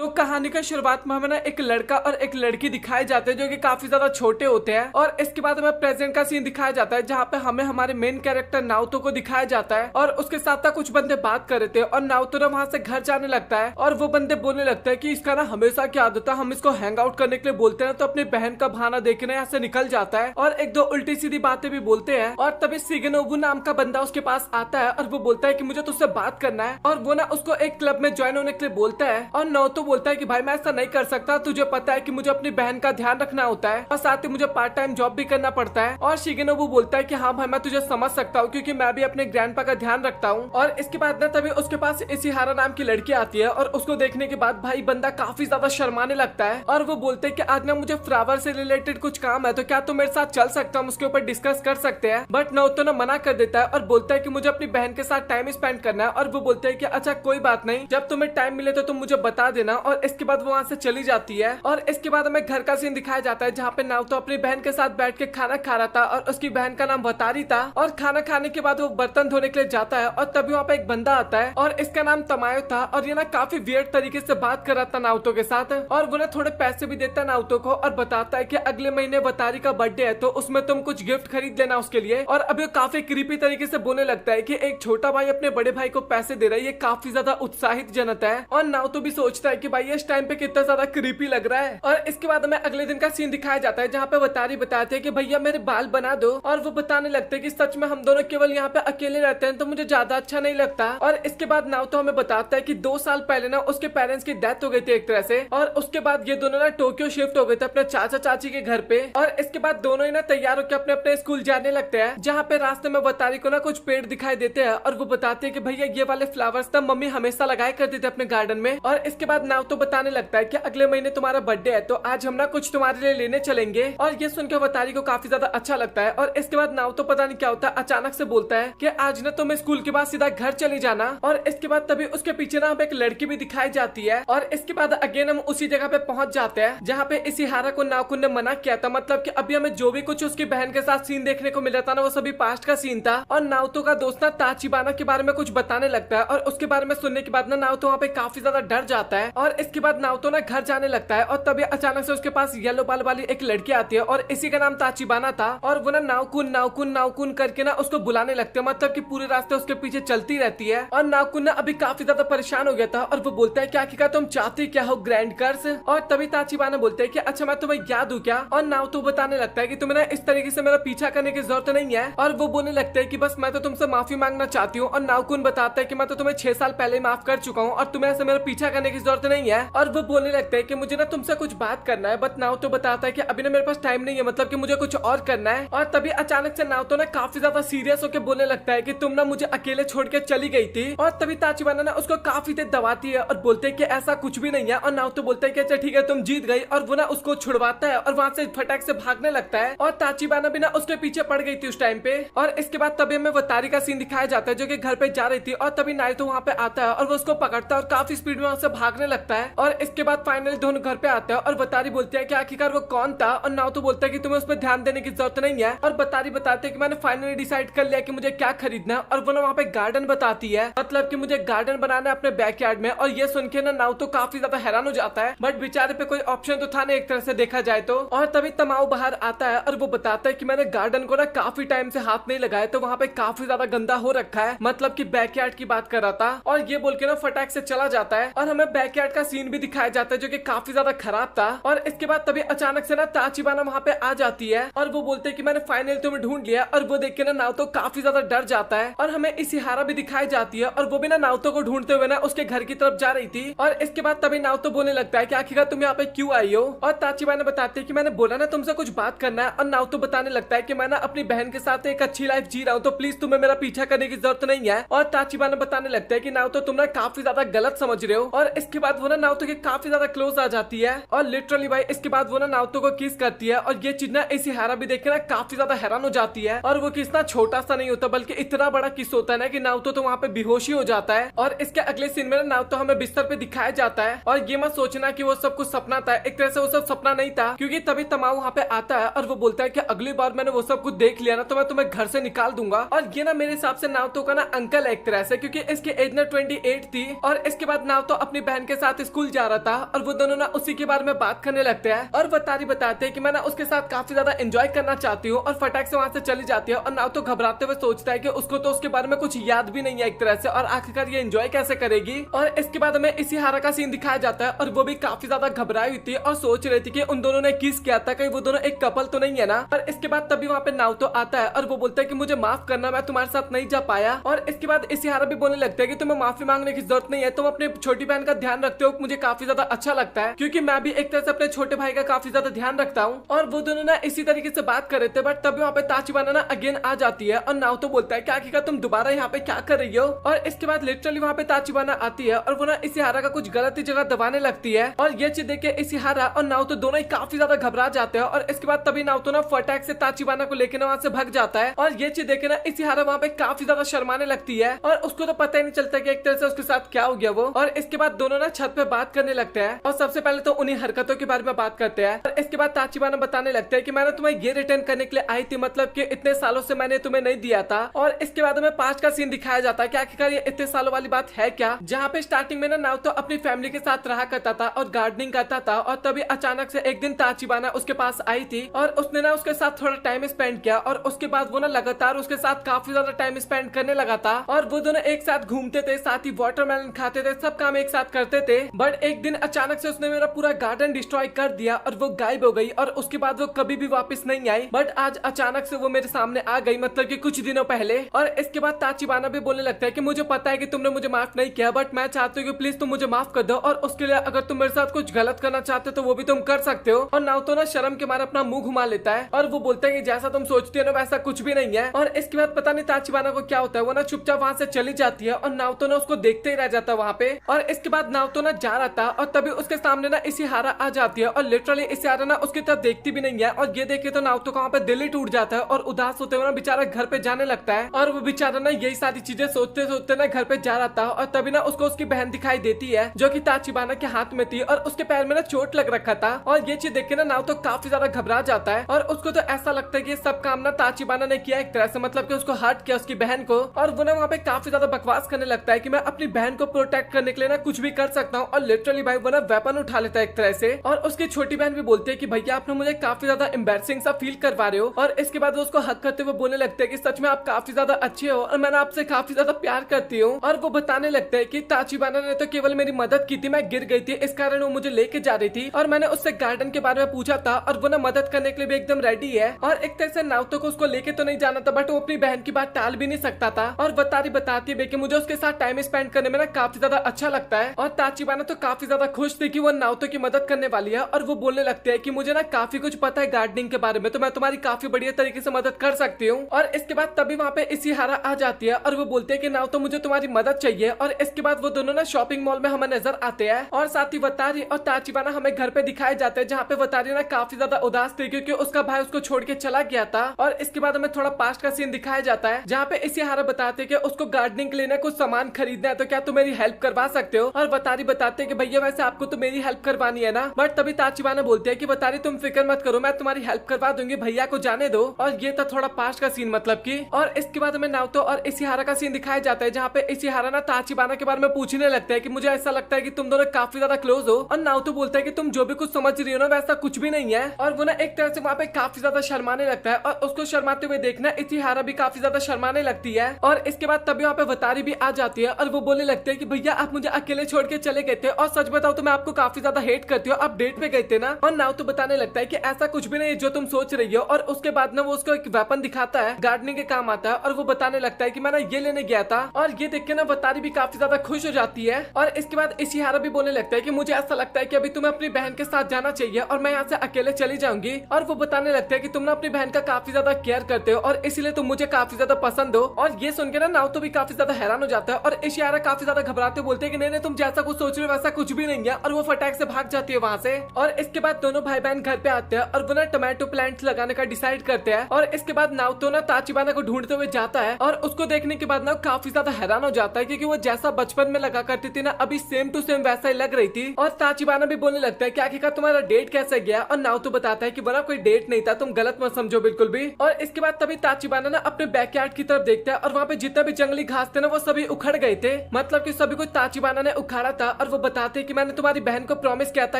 तो कहानी का शुरुआत में हमें ना एक लड़का और एक लड़की दिखाए जाते हैं जो कि काफी ज्यादा छोटे होते हैं, और इसके बाद हमें प्रेजेंट का सीन दिखाया जाता है जहाँ पे हमें हमारे मेन कैरेक्टर नाउतो को दिखाया जाता है और उसके साथ कुछ बंदे बात कर रहे थे और नाउतो ना वहाँ से घर जाने लगता है और वो बंदे बोलने लगता है कि इसका ना हमेशा क्या आदत है, हम इसको हैंग आउट करने के लिए बोलते हैं तो अपनी बहन का बहाना देखने यहाँ से निकल जाता है और एक दो उल्टी सीधी बातें भी बोलते हैं। और तभी शिगेनोबु नाम का बंदा उसके पास आता है और वो बोलता है कि मुझे तुझसे बात करना है, और वो ना उसको एक क्लब में ज्वाइन होने के लिए बोलता है। और नाउतो बोलता है कि भाई मैं ऐसा नहीं कर सकता, तुझे पता है कि मुझे अपनी बहन का ध्यान रखना होता है और साथ ही मुझे पार्ट टाइम जॉब भी करना पड़ता है। और शिगेनोबु बोलता है कि हाँ भाई मैं तुझे समझ सकता हूँ क्योंकि मैं भी अपने ग्रैंडपा का ध्यान रखता हूँ। और इसके बाद ना तभी उसके पास इशिहारा नाम की लड़की आती है और उसको देखने के बाद भाई बंदा काफी ज्यादा शर्माने लगता है और वो बोलते हैं कि आज ना मुझे फ्लावर से रिलेटेड कुछ काम है, तो क्या तुम मेरे साथ चल सकता हूँ, उसके ऊपर डिस्कस कर सकते हैं। बट नाउतो ना मना कर देता है और बोलता है कि मुझे अपनी बहन के साथ टाइम स्पेंड करना है। और वो बोलते हैं कि अच्छा कोई बात नहीं, जब तुम्हें टाइम मिले तो तुम मुझे बता देना। और इसके बाद वो वहाँ से चली जाती है और इसके बाद हमें घर का सीन दिखाया जाता है जहाँ पे नाउतो अपनी बहन के साथ बैठ के खाना खा रहा था और उसकी बहन का नाम वतारी था। और खाना खाने के बाद वो बर्तन धोने के लिए जाता है और तभी वहाँ पे एक बंदा आता है और इसका नाम तमायो था और ये ना काफी वियर्ड तरीके से बात कर रहा था नाउतो के साथ। और वो ना थोड़े पैसे भी देता है नाउतो को और बताता है कि अगले महीने वतारी का बर्थडे है तो उसमें तुम कुछ गिफ्ट खरीद लेना उसके लिए। और अभी वो काफी क्रीपी तरीके से बोलने लगता है कि एक छोटा भाई अपने बड़े भाई को पैसे दे रहा है, ये काफी ज्यादा उत्साहित जनत है। और नाउतो भी सोचता है कि भाई इस टाइम पे कितना ज्यादा क्रीपी लग रहा है। और इसके बाद हमें अगले दिन का सीन दिखाया जाता है जहाँ पे वतारी बताते हैं कि भैया मेरे बाल बना दो। और वो बताने लगते हैं कि सच में हम दोनों केवल यहाँ पे अकेले रहते हैं तो मुझे ज्यादा अच्छा नहीं लगता। और इसके बाद नाउतो हमें बताता है कि 2 साल पहले ना उसके पेरेंट्स की डेथ हो गई थी एक तरह से, और उसके बाद ये दोनों ना टोक्यो शिफ्ट हो गए थे अपने चाचा चाची के घर पे। और इसके बाद दोनों ही ना तैयार होकर अपने अपने स्कूल जाने लगते हैं जहाँ पे रास्ते में वतारी को ना कुछ पेड़ दिखाई देते हैं और वो बताते हैं कि भैया ये वाले फ्लावर्स ना मम्मी हमेशा लगाया करती थी अपने गार्डन में। और इसके बाद नाउतो बताने लगता है कि अगले महीने तुम्हारा बर्थडे है तो आज हम ना कुछ तुम्हारे लिए लेने चलेंगे। और ये सुनकर वतारी को काफी ज्यादा अच्छा लगता है। और इसके बाद नाउतो पता नहीं क्या होता है अचानक से बोलता है कि आज ना तुम स्कूल के बाद सीधा घर चली जाना। और इसके बाद तभी उसके पीछे ना एक लड़की भी दिखाई जाती है। और इसके बाद अगेन हम उसी जगह पे पहुंच जाते हैं जहाँ पे इशिहारा को नाओकुन ने मना किया था, मतलब कि अभी हमें जो भी कुछ उसकी बहन के साथ सीन देखने को मिल रहा था ना वो सभी पास्ट का सीन था। और नाउतो का दोस्त ना ताचिबाना के बारे में कुछ बताने लगता है और उसके बारे में सुनने के बाद ना नाउतो वहाँ पे काफी ज्यादा डर जाता है। और इसके बाद नाउतो ना घर जाने लगता है और तभी अचानक से उसके पास येलो बाल वाली एक लड़की आती है और इसी का नाम ताचिबाना था। और वो ना नाओकुन नाओकुन नाओकुन करके ना उसको बुलाने लगते हैं, मतलब कि पूरे रास्ते उसके पीछे चलती रहती है। और नाओकुन ना अभी काफी ज्यादा परेशान हो गया था और वो बोलता है क्या आखिरकार तुम चाहते क्या हो ग्रैंड कर्स। और तभी ताचिबाना बोलते हैं कि अच्छा मैं तुम्हें याद हूँ क्या। और नाउतो बताने लगता है कि तुम्हें ना इस तरीके से मेरा पीछा करने की जरूरत नहीं है। और वो बोलने लगता है कि बस मैं तो तुमसे माफी मांगना चाहती हूँ। और नाओकुन बताता है कि मैं तो तुम्हें 6 साल पहले माफ कर चुका हूँ और तुम्हें ऐसे मेरा पीछा करने की जरूरत नहीं है। और वो बोलने लगता है कि मुझे ना तुमसे कुछ बात करना है, बट नाउतो बताता है कि अभी ना मेरे पास टाइम नहीं है, मतलब कि मुझे कुछ और करना है। और तभी अचानक से नाउतो ना काफी ज्यादा सीरियस होकर बोलने लगता है कि तुम ना मुझे अकेले छोड़ के चली गई थी। और तभी ताचिबाना ना उसको काफी देर दबाती है और बोलते है कि ऐसा कुछ भी नहीं है। और नाउतो बोलता है कि अच्छा ठीक है तुम जीत गई। और वो ना उसको छुड़वाता है और वहाँ से फटाक से भागने लगता है। और ताचिबाना भी ना उसके पीछे पड़ गई थी उस टाइम पे। और इसके बाद तभी हमें वतारी का सीन दिखाया जाता है जो कि घर पे जा रही थी और तभी नारुतो वहाँ पे आता है और वो उसको पकड़ता है और काफी स्पीड में वहाँ से भागने लगता है। और इसके बाद फाइनली दोनों घर पे आते हैं और वतारी बोलती है कि आखिरकार वो कौन था। और नारुतो बोलता है कि तुम्हें उस पर ध्यान देने की जरूरत नहीं है। और वतारी बताते हैं कि मैंने फाइनली डिसाइड कर लिया कि मुझे क्या खरीदना है। और वो ना वहाँ पे गार्डन बताती है, मतलब कि मुझे गार्डन बनाना है अपने बैकयार्ड में। और ये सुन के ना नारुतो काफी ज्यादा हैरान हो जाता है, बट बेचारे पे कोई ऑप्शन तो था नहीं एक तरह से देखा जाए तो। और तभी तमाओ बाहर आता है और वो बताता है कि मैंने गार्डन को ना काफी टाइम से हाथ नहीं लगाया तो वहाँ पे काफी ज्यादा गंदा हो रखा है, मतलब कि बैकयार्ड की बात कर रहा था। और ये बोल के ना फटाक से चला जाता है और हमें बैकयार्ड का सीन भी दिखाया जाता है जो कि काफी ज्यादा खराब था। और इसके बाद तभी अचानक से ना ताचिबाना वहाँ पे आ जाती है और वो बोलते हैं कि मैंने फाइनली तुम्हें ढूंढ लिया। और वो देख के ना नाउतो काफी ज्यादा डर जाता है। और हमें इशिहारा भी दिखाई जाती है और वो भी ना नाउतो को ढूंढते हुए ना उसके घर की तरफ जा रही थी। और इसके बाद तभी नाउतो बोलने लगता है कि आखिरकार तुम यहाँ पे क्यों आई हो। और ताचिबाना बताती है कि मैंने बोला ना तुमसे कुछ बात करना है। और नाउतो बताने लगता है कि मैं ना अपनी बहन के साथ एक अच्छी लाइफ जी रहा हूँ तो प्लीज तुम्हें मेरा पीछा करने की जरूरत नहीं है। और ताचिबाना बताने लगता है कि नाउतो तुम ना काफी ज्यादा गलत समझ रहे हो। और इसके बाद वो ना नाउतो के काफी ज्यादा क्लोज आ जाती है और लिटरली भाई इसके बाद वो ना नाउतो को किस करती है। और ये चीज ना इशिहारा भी देख के ना काफी ज्यादा हैरान हो जाती है। और वो किस ना छोटा सा नहीं होता बल्कि इतना बड़ा किस होता है ना कि नाउतो तो वहाँ पे बेहोशी हो जाता है। और इसके अगले सीन में ना नाउतो हमें बिस्तर पे दिखाया जाता है। और ये मत सोचना कि वो सब कुछ सपना था, एक तरह से वो सब सपना नहीं था, क्योंकि तभी तमाओ वहाँ पे आता है और वो बोलता है कि अगली बार मैंने वो सब कुछ देख लिया ना तो मैं तुम्हें घर से निकाल दूंगा। और ये ना मेरे हिसाब से नाउतो का ना अंकल है एक तरह से, क्योंकि इसकी एज ना 28 थी। और इसके बाद नाउतो अपनी बहन के साथ साथ स्कूल जा रहा था और वो दोनों ना उसी के बारे में बात करने लगते हैं और वतारी बताते हैं कि मैं ना उसके साथ काफी ज्यादा एंजॉय करना चाहती हूँ और फटाक से वहां से चली जाती है और नाउतो घबराते हुए सोचता है कि उसको तो उसके बारे में कुछ याद भी नहीं है एक तरह से और आखिरकार ये एंजॉय कैसे करेगी। और इसके बाद हमें इशिहारा का सीन दिखाया जाता है और वो भी काफी ज्यादा घबराई हुई थी और सोच रही थी कि उन दोनों ने किस किया था, कहीं वो दोनों एक कपल तो नहीं है ना। और इसके बाद तभी वहाँ पे नाउतो आता है और वो बोलता है कि मुझे माफ करना, मैं तुम्हारे साथ नहीं जा पाया। और इसके बाद इशिहारा भी बोलने लगता है कि तुम्हें माफी मांगने की जरूरत नहीं है, तुम अपनी छोटी बहन का ध्यान रखते हो, मुझे काफी ज्यादा अच्छा लगता है क्योंकि मैं भी एक तरह से अपने छोटे भाई का काफी ज्यादा ध्यान रखता हूँ। और वो दोनों ना इसी तरीके से बात कर रहे थे बट तभी वहाँ पे ताचिबाना ना अगेन आ जाती है और नाउतो बोलता है कि आखिरकार तुम दोबारा यहाँ पे क्या कर रही हो। और इसके बाद लिटरली वहाँ पे ताचिबाना आती है और वो ना इशिहारा का कुछ गलत ही जगह दबाने लगती है और ये चीज देख के इशिहारा और नाउतो दोनों ही काफी ज्यादा घबरा जाते हैं। और इसके बाद तभी नाउतो ना फटाक से ताचिबाना को लेकर वहाँ से भाग जाता है और ये चीज देखे ना इशिहारा वहाँ पे काफी ज्यादा शर्माने लगती है और उसको तो पता ही नहीं चलता कि एक तरह से उसके साथ क्या हो गया वो। और इसके बाद दोनों ना छत पे बात करने लगते हैं और सबसे पहले तो उन्हीं हरकतों के बारे में बात करते हैं। और इसके बाद ताचिबाना बताने लगते हैं कि मैंने तुम्हें ये रिटर्न करने के लिए आई थी, मतलब कि इतने सालों से मैंने तुम्हें नहीं दिया था। और इसके बाद हमें 5 का सीन दिखाया जाता है कि आखिरकार ये इतने सालों वाली बात है क्या, जहाँ पे स्टार्टिंग में ना नाउतो अपनी फैमिली के साथ रहा करता था और गार्डनिंग करता था और तभी अचानक से एक दिन ताचिबाना उसके पास आई थी और उसने ना उसके साथ थोड़ा टाइम स्पेंड किया और उसके बाद वो ना लगातार उसके साथ काफी ज्यादा टाइम स्पेंड करने लगा था और वो दोनों एक साथ घूमते थे, साथ ही वाटरमेलन खाते थे, सब काम एक साथ करते थे। बट एक दिन अचानक से उसने मेरा पूरा गार्डन डिस्ट्रॉय कर दिया और वो गायब हो गई और उसके बाद वो कभी भी वापस नहीं आई। बट आज अचानक से वो मेरे सामने आ गई, मतलब कि कुछ दिनों पहले। और इसके बाद ताचिबाना भी बोलने लगता है कि मुझे पता है कि तुमने मुझे माफ नहीं किया बट मैं चाहती हूँ कि प्लीज तुम मुझे माफ कर दो और उसके लिए अगर तुम मेरे साथ कुछ गलत करना चाहते हो तो वो भी तुम कर सकते हो। और नाउतो ना शर्म के मारे अपना मुंह घुमा लेता है और वो बोलता है कि जैसा तुम सोचते हो ना वैसा कुछ भी नहीं है। और इसके बाद पता नहीं ताचिबाना को क्या होता है, वो ना चुपचाप वहाँ से चली जाती है और नाउतो ना उसको देखते ही रह जाता है वहाँ पे। और इसके बाद नाउतो ना जा रहा था और तभी उसके सामने ना इशिहारा आ जाती है और लिटरली इशिहारा ना उसकी तरफ देखती भी नहीं है और ये देखे तो नाउतो का वहाँ पे दिल ही टूट जाता है और उदास होते हुए ना बेचारा घर पे जाने लगता है। और वो बेचारा ना यही सारी चीजें सोचते सोचते ना घर पे जा रहा था और तभी ना उसको उसकी बहन दिखाई देती है जो कि ताचिबाना के हाथ में थी और उसके पैर में ना चोट लग रखा था। और ये चीज देख के ना नाउतो काफी ज्यादा घबरा जाता है और उसको तो ऐसा लगता है कि सब काम ना ताचिबाना ने किया एक तरह से, मतलब कि उसको हर्ट किया उसकी बहन को। और वो ना वहाँ पे काफी ज्यादा बकवास करने लगता है कि मैं अपनी बहन को प्रोटेक्ट करने के लिए ना कुछ भी कर सकता हूँ। और लिटरली भाई वो ना वेपन उठा लेता है एक तरह से। और उसकी छोटी बहन भी बोलती है कि भैया आपने मुझे काफी ज्यादा एम्बैरसिंग सा फील करवा रहे हो। और इसके बाद वो उसको हक करते हुए बोलने लगते हैं कि सच में आप काफी ज्यादा अच्छे हो और मैंने आपसे काफी ज्यादा प्यार करती हूँ। और वो बताने लगते हैं कि ताचिबाना ने तो केवल मेरी मदद की थी, मैं गिर गई थी इस कारण वो मुझे लेके जा रही थी और मैंने उससे गार्डन के बारे में पूछा था और वो ना मदद करने के लिए भी एकदम रेडी है। और एक तरह से नाउतो को उसको लेके तो नहीं जाना था बट वो अपनी बहन की बात टाल भी नहीं सकता था। और बताती है कि मुझे उसके साथ टाइम स्पेंड करने में ना काफी ज्यादा अच्छा लगता है। और ताचिबाना तो काफी ज्यादा खुश थी कि वो नाउतो की मदद करने वाली है और वो बोलने लगते हैं कि मुझे ना काफी कुछ पता है गार्डनिंग के बारे में, तो मैं तुम्हारी काफी बढ़िया तरीके से मदद कर सकती हूँ। और इसके बाद तभी वहाँ पे इशिहारा आ जाती है और वो बोलते हैं कि नाउतो मुझे तुम्हारी मदद चाहिए। और इसके बाद वो दोनों ना शॉपिंग मॉल में हमें नजर आते हैं और साथ ही वतारी और ताचिबाना हमें घर पे दिखाए जाते हैं जहाँ पे वतारी ना काफी ज्यादा उदास थी क्योंकि उसका भाई उसको छोड़ के चला गया था। और इसके बाद हमें थोड़ा पास्ट का सीन दिखाया जाता है जहाँ पे इशिहारा बताते हैं कि उसको गार्डनिंग के लिए ना कुछ सामान खरीदना है, तो क्या तुम मेरी हेल्प करवा सकते हो। और वतारी बताते हैं कि भैया वैसे आपको तो मेरी हेल्प करवानी है ना। बट तभी ताचिबाना बोलते हैं कि वतारी तुम फिक्र मत करो, मैं तुम्हारी हेल्प करवा दूंगी, भैया को जाने दो। और ये था थोड़ा पास्ट का सीन मतलब की। और इसके बाद हमें नाउतो और इशिहारा का सीन दिखाया जाता है जहाँ पे इशिहारा ना ताचिबाना के बारे में पूछने लगता है कि मुझे ऐसा लगता है कि तुम दोनों काफी ज्यादा क्लोज हो। और नाउतो बोलता है कि तुम जो भी कुछ समझ रही हो ना वैसा कुछ भी नहीं है। और वो ना एक तरह से वहाँ पे काफी ज्यादा शर्माने लगता है और उसको शर्माते हुए देखना इशिहारा भी काफी ज्यादा शर्माने लगती है। और इसके बाद तभी वहाँ पे वतारी भी आ जाती है और वो बोलने लगते हैं कि भैया आप मुझे अकेले छोड़ के चले गए थे और सच बताओ तो मैं आपको काफी ज्यादा हेट करती हूँ, आप डेट पे गए थे ना। और नाउतो बताने लगता है कि ऐसा कुछ भी नहीं है जो तुम सोच रही हो। और उसके बाद ना वो उसको एक वेपन दिखाता है, गार्डनिंग के काम आता है और वो बताने लगता है कि मैं ना ये लेने गया था। और ये देख के ना वतारी भी काफी ज्यादा खुश हो जाती है। और इसके बाद इशिहारा भी बोलने लगता है कि मुझे ऐसा लगता है कि अभी तुम्हें अपनी बहन के साथ जाना चाहिए और मैं यहाँ से अकेले चली जाऊंगी। और वो बताने लगता है कि तुम ना अपनी बहन का काफी ज्यादा केयर करते हो और इसीलिए तुम मुझे काफी ज्यादा पसंद हो। और ये सुन के ना नाउतो भी काफी ज्यादा हैरान हो जाता है और इशिहारा काफी ज्यादा घबराते बोलते हैं कि नहीं तुम जैसा कुछ सोच रहे हो वैसा कुछ भी नहीं है। और वो फटाक से भाग जाती है वहाँ से। और इसके बाद दोनों भाई बहन घर पे आते हैं और वो ना टोमेटो प्लांट्स लगाने का डिसाइड करते हैं। और इसके बाद नाउतो ना ताचिबाना को ढूंढते हुए जाता है और उसको देखने के बाद ना काफी ज्यादा हैरान हो जाता है क्योंकि वो जैसा बचपन में लगा करती थी ना अभी सेम टू सेम वैसा ही लग रही थी। और ताचिबाना भी बोलने लगता है कि आखिरकार तुम्हारा डेट कैसे गया। और नाउतो बताता है कि बना कोई डेट नहीं था, तुम गलत मत समझो बिल्कुल भी। और इसके बाद तभी ताचिबाना ना अपने बैकयार्ड की तरफ देखता है और वहाँ पे जितना भी जंगली घास थे ना वो सभी उखड़ गए थे, मतलब कि सभी कुछ ताचिबाना ने उखाड़ा था और वो बताते कि मैंने तुम्हारी बहन को प्रॉमिस किया था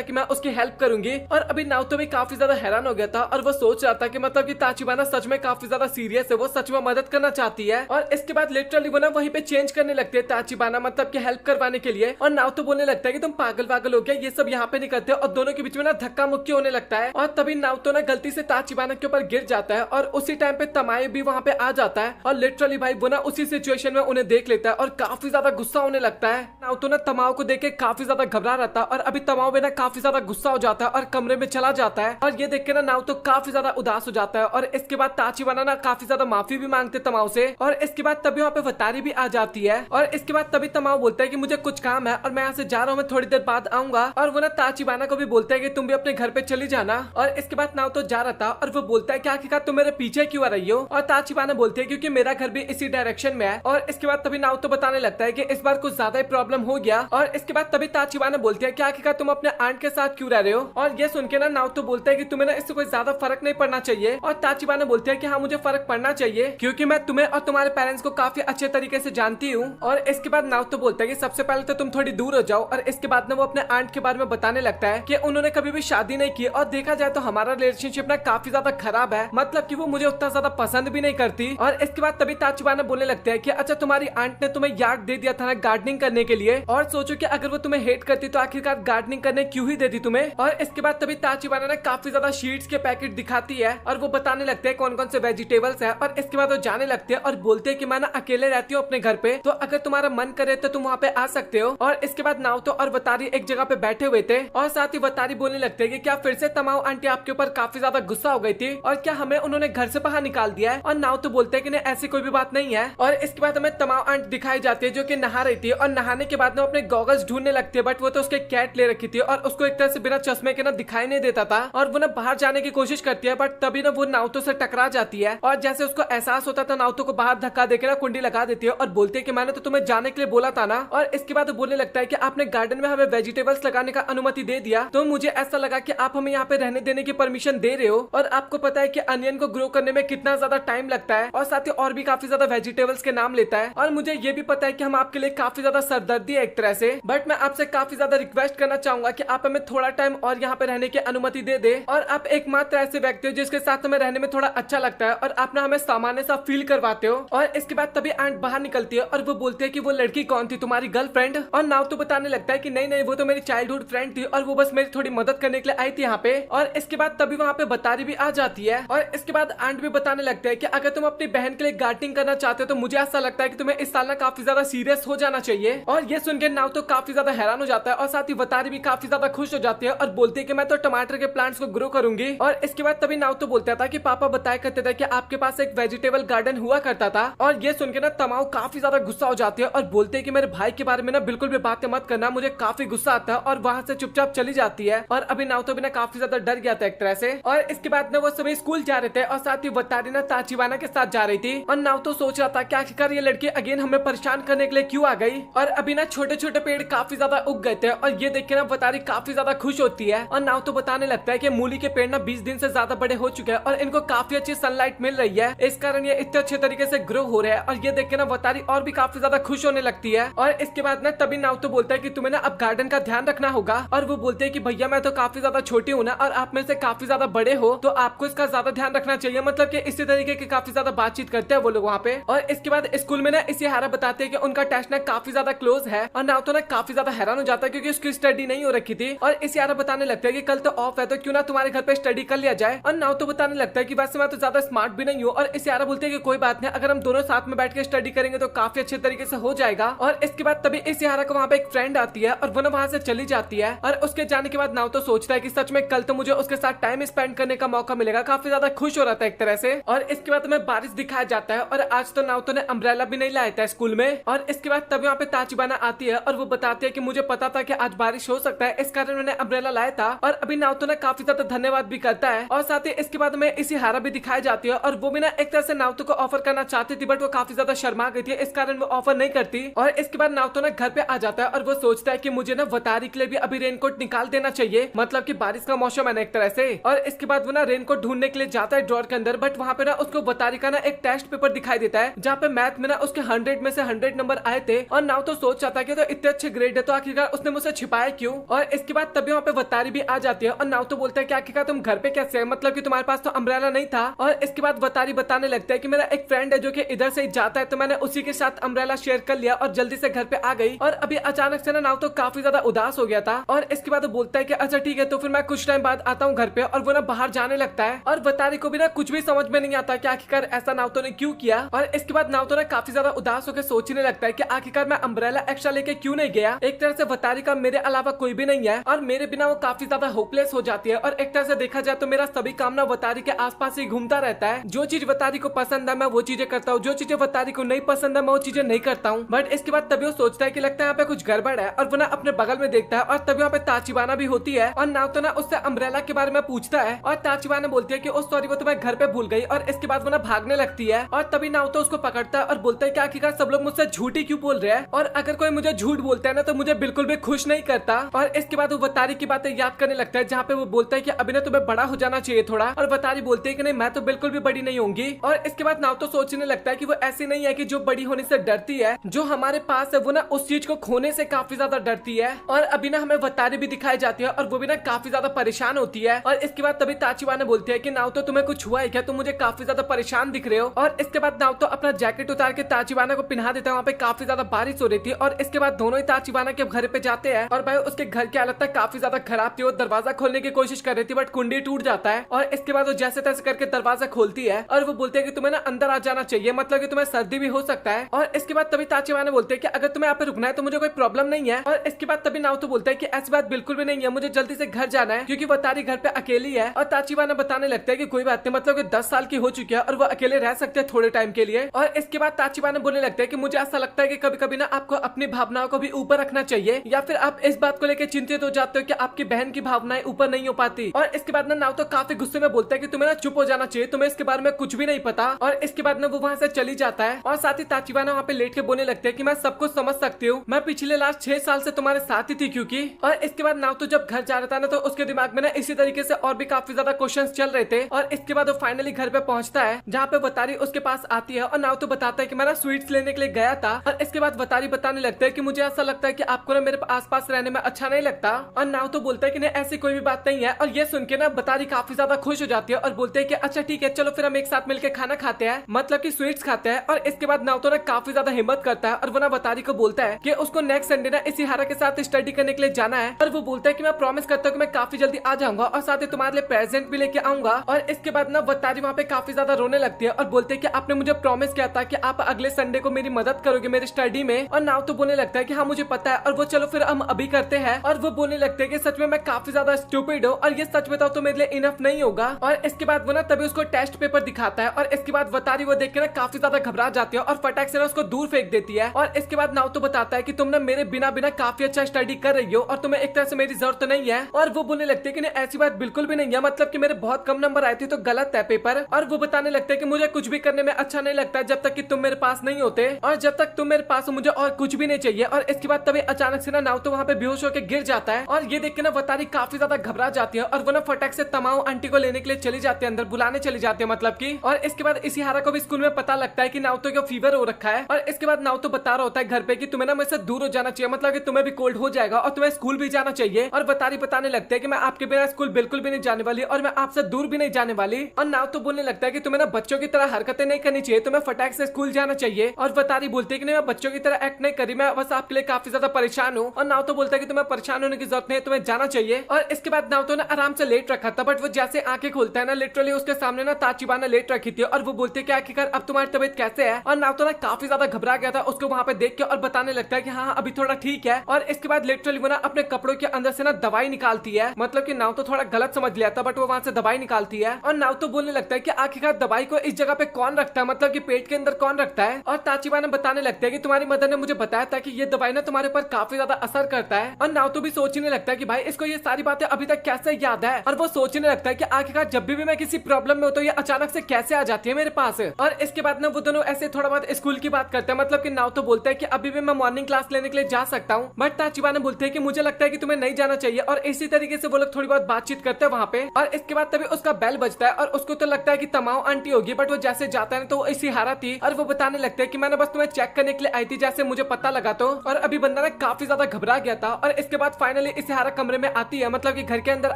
कि मैं उसकी हेल्प करूंगी। और अभी नाओतो भी काफी ज्यादा हैरान हो गया था और वो सोच रहा था कि मतलब कि ताचिबाना सच में काफी ज्यादा सीरियस है, वो सच में मदद करना चाहती है। और इसके बाद लिटरली वो ना वहीं पे चेंज करने लगते हैं ताचिबाना मतलब कि हेल्प करवाने के लिए। और नाओतो बोलने लगता है कि तुम पागल पागल हो गया, ये सब यहाँ पे नहीं करते। और दोनों के बीच में ना धक्का मुक्की होने लगता है और तभी नाओतो ना गलती से ताचिबाना के ऊपर गिर जाता है और उसी टाइम पे तमाई भी वहाँ पे आ जाता है। और लिटरली भाई वो ना उसी सिचुएशन में उन्हें देख लेता है और काफी ज्यादा गुस्सा होने लगता है। नाओतो ना तमाओ को देख के काफी ज्यादा घबरा रहता है और अभी तमाओ भी ना काफी ज्यादा गुस्सा हो जाता है और कमरे में चला जाता है। और ये देख के ना नाओतो काफी ज्यादा उदास हो जाता है। और इसके बाद ताचिबाना ना काफी ज्यादा माफी भी मांगते तमाओ से। और इसके बाद तभी वहाँ पे वतारी भी आ जाती है और इसके बाद तभी तमाओ बोलता है कि मुझे कुछ काम है और मैं यहाँ से जा रहा हूँ, मैं थोड़ी देर बाद आऊंगा। और वो ना ताचिबाना को भी बोलता है कि तुम भी अपने घर पे चली जाना। और इसके बाद नाओतो जा रहा था और वो बोलता है कि आखिरकार तुम मेरे पीछे क्यों आ रही हो। और ताचिबाना बोलती है क्योंकि मेरा घर भी इसी डायरेक्शन में है। और इसके बाद तभी नाओतो बताने लगता है कि इस बार कुछ ज्यादा ही प्रॉब्लम हो गया। और इसके बाद तभी ताचिबाना बोलती है कि आखिरकार तुम अपने आंट के साथ क्यों रह रहे हो। और ये सुन के ना नाओतो बोलता है कि तुम्हें ना इससे कोई ज्यादा फर्क नहीं पड़ना चाहिए। और ताचिबाना बोलती है कि हाँ मुझे फर्क पड़ना चाहिए क्योंकि मैं तुम्हें और तुम्हारे पेरेंट्स को काफी अच्छे तरीके से जानती हूँ। और इसके बाद नाओतो बोलता है कि सबसे पहले तो तुम थोड़ी दूर हो जाओ। और इसके बाद ना वो अपने आंट के बारे में बताने लगता है कि उन्होंने कभी भी शादी नहीं की और देखा जाए तो हमारा रिलेशनशिप ना काफी ज्यादा खराब है, मतलब कि वो मुझे उतना ज्यादा पसंद भी नहीं करती। और इसके बाद तभी ताचिबाना बोलने लगते हैं कि अच्छा तुम्हारी आंट ने तुम्हें यार्ड दे दिया था ना गार्डनिंग करने के लिए, और सोचो कि अगर वो तुम्हें हेट करती तो आखिरकार गार्डनिंग करने क्यों ही देती तुम्हें। और इसके बाद तभी ताचिबाना ने काफी ज्यादा शीट्स के पैकेट दिखाती है और वो बताने लगते हैं कौन कौन से वेजिटेबल्स है। और इसके बाद वो जाने लगते हैं और बोलते हैं कि मैं ना अकेले रहती हूँ अपने घर पे, तो अगर तुम्हारा मन करे तो तुम वहाँ पे आ सकते हो। और इसके बाद नाओतो और वतारी एक जगह पे बैठे हुए थे और साथ ही वतारी बोलने लगते हैं कि क्या फिर से तमाओ आंटी आपके ऊपर काफी ज्यादा गुस्सा हो गई थी और क्या हमें उन्होंने घर से बाहर निकाल दिया है। और नाओतो बोलते हैं कि नहीं ऐसी कोई भी बात नहीं है। और इसके बाद हमें तमाओ आंट दिखाई जाती है जो कि नहा रही थी और नहाने के बाद ना अपने गॉगल्स ढूंढने लगती है, बट वो तो उसके कैट ले रखी थी और उसको एक तरह से बिना चश्मे के ना दिखाई नहीं देता था। और वो ना बाहर जाने की कोशिश करती है बट तभी ना वो नाओतो से टकरा जाती है और जैसे उसको एहसास होता था नाओतो को बाहर धक्का देकर ना कुंडी लगा देती है और बोलती है कि मैंने तो तुम्हें जाने के लिए बोला था ना। और इसके बाद बोलने लगता है कि आपने गार्डन में हमें वेजिटेबल्स लगाने का अनुमति दे दिया तो मुझे ऐसा लगा कि आप हमें यहाँ पे रहने देने की परमिशन दे रहे हो। और आपको पता है कि अनियन को ग्रो करने में कितना ज्यादा टाइम लगता है और साथ ही और भी काफी ज्यादा वेजिटेबल्स के नाम लेता है। और मुझे ये भी पता है कि हम आपके लिए काफी ज्यादा सरदर्दी है एक तरह से, बट मैं आपसे काफी ज्यादा रिक्वेस्ट करना चाहूंगा कि आप हमें थोड़ा टाइम और यहाँ पे रहने की अनुमति दे दे। और आप एकमात्र ऐसे व्यक्ति हो जिसके साथ हमें रहने में थोड़ा अच्छा लगता है और आप ना हमें सामान्य सा फील करवाते हो। और इसके बाद तभी आंट बाहर निकलती है और वो बोलती है कि वो लड़की कौन थी, तुम्हारी गर्लफ्रेंड। और नाओतो बताने लगता है कि नहीं नहीं वो तो मेरी चाइल्डहुड फ्रेंड थी और वो बस मेरी थोड़ी मदद करने के लिए आई थी यहाँ पे। और इसके बाद तभी वहाँ पे बतारी भी आ जाती है और इसके बाद आंट भी बताने लगता है कि अगर तुम अपनी बहन के लिए गार्डनिंग करना चाहते हो तो मुझे ऐसा लगता है कि तुम्हें इस साल ना काफी ज्यादा सीरियस हो जाना चाहिए। और ये सुनकर नाओतो काफी ज्यादा हैरान हो जाता है और साथ ही बतारी भी काफी ज्यादा खुश हो जाती है और बोलती है कि मैं तो टमाटर के प्लांट्स को ग्रो करूंगी। और इसके बाद तभी नाओतो बोलता था कि पापा बताया करते थे कि आपके पास एक वेजिटेबल गार्डन हुआ करता था। और ये सुनकर ना तमाओ काफी ज्यादा गुस्सा हो जाती है और बोलते हैं कि मेरे भाई के बारे में ना बिल्कुल भी बातें मत करना, मुझे काफी गुस्सा आता है। और वहाँ से चुपचाप चली जाती है और अभी नाओतो भी ना काफी ज्यादा डर गया था एक तरह से। और इसके बाद ना वो सभी स्कूल जा रहे थे और साथ ही वतारी ना ताचिबाना के साथ जा रही थी और नाओतो सोच रहा था कि आखिरकार ये लड़की अगेन हमें परेशान करने के लिए क्यों आ गई। और अभी ना छोटे छोटे पेड़ काफी ज्यादा उग गए थे और ये देख के ना वतारी काफी ज्यादा खुश होती है। और नाओतो बताने लगता है कि मूली के पेड़ ना 20 दिन से ज्यादा बड़े हो चुके हैं और इनको काफी अच्छी सनलाइट मिल रही है, इस कारण ये इतने अच्छे तरीके से ग्रो हो रहे हैं। और ये देख के ना वतारी और भी काफी ज्यादा खुश होने लगती है। और इसके बाद ना तभी नाओतो बोलता है कि तुम्हें ना अब गार्डन का ध्यान रखना होगा। और वो बोलते हैं कि भैया मैं तो काफी ज्यादा छोटी हूँ ना और आप मेरे से काफी ज्यादा बड़े हो तो आपको इसका ज्यादा ध्यान रखना चाहिए, मतलब कि इसी तरीके की काफी ज्यादा बातचीत करते हैं वो लोग वहाँ पे। और इसके बाद स्कूल में ना इशिहारा बताते हैं कि उनका टेस्ट ना काफी ज्यादा क्लोज है और नाओतो ना काफी ज्यादा हैरान हो जाता है क्योंकि उसकी स्टडी नहीं हो रखी थी। और इशिहारा बताने लगता है कि कल तो ऑफ है तो क्यों ना तुम्हारे घर पे स्टडी कर लिया जाए। और नाओतो बताने लगता है कि वैसे मैं तो ज्यादा स्मार्ट भी नहीं हूँ। और इशिहारा बोलते हैं कि कोई बात नहीं, अगर हम दोनों साथ में बैठ के स्टडी करेंगे तो काफी अच्छे तरीके से हो जाएगा। और इसके बाद तभी इशिहारा को वहाँ पे एक फ्रेंड आती है और वो ना वहाँ से चली जाती है। और उसके जाने के बाद नाओतो सोचता है कि सच में कल तो मुझे उसके साथ टाइम स्पेंड करने का मौका मिलेगा, काफी ज्यादा खुश हो रहा था एक तरह से। और इसके बाद हमें बारिश दिखाया जाता है और आज तो नाओतो ने अम्ब्रेला भी नहीं लाया था स्कूल में। और इसके बाद तभी वहाँ पे ताचिबाना आती है और वो बताती है कि मुझे पता था कि आज बारिश हो सकता है, इस कारण मैंने अम्ब्रेला लाया था। और अभी नाओतो ने काफी ज्यादा धन्यवाद भी करता है। और साथ ही इसके बाद में इशिहारा भी दिखाई जाती है और वो भी ना एक तरह से नाओतो को ऑफर करना चाहती थी बट वो काफी ज्यादा शर्मा गई थी, इस कारण वो ऑफर नहीं करती। और इसके बाद नाओतो ना घर पे आ जाता है और वो सोचता है कि मुझे ना वतारी के लिए भी अभी रेनकोट निकाल देना चाहिए, मतलब कि बारिश का मौसम है ना एक तरह से। और इसके बाद वो ना रेनकोट ढूंढने के लिए जाता है ड्रॉर के अंदर, बट वहाँ पे ना उसको वतारी का ना एक टेस्ट पेपर दिखाई देता है जहाँ पे मैथ में ना उसके 100 में से 100 नंबर आए थे। और नाओतो सोच रहा था कि तो इतने अच्छे ग्रेड सीक्रेट है तो आखिरकार उसने मुझसे छिपाया क्यों। और इसके बाद तभी वहाँ पे वतारी भी आ जाती है और नाउतो बोलता है कि आखिरकार तुम घर पे कैसे है, मतलब कि तुम्हारे पास तो अम्ब्रेला नहीं था। और इसके बाद वतारी बताने लगता है कि मेरा एक फ्रेंड है जो कि इधर से जाता है तो मैंने उसी के साथ अम्ब्रेला शेयर कर लिया और जल्दी से घर पे आ गई। और अभी अचानक से ना नाउतो काफी ज्यादा उदास हो गया था और इसके बाद वो बोलता है कि अच्छा ठीक है तो फिर मैं कुछ टाइम बाद आता हूँ घर पे। और वो ना बाहर जाने लगता है और वतारी को भी ना कुछ भी समझ में नहीं आता कि आखिरकार ऐसा नाउतो ने क्यों किया। और इसके बाद नाउतो ना काफी ज्यादा उदास होकर सोचने लगता है कि आखिरकार मैं अम्ब्रेला एक्स्ट्रा लेके क्यों नहीं गया। एक तरह से वतारी का मेरे अलावा कोई भी नहीं है और मेरे बिना वो काफी ज्यादा होपलेस हो जाती है। और एक तरह से देखा जाए तो मेरा सभी काम ना वतारी के आसपास ही घूमता रहता है। जो चीज वतारी को पसंद है मैं वो चीजें करता हूँ, जो चीजें वतारी को नहीं पसंद है मैं वो चीजें नहीं करता हूँ। बट इसके बाद तभी वो सोचता है कि लगता है यहाँ पे कुछ गड़बड़ है और वो ना अपने बगल में देखता है और तभी वहाँ पे ताचिबाना भी होती है और नाउतो ना उससे अम्ब्रेला के बारे में पूछता है और ताचिबाना बोलती है कि ओ सॉरी वो तो मैं घर पे भूल गई। और इसके बाद वो ना भागने लगती है और तभी नाउतो उसको पकड़ता है और बोलता है कि आखिरकार सब लोग मुझसे झूठी क्यों बोल रहे हैं और अगर कोई मुझे झूठ बोलता है ना तो मुझे बिल्कुल भी खुश नहीं करता। और इसके बाद वो वतारी की बातें याद करने लगता है जहाँ पे वो बोलता है कि अभी ना तुम्हें बड़ा हो जाना चाहिए थोड़ा। और वतारी बोलती है कि नहीं मैं तो बिल्कुल भी बड़ी नहीं होंगी। और इसके बाद नाउतो सोचने लगता है कि वो ऐसी नहीं है कि जो बड़ी होने से डरती है, जो हमारे पास है वो ना उस चीज को खोने से काफी ज्यादा डरती है। और अभी ना हमें वतारी भी दिखाई जाती है और वो भी ना काफी ज्यादा परेशान होती है। और इसके बाद तभी ताचिबाना बोलती है कि नाउतो तुम्हें कुछ हुआ है क्या, तुम मुझे काफी ज्यादा परेशान दिख रहे हो। और इसके बाद नाउतो अपना जैकेट उतार के ताचिबाना को पहना देता है। वहाँ पे काफी ज्यादा बारिश हो रही थी और इसके बाद दोनों ही ताचिबाना के घर पे जाते हैं और भाई उसके घर की हालत काफी ज्यादा खराब थी। वो दरवाजा खोलने की कोशिश कर रही थी बट कुंडी टूट जाता है और इसके बाद वो जैसे तैसे करके दरवाजा खोलती है और वो बोलते हैं कि तुम्हें ना अंदर आ जाना चाहिए, मतलब कि तुम्हें सर्दी भी हो सकता है। और इसके बाद तभी ताचिबाना बोलते हैं कि अगर तुम्हें यहाँ पे रुकना है तो मुझे कोई प्रॉब्लम नहीं है। और इसके बाद तभी नाउतो बोलता है कि ऐसी बात बिल्कुल भी नहीं है, मुझे जल्दी से घर जाना है क्योंकि वतारी घर पे अकेली है। और ताचिबाना बताने लगता है कि कोई बात नहीं, मतलब कि 10 साल की हो चुकी है और वो अकेले रह सकते हैं थोड़े टाइम के लिए। और इसके बाद ताचिबाना बोलने लगता है कि मुझे ऐसा लगता है कि कभी कभी ना आपको अपनी भावनाओं को भी ऊपर रखना चाहिए या फिर आप इस बात को लेकर चिंतित हो जाते हो कि आपकी बहन की भावनाएं ऊपर नहीं हो पाती। और इसके बाद ना नाउतो काफी गुस्से में बोलता है कि तुम्हें ना चुप हो जाना चाहिए, तुम्हें इसके बारे में कुछ भी नहीं पता। और इसके बाद ना वो वहाँ से चली जाता है और साथ ही ताचिबाना वहाँ पे लेट के बोलने लगते हैं कि मैं सब कुछ समझ सकती हूँ, मैं पिछले लास्ट 6 साल से तुम्हारे साथ ही थी क्योंकि। और इसके बाद नाउतो जब घर जा रहा था ना तो उसके दिमाग में ना इसी तरीके से और भी काफी ज्यादा क्वेश्चंस चल रहे थे। और इसके बाद वो फाइनली घर पे पहुंचता है जहाँ पे वतारी उसके पास आती है और नाउतो बताता है कि मैं ना स्वीट्स लेने के लिए गया था। और इसके बाद वतारी बताने लगता है कि मुझे ऐसा लगता है कि आपको ना मेरे आसपास रहने में अच्छा नहीं लगता। और नाउतो बोलता है कि नहीं ऐसी कोई भी बात नहीं है। और ये सुन के ना वतारी काफी ज्यादा खुश हो जाती है और बोलते हैं कि अच्छा ठीक है चलो फिर हम एक साथ मिलकर खाना खाते हैं, मतलब कि स्वीट्स खाते हैं। और इसके बाद नाउतो ना काफी ज्यादा हिम्मत करता है और वो ना वतारी को बोलता है कि उसको नेक्स्ट संडे ना इशिहारा के साथ स्टडी करने के लिए जाना है। और वो बोलता है कि मैं प्रॉमिस करता हूँ कि मैं काफी जल्दी आ जाऊंगा और साथ ही तुम्हारे लिए प्रेजेंट भी लेके आऊंगा। और इसके बाद ना वतारी वहाँ पे काफी ज्यादा रोने लगती है और बोलते हैं कि आपने मुझे प्रॉमिस किया था कि आप अगले संडे को मेरी मदद करोगे मेरी स्टडी में। और नाउतो बोलने लगता है कि हाँ मुझे पता है और वो चलो फिर हम अभी करते हैं। और वो बोलने लगते हैं कि सच में मैं काफी ज्यादा स्टूपिड हूँ और ये सच बताओ तो मेरे लिए इनफ नहीं होगा। और इसके बाद वो ना तभी उसको टेस्ट पेपर दिखाता है और इसके बाद वतारी वो देख के ना काफी ज्यादा घबरा जाती है और फटाक से ना उसको दूर फेंक देती है। और इसके बाद नाउतो बताता है कि तुम ना मेरे बिना बिना काफी अच्छा स्टडी कर रही हो और तुम्हें एक तरह से मेरी जरूरत नहीं है। और वो बोलने लगते हैं कि ऐसी बात बिल्कुल भी नहीं है, मतलब कि मेरे बहुत कम नंबर आए थे तो गलत है पेपर। और वो बताने लगते हैं कि मुझे कुछ भी करने में अच्छा नहीं लगता जब तक कि तुम मेरे पास नहीं होते और जब तक तुम मेरे पास हो मुझे और कुछ भी नहीं चाहिए। और इसके बाद तभी अचानक से ना नाउतो वहाँ पे बेहोश होकर गिर जाता है और ये देख के ना वतारी काफी ज्यादा घबरा जाती है और वो ना फटाक से तमाओ आंटी को लेने के लिए चली जाती है, अंदर बुलाने चली जाती है मतलब की। और इसके बाद इशिहारा को भी स्कूल में पता लगता है कि नाउतो को फीवर हो रखा है। और इसके बाद नाउतो बता रहा होता है घर पे कि तुम्हें ना मेरे से दूर हो जाना चाहिए, मतलब कि तुम्हें भी कोल्ड हो जाएगा और तुम्हें स्कूल भी जाना चाहिए। और वतारी बताने लगते हैं कि मैं आपके बिना स्कूल बिल्कुल भी नहीं जाने वाली और मैं आपसे दूर भी नहीं जाने वाली। और नाउतो बोलने लगता है कि तुम्हें ना बच्चों की तरह हरकतें नहीं करनी चाहिए, तुम्हें फटाक से स्कूल जाना चाहिए। और वतारी बोलती है कि मैं बच्चों की तरह एक्ट नहीं करी, मैं बस आपके लिए काफी ज्यादा परेशान हूँ। और नाउतो बोलता है कि तुम्हें परेशान होने की जरूरत नहीं है, तुम्हें जाना चाहिए। और इसके बाद नाउतो ने आराम से लेट रखा था बट वो जैसे आंखें खोलता है ना लिटरली उसके सामने ना ताचिबाना लेट रखी थी और वो बोलती है कि आखिरकार अब तुम्हारी तबीयत कैसे है। और नाउतो ना काफी ज्यादा घबरा गया था उसको वहाँ पे देख के और बताने लगता है कि हाँ अभी थोड़ा ठीक है। और इसके बाद लिटरली वो ना अपने कपड़ों के अंदर से ना दवाई निकालती है, मतलब कि नाउतो थोड़ा गलत समझ लिया था बट वो वहाँ से दवाई निकालती है। और नाउतो बोलने लगता है कि आखिरकार दवाई को इस जगह पे कौन रखता है, मतलब कि पेट के अंदर कौन रखता है। और ताचिबाना बताने लगते हैं कि तुम्हारी मदर ने मुझे बताया था कि ये दवाई ना तुम्हारे ऊपर काफी ज्यादा असर करता है। और नाउतो भी सोचने लगता है कि भाई इसको ये सारी बातें अभी तक कैसे याद है। और वो सोचने लगता है कि आखिरकार जब भी मैं किसी प्रॉब्लम में होता हूँ ये अचानक से कैसे आ जाती है मेरे पास। और इसके बाद ना वो दोनों ऐसे थोड़ा बहुत स्कूल की बात करते हैं, मतलब कि नाउतो बोलता है कि अभी भी मैं मॉर्निंग क्लास लेने के लिए जा सकता हूँ बट ताचिबाना बोलते हैं कि मुझे लगता है कि तुम्हें नहीं जाना चाहिए। और इसी तरीके से वो लोग थोड़ी बहुत बातचीत करते हैं वहाँ पे। और इसके बाद तभी उसका बेल बजता है और उसको तो लगता है कि तमाओ आंटी होगी बट वो जैसे जाता है तो वो इशिहारा थी और वो बताने लगते हैं कि मैंने बस तुम्हें चेक करने के लिए आई थी जैसे मुझे पता लगा तो। और अभी बंदा बंदा ना काफी ज्यादा घबरा गया था। और इसके बाद फाइनली इशिहारा कमरे में आती है, मतलब कि घर के अंदर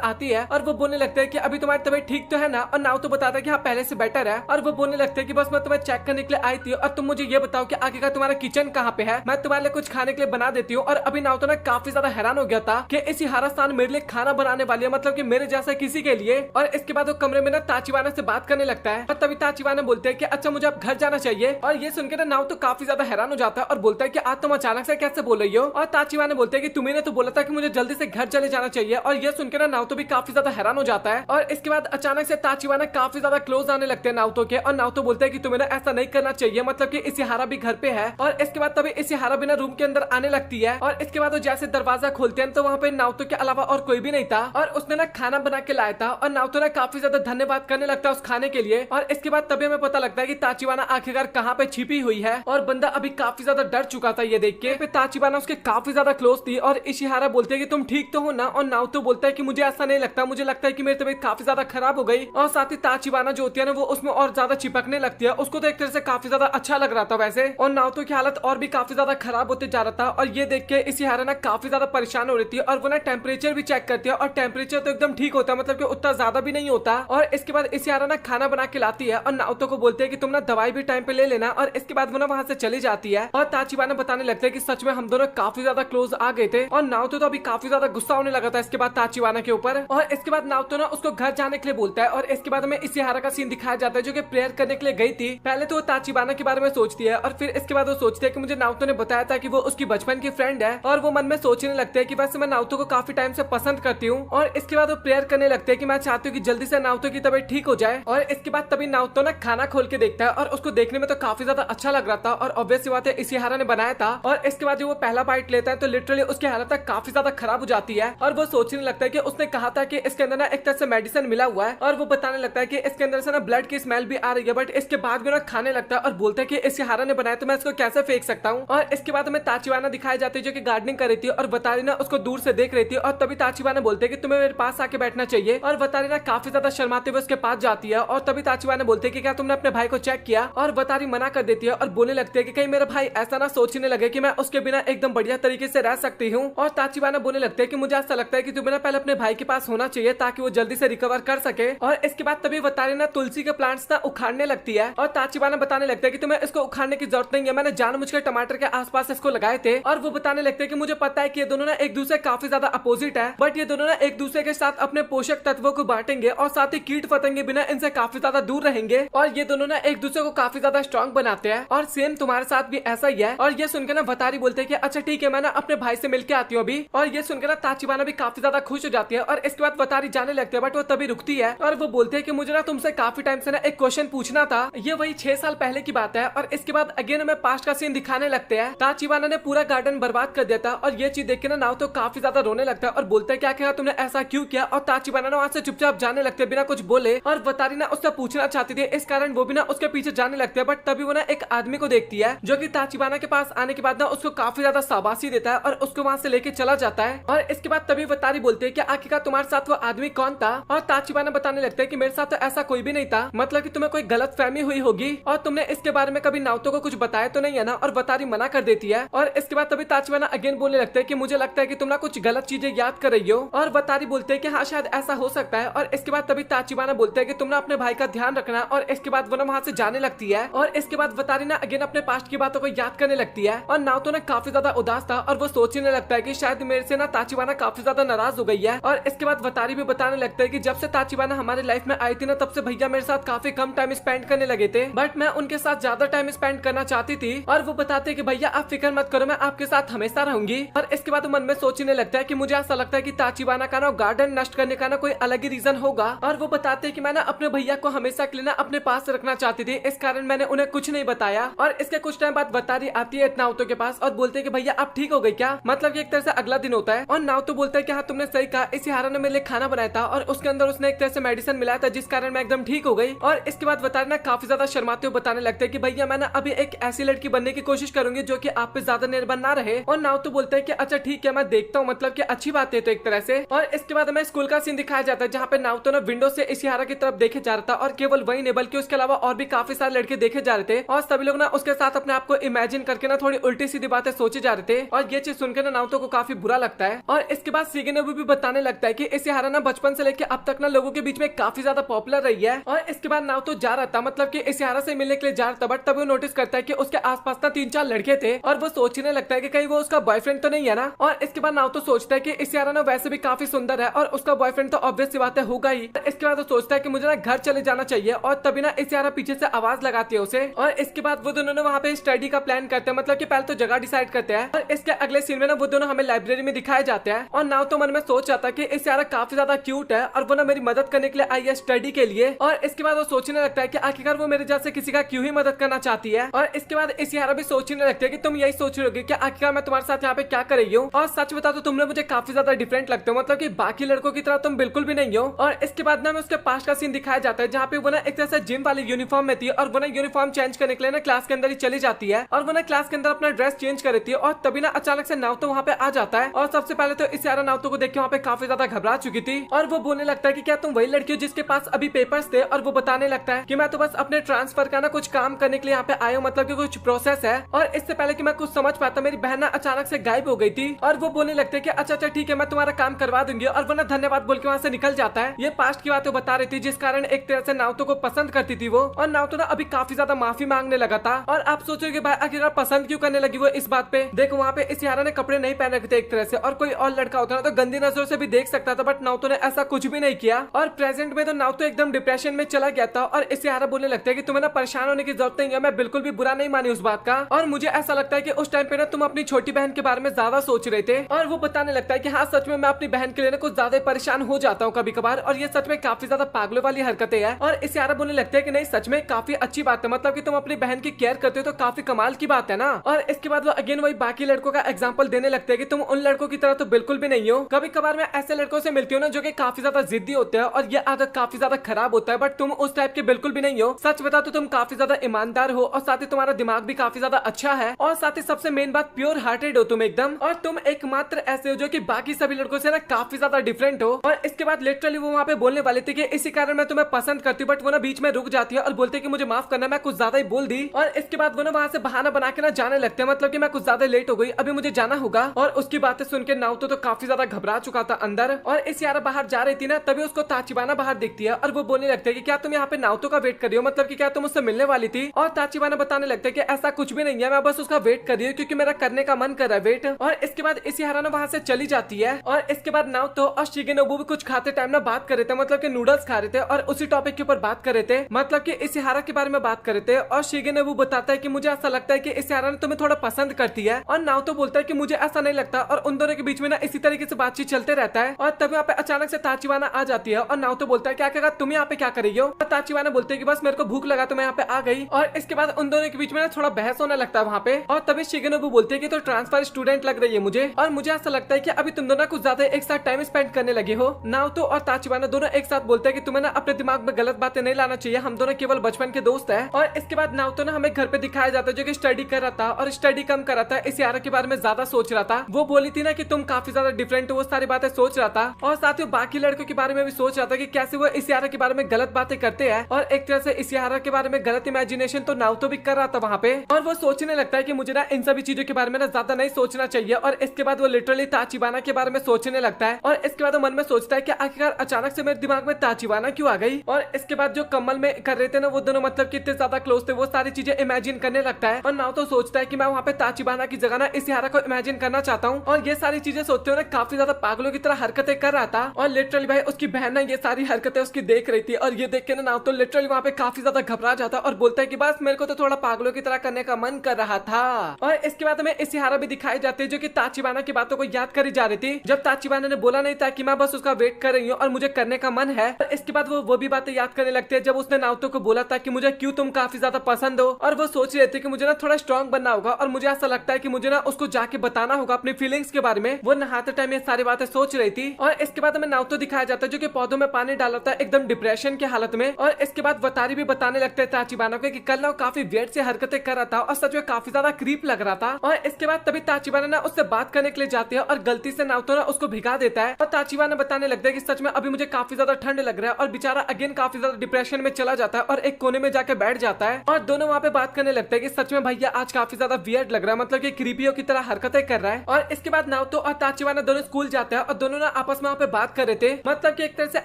आती है, और वो बोलने लगता है कि अभी तुम्हारी तबीयत ठीक तो है ना। और नाओतो बताता है कि हाँ पहले से बेटर है। और वो बोलने लगता है कि बस मैं तुम्हें चेक करने के लिए आई थी और तुम मुझे ये बताओ कि आगे का तुम्हारा किचन कहाँ पे है, मैं तुम्हारे लिए कुछ खाने के लिए बना देती हूँ। और अभी नाओतो ना काफी ज्यादा हैरान हो गया था कि इशिहारा स्थान मेरे लिए खाना बनाने वाली है, मतलब कि मेरे जैसा किसी के लिए। और इसके बाद वो कमरे में ना ताचिबाना से बात करने लगता है। और तभी ताचिबाना बोलते हैं कि अच्छा मुझे अब घर जाना चाहिए। और ये सुनकर ना नाओतो काफी ज्यादा हैरान हो जाता है और बोलता है कि आज तुम अचानक से कैसे बोल रही हो। और ताचिबाना बोलते हैं कि तुम्ही ने तो बोला था कि मुझे जल्दी से घर चले जाना चाहिए। और ये सुनकर ना नाओतो भी काफी ज्यादा हैरान हो जाता है। और इसके बाद अचानक से ताचिबाना काफी ज्यादा क्लोज आने लगते हैं नाओतो के। और नाओतो बोलते हैं कि तुम्हें ना ऐसा नहीं करना चाहिए, मतलब कि इशिहारा भी घर पे है। और इसके बाद तभी इशिहारा भी ना रूम के अंदर आने लगती है। और इसके बाद वो जैसे दरवाजा खोलते हैं तो वहाँ पे नाओतो के अलावा और कोई भी नहीं था। और उसने ना खाना बना के लाया था। और नाओतो ना काफी ज्यादा धन्यवाद करने लगता है उस खाने के लिए। और इसके बाद तभी हमें पता लगता है कि ताचिबाना आखिरकार कहाँ पे छिपी हुई है। और बंदा अभी काफी ज्यादा डर चुका था ये देख के। ताचिबाना उसके काफी ज्यादा क्लोज थी। और इशिहारा बोलते हैं कि तुम ठीक तो हो ना। और नाओतो बोलता है कि मुझे ऐसा नहीं लगता, मुझे लगता है कि मेरी तबीयत काफी ज्यादा खराब हो गई। और साथ ही ताचिबाना जो होती है ना वो उसमें और ज्यादा चिपकने लगती है। उसको तो एक तरह से काफी ज्यादा अच्छा लग रहा था वैसे। और नाओतो की हालत और भी काफी ज्यादा खराब होते जा रहा था। और ये देख के इशिहारा ना काफी ज्यादा परेशान हो रही थी। और वो ना टेम्परेचर भी चेक करती है और टेम्परेचर तो एकदम ठीक होता है, मतलब कि उतना ज्यादा भी नहीं होता। और इसके बाद इशिहारा ना खाना बना के लाती है और नाओतो को बोलते हैं कि तुम ना दवाई भी टाइम पे ले लेना। और इसके बाद वो ना वहां से चली जाती है। और ताचिबाना बताने लगते हैं कि सच में हम दोनों काफी ज्यादा क्लोज आ गए थे। और नाओतो तो अभी काफी ज्यादा गुस्सा होने लगा था इसके बाद ताचिबाना के ऊपर। और इसके बाद नाओतो ना उसको घर जाने के लिए बोलता है। और इसके बाद हमें इशिहारा का सीन दिखाया जाता है जो कि प्रेयर करने के लिए गई थी। पहले तो वो ताचिबाना के बारे में सोचती है और फिर इसके बाद वो सोचती है कि मुझे नाओतो ने बताया था कि वो उसकी बचपन की फ्रेंड है। और वो मन में सोचने लगते हैं कि वैसे मैं नाओतो को काफी टाइम से पसंद करती हूँ। और इसके बाद वो प्रेयर करने लगते हैं कि मैं चाहती हूँ कि जल्दी से नाओतो की तबीयत ठीक हो जाए। और इसके बाद तभी नाओतो ना खाना खोल के देखता है और उसको देखने में तो काफी ज्यादा अच्छा लग रहा था। और ऑब्वियस बात है इशिहारा ने बनाया था। और इसके बाद जब वो पहला बाइट लेता है तो लिटरली उसकी हालत काफी ज्यादा खराब हो जाती है। और वो सोचने लगता है कि उसने कहा था कि इसके अंदर ना एक तरह से मेडिसिन मिला हुआ है। और वो बताने लगता है कि इसके अंदर से ना ब्लड की स्मेल भी आ रही है। बट इसके बाद भी ना खाने लगता है और बोलता है कि इशिहारा ने बनाया तो मैं इसको कैसे फेंक सकता हूँ। और इसके बाद हमें ताचिबाना दिखाई जाती है जो कि गार्डनिंग कर रही थी। और वतारी ना उसको दूर से देख रही थी। और तभी ताचिबाना बोलते हैं कि तुम्हें मेरे पास आके बैठना चाहिए। और वतारी ना काफी ज्यादा शर्माते हुए उसके पास जाती है। और तभी ताचिबाना बोलते हैं कि क्या तुमने अपने भाई को चेक किया। और वतारी मना कर देती है और बोलने लगती है कि कहीं मेरा भाई ऐसा ना सोचने लगे कि मैं उसके बिना एकदम बढ़िया तरीके से रह सकती हूँ। और ताचिबाना बोलने लगते हैं कि मुझे ऐसा लगता है कि तुम्हें ना पहले अपने भाई के पास होना चाहिए ताकि वो जल्दी से रिकवर कर सके। और इसके बाद तभी वतारी ना तुलसी के प्लांट्स ना उखाड़ने लगती है। और ताचिबाना बताने लगता है कि तुम्हें इसको उखाड़ने की जरूरत नहीं है, मैंने जानबूझकर टमाटर के आसपास इसको लगाए थे। और वो बताने लगते हैं कि मुझे पता है कि ये दोनों ना एक दूसरे काफी ज्यादा अपोजिट है, बट ये दोनों ना एक दूसरे के साथ अपने पोषक तत्वों को बांटेंगे और साथ ही कीट पतंगे बिना इनसे काफी ज्यादा दूर रहेंगे। और ये दोनों ना एक दूसरे को काफी ज्यादा स्ट्रॉन्ग बनाते हैं। और सेम तुम्हारे साथ भी ऐसा ही है। और ये सुनकर ना वतारी बोलते हैं कि अच्छा ठीक है, मैं ना अपने भाई से मिलके आती हूँ अभी। और ये सुनकर ना ताचिबाना भी काफी ज्यादा खुश हो जाती है। और इसके बाद वतारी जाने लगती है बट वो तभी रुकती है। और वो बोलते हैं कि मुझे ना तुमसे काफी टाइम से ना एक क्वेश्चन पूछना था। ये वही 6 साल पहले की बात है। और इसके बाद अगेन हमें पास्ट का सीन दिखाने लगते हैं। ताचिबाना ने पूरा गार्डन बर्बाद कर दिया था। और ये चीज देख के ना नाओतो काफी ज्यादा रोने लगता है और बोलता है क्या कहा तुमने, ऐसा क्यों किया। और ताचिबाना ना वहां से चुपचाप जाने लगते बिना कुछ बोले। और वतारी ना उससे पूछना चाहती थी, इस कारण वो भी ना उसके पीछे जाने लगते हैं। बट तभी वो ना एक आदमी को देखती है जो कि ताचिबाना के पास आने के बाद ना उसको काफी ज्यादा शाबाशी देता है और उसको वहां से लेके चला जाता है। और इसके बाद तभी वतारी बोलते हैं कि आखिरकार तुम्हारे साथ वो आदमी कौन था। और ताचिबाना बताने लगते हैं कि मेरे साथ तो ऐसा कोई भी नहीं था, मतलब कि तुम्हें कोई गलत फहमी हुई होगी और तुमने इसके बारे में कभी नाओतो को कुछ बताया तो नहीं है ना। और वतारी मना कर देती है। और इसके बाद तभी ताचिबाना अगेन बोलने लगते हैं कि मुझे लगता है कि तुम ना कुछ गलत चीजें याद कर रही हो। और वतारी बोलते हैं कि हाँ शायद ऐसा हो सकता है। और इसके बाद तभी ताचिबाना बोलते हैं कि तुम ना अपने भाई का ध्यान रखना। और इसके बाद वो ना वहां से जाने लगती है। और इसके बाद वतारी ना अगेन अपने पास्ट की बातों को याद करने लगती है। और नाओतो ना काफी ज्यादा उदास था और वो सोचने लगता है कि शायद मेरे से ना ताचिबाना काफी ज्यादा नाराज हो गई है। और इसके बाद वतारी भी बताने लगता है कि जब से ताचिबाना हमारे लाइफ में आई थी ना तब से भैया मेरे साथ काफी कम टाइम स्पेंड करने लगे थे, बट मैं उनके साथ ज्यादा टाइम स्पेंड करना चाहती थी। और वो बताते कि भैया आप फिक्र मत करो, मैं आपके साथ हमेशा रहूंगी। और इसके बाद मन में सोचने लगता है कि मुझे ऐसा लगता है कि ताचिबाना का ना गार्डन नष्ट करने का ना कोई अलग ही रीजन होगा। और वो बताते हैं कि मैं ना अपने भैया को हमेशा के लिए ना अपने पास रखना चाहती थी, इस कारण मैंने उन्हें कुछ नहीं बताया। और इसके कुछ टाइम बाद वतारी आती है नाओतो के पास और बोलते हैं कि भैया आप ठीक हो गए क्या, मतलब कि एक तरह से अगला दिन होता है। और नाओतो बोलता है कि हाँ तुमने सही कहा, इशिहारा ने मेरे लिए खाना बनाया था और उसके अंदर उसने एक तरह से मेडिसिन मिलाया था जिस कारण मैं एकदम ठीक हो गई। और इसके बाद वतारी ना काफी ज्यादा शर्माते हुए बताने लगते हैं कि भैया मैं ना अभी एक ऐसी लड़की बनने की कोशिश करूंगी जो कि आप पे ज्यादा निर्भर ना रहे। और नाओतो बोलता है कि अच्छा ठीक है मैं देखता हूँ, मतलब कि अच्छी बात है तो एक तरह से। और इसके बाद हमें स्कूल का सीन दिखाया जाता है जहाँ पे नाओतो ना विंडो से इशिहारा की तरफ देखे जा रहा था। और केवल वही नहीं बल्कि उसके अलावा और भी काफी सारे लड़के देखे जा रहे थे और सभी लोग ना उसके साथ अपने आप को इमेजिन करके ना थोड़ी उल्टी सीधी बातें सोचे जा जा रहे थे और ये चीज सुनकर नाउतो को काफी बुरा लगता है। और इसके बाद शिगेनोबु भी बताने लगता है कि इशिहारा ना बचपन से लेकर अब तक ना लोगों के बीच में काफी ज्यादा पॉपुलर रही है। और इसके बाद नाउतो जा रहा था, मतलब कि इशिहारा से मिलने के लिए जा रहा था, बट तब वो नोटिस करता है कि उसके आसपास ना 3-4 लड़के थे और वो सोचने लगता है कि कहीं वो उसका बॉयफ्रेंड तो नहीं है ना। और इसके बाद नाउतो सोचता है कि इशिहारा ना वैसे भी काफी सुंदर है और उसका बॉयफ्रेंड तो ऑब्वियस सी बात है होगा ही। इसके बाद वो सोचता है कि मुझे ना घर चले जाना चाहिए और तभी ना इशिहारा पीछे से आवाज लगाती है उसे। और इसके बाद वो दोनों वहाँ पे स्टडी का प्लान करते हैं, मतलब कि पहले तो जगह डिसाइड करते हैं। और इसके अगले सीन में ना वो दोनों हमें लाइब्रेरी में दिखाए जाते हैं। और नाउतो मन में सोच रहा था कि इशिहारा काफी ज्यादा क्यूट है और वो ना मेरी मदद करने के लिए आई है स्टडी के लिए। और इसके बाद वो सोचने लगता है कि आखिरकार वो मेरे जैसे किसी का क्यों ही मदद करना चाहती है। और इसके बाद इशिहारा भी सोचने लगता है कि तुम यही सोच रहे होगे कि आखिरकार मैं तुम्हारे साथ यहाँ पे क्या कर रही हूँ। और सच बता तो तुमने मुझे काफी ज्यादा डिफरेंट लगते हो, मतलब कि बाकी लड़कों की तरह तुम बिल्कुल भी नहीं हो। और इसके बाद ना उसके पास का सीन दिखाया जाता है जहाँ पे वो ना एक तरह से जिम वाली यूनिफॉर्म में थी और वो ना यूनिफॉर्म चेंज करने के लिए ना क्लास के अंदर ही चली जाती है और वो ना क्लास के अंदर अपना ड्रेस चेंज कर रही है। और तभी ना अचानक से नाउतो वहाँ पे आ जाता है और सबसे पहले तो इशिहारा नाउतो को देख के वहाँ पे काफी ज्यादा घबरा चुकी थी और वो बोलने लगता है कि क्या तुम वही लड़की हो जिसके पास अभी पेपर्स थे। और वो बताने लगता है कि मैं तो बस अपने ट्रांसफर का ना कुछ काम करने के लिए यहाँ पे आया हूँ, मतलब कि कुछ प्रोसेस है। और इससे पहले कि मैं कुछ समझ पाता मेरी बहन ना अचानक से गायब हो गई थी और वो बोलने लगते हैं कि अच्छा अच्छा ठीक है मैं तुम्हारा काम करवा दूंगी। और वो ना धन्यवाद बोल के वहाँ से निकल जाता है। ये पास्ट की बातें बता रही थी जिस कारण एक तरह से नाउतो को पसंद करती थी वो। और नाउतो ना अभी काफी ज्यादा माफी मांगने लगा था। और आप सोचोगे भाई आखिर पसंद क्यों करने लगी वो इस बात पे। देखो वहाँ पे इशिहारा ने कपड़े नहीं पहन रखे थे एक तरह से और कोई और लड़का होता ना तो गंदी नजरों से भी देख सकता था, बट नाउतो ने ऐसा कुछ भी नहीं किया। और प्रेजेंट में तो नाउतो एकदम डिप्रेशन में चला गया था और इशिहारा बोलने लगता है कि तुम्हें ना परेशान होने की जरूरत नहीं है, मैं बिल्कुल भी बुरा नहीं मानी उस बात का। और मुझे ऐसा लगता है कि उस टाइम पे ना तुम अपनी छोटी बहन के बारे में ज्यादा सोच रहे थे। और वो बताने लगता है कि हाँ सच में मैं अपनी बहन के लिए ना कुछ ज्यादा परेशान हो जाता हूँ कभी कभार और ये सच में काफी ज्यादा पागलों वाली हरकतें हैं। और इशिहारा बोलने लगता है कि नहीं सच में काफी अच्छी बात है, मतलब कि तुम अपनी बहन की केयर करते हो तो काफी कमाल की बात है ना। और इसके बाद वो अगेन वही बाकी लड़कों का एग्जांपल देने लगते हैं कि तुम उन लड़कों की तरह तो बिल्कुल भी नहीं हो। कभी कभार मैं ऐसे लड़कों से मिलती हूँ ना जो कि काफी ज्यादा जिद्दी होते हैं और ये आदत काफी ज्यादा खराब होता है, बट तुम उस टाइप के बिल्कुल भी नहीं हो। सच बता तो तुम काफी ज्यादा ईमानदार हो और साथ ही तुम्हारा दिमाग भी काफी ज्यादा अच्छा है और साथ ही सबसे मेन बात प्योर हार्टेड हो तुम एकदम। और तुम एकमात्र ऐसे हो जो कि बाकी सभी लड़कों से ना काफी ज्यादा डिफरेंट हो। और इसके बाद लिटरली वो वहाँ पे बोलने वाले थे कि इसी कारण मैं तुम्हें पसंद करती हूँ, बट वो ना बीच में रुक जाती है और बोलते कि मुझे माफ करना मैं कुछ ज्यादा ही बोल दी। और इसके बाद वो ना वहाँ से बहाना बना के ना जाने लगते हैं, मतलब कि मैं कुछ ज्यादा लेट हो गई अभी मुझे जाना होगा। और उसकी बातें सुन के नाउतो तो काफी ज्यादा घबरा चुका था अंदर। और इशिहारा बाहर जा रही थी ना तभी उसको ताचिबाना बाहर दिखती है और वो बोलने लगते हैं कि क्या तुम यहाँ पे नाउतो का वेट कर रही हो, मतलब कि क्या तुम उससे मिलने वाली थी। और ताचिबाना बताने लगता है कि ऐसा कुछ भी नहीं है, मैं बस उसका वेट कर रही हूँ क्योंकि मेरा करने का मन कर रहा है वेट। और इसके बाद इशिहारा ना वहाँ से चली जाती है। और इसके बाद नाउतो और शिगेनोबु भी कुछ खाते टाइम ना बात कर रहे थे, मतलब कि नूडल्स खा रहे थे और उसी टॉपिक के ऊपर बात कर रहे थे, मतलब कि इशिहारा के बारे में बात कर रहे थे। और शिगेनोबु बताता है कि मुझे ऐसा लगता है कि इशिहारा ने तुम्हें थोड़ा पसंद करती है। और नाउतो बोलता है कि मुझे ऐसा नहीं लगता। और उन दोनों के बीच में ना इसी तरीके से बातचीत चलते रहता है। और तभी यहाँ पे अचानक से ताचिबाना आ जाती है और नाउतो बोलता है क्या तुम यहाँ पे क्या कर रही हो। और ताचिबाना बोलते है कि बस मेरे को भूख लगा तो मैं यहाँ पे आ गई। और इसके बाद उन दोनों के बीच में ना थोड़ा बहस होने लगता है वहाँ पे। और तभी शिगेनोबु बोलते है कि तो ट्रांसफर स्टूडेंट लग रही है मुझे और मुझे ऐसा लगता है कि अभी तुम दोनों कुछ ज्यादा एक साथ टाइम स्पेंड करने लगे हो। नाउतो और ताचिबाना दोनों एक साथ बोलते हैं कि तुम्हें ना अपने दिमाग में गलत बातें नहीं लाना चाहिए, हम दोनों केवल बचपन के दोस्त हैं। और इसके बाद नाउतो ना हमें घर पे दिखाया जाता है जो कि स्टडी कर रहा था और स्टडी कम कर रहा था, इशिहारा के बारे में ज्यादा सोच रहा था। वो बोली थी ना कि तुम काफी ज्यादा डिफरेंट हो, वो सारी बातें सोच रहा था। और साथ ही बाकी लड़कों के बारे में भी सोच रहा था कि कैसे वो इशिहारा के बारे में गलत बातें करते हैं। और एक तरह से इशिहारा के बारे में गलत इमेजिनेशन तो नाउतो भी कर रहा था वहाँ पे। और वो सोचने लगता है कि मुझे ना इन सभी चीजों के बारे में ना ज्यादा नहीं सोचना चाहिए। और इसके बाद वो लिटरली ताचिबाना के बारे में सोचने लगता है। और इसके बाद वो मन में सोचता है कि आखिरकार अचानक से मेरे दिमाग में ताचिबाना क्यों आ गई। और इसके बाद जो कमल में कर रहे थे ना वो दोनों, मतलब कितने ज्यादा क्लोज थे, वो सारी चीजें इमेजिन करने लगता है। और नाउतो सोचता है कि मैं वहाँ पे ताचिबाना की जगह ना इशिहारा को इमेजिन करना चाहता हूँ। और ये सारी चीजें सोचते हुए ना काफी ज्यादा पागलों की तरह हरकतें कर रहा था। और लिटरली भाई उसकी बहन ना ये सारी हरकतें उसकी देख रही थी और ये देख के ना नाउतो लिटरली वहाँ पे काफी ज्यादा घबरा जाता और बोलता है कि बस मेरे को तो थोड़ा पागलों की तरह करने का मन कर रहा था। और इसके बाद हमें इशिहारा भी दिखाई जाती है जो कि ताचिबाना की बातों को याद करी जा रही थी। जब ताचिबाना ने बोला नहीं था कि मैं बस उसका वेट कर रही हूँ और मुझे करने का मन है। और इसके बाद वो भी बातें याद करने लगते हैं जब उसने नाउतो को बोला था कि मुझे क्यों तुम काफी ज्यादा पसंद हो। और वो सोच रहे थे कि मुझे ना थोड़ा स्ट्रॉन्ग बनना होगा और मुझे ऐसा लगता है कि मुझे ना उसको जाके बताना होगा अपनी फीलिंग्स के बारे में। वो नहाते टाइम ये सारी बातें सोच रही थी। और इसके बाद हमें नाउतो दिखाया जाता है जो कि पौधों में पानी डाल रहा था एकदम डिप्रेशन की हालत में। और इसके बाद वतारी भी बताने लगते हैं ताचिबाना को कि कल ना काफी वियर्ड से हरकतें कर रहा था और सच में काफी ज्यादा क्रीप लग रहा था। और इसके बाद तभी ताचिबाना ना उससे बात करने के लिए जाती है और गलती से नाउतो ना उसको भिगा देता है। और ताचिबाना बताने लगता है कि सच में अभी मुझे काफी ज्यादा ठंड लग रहा है। और बेचारा अगेन काफी ज्यादा डिप्रेशन में चला जाता है और एक कोने में जाके बैठ जाता है। और दोनों वहाँ पे बात करने लगते हैं कि सच में भैया आज काफी ज्यादा वियर्ड लग रहा है, मतलब कि क्रीपियों की तरह हरकतें कर रहा है। और इसके बाद नाओतो और ताचिबाना दोनों स्कूल जाते हैं और दोनों ना आपस में वहाँ पे बात कर रहे थे, मतलब कि एक तरह से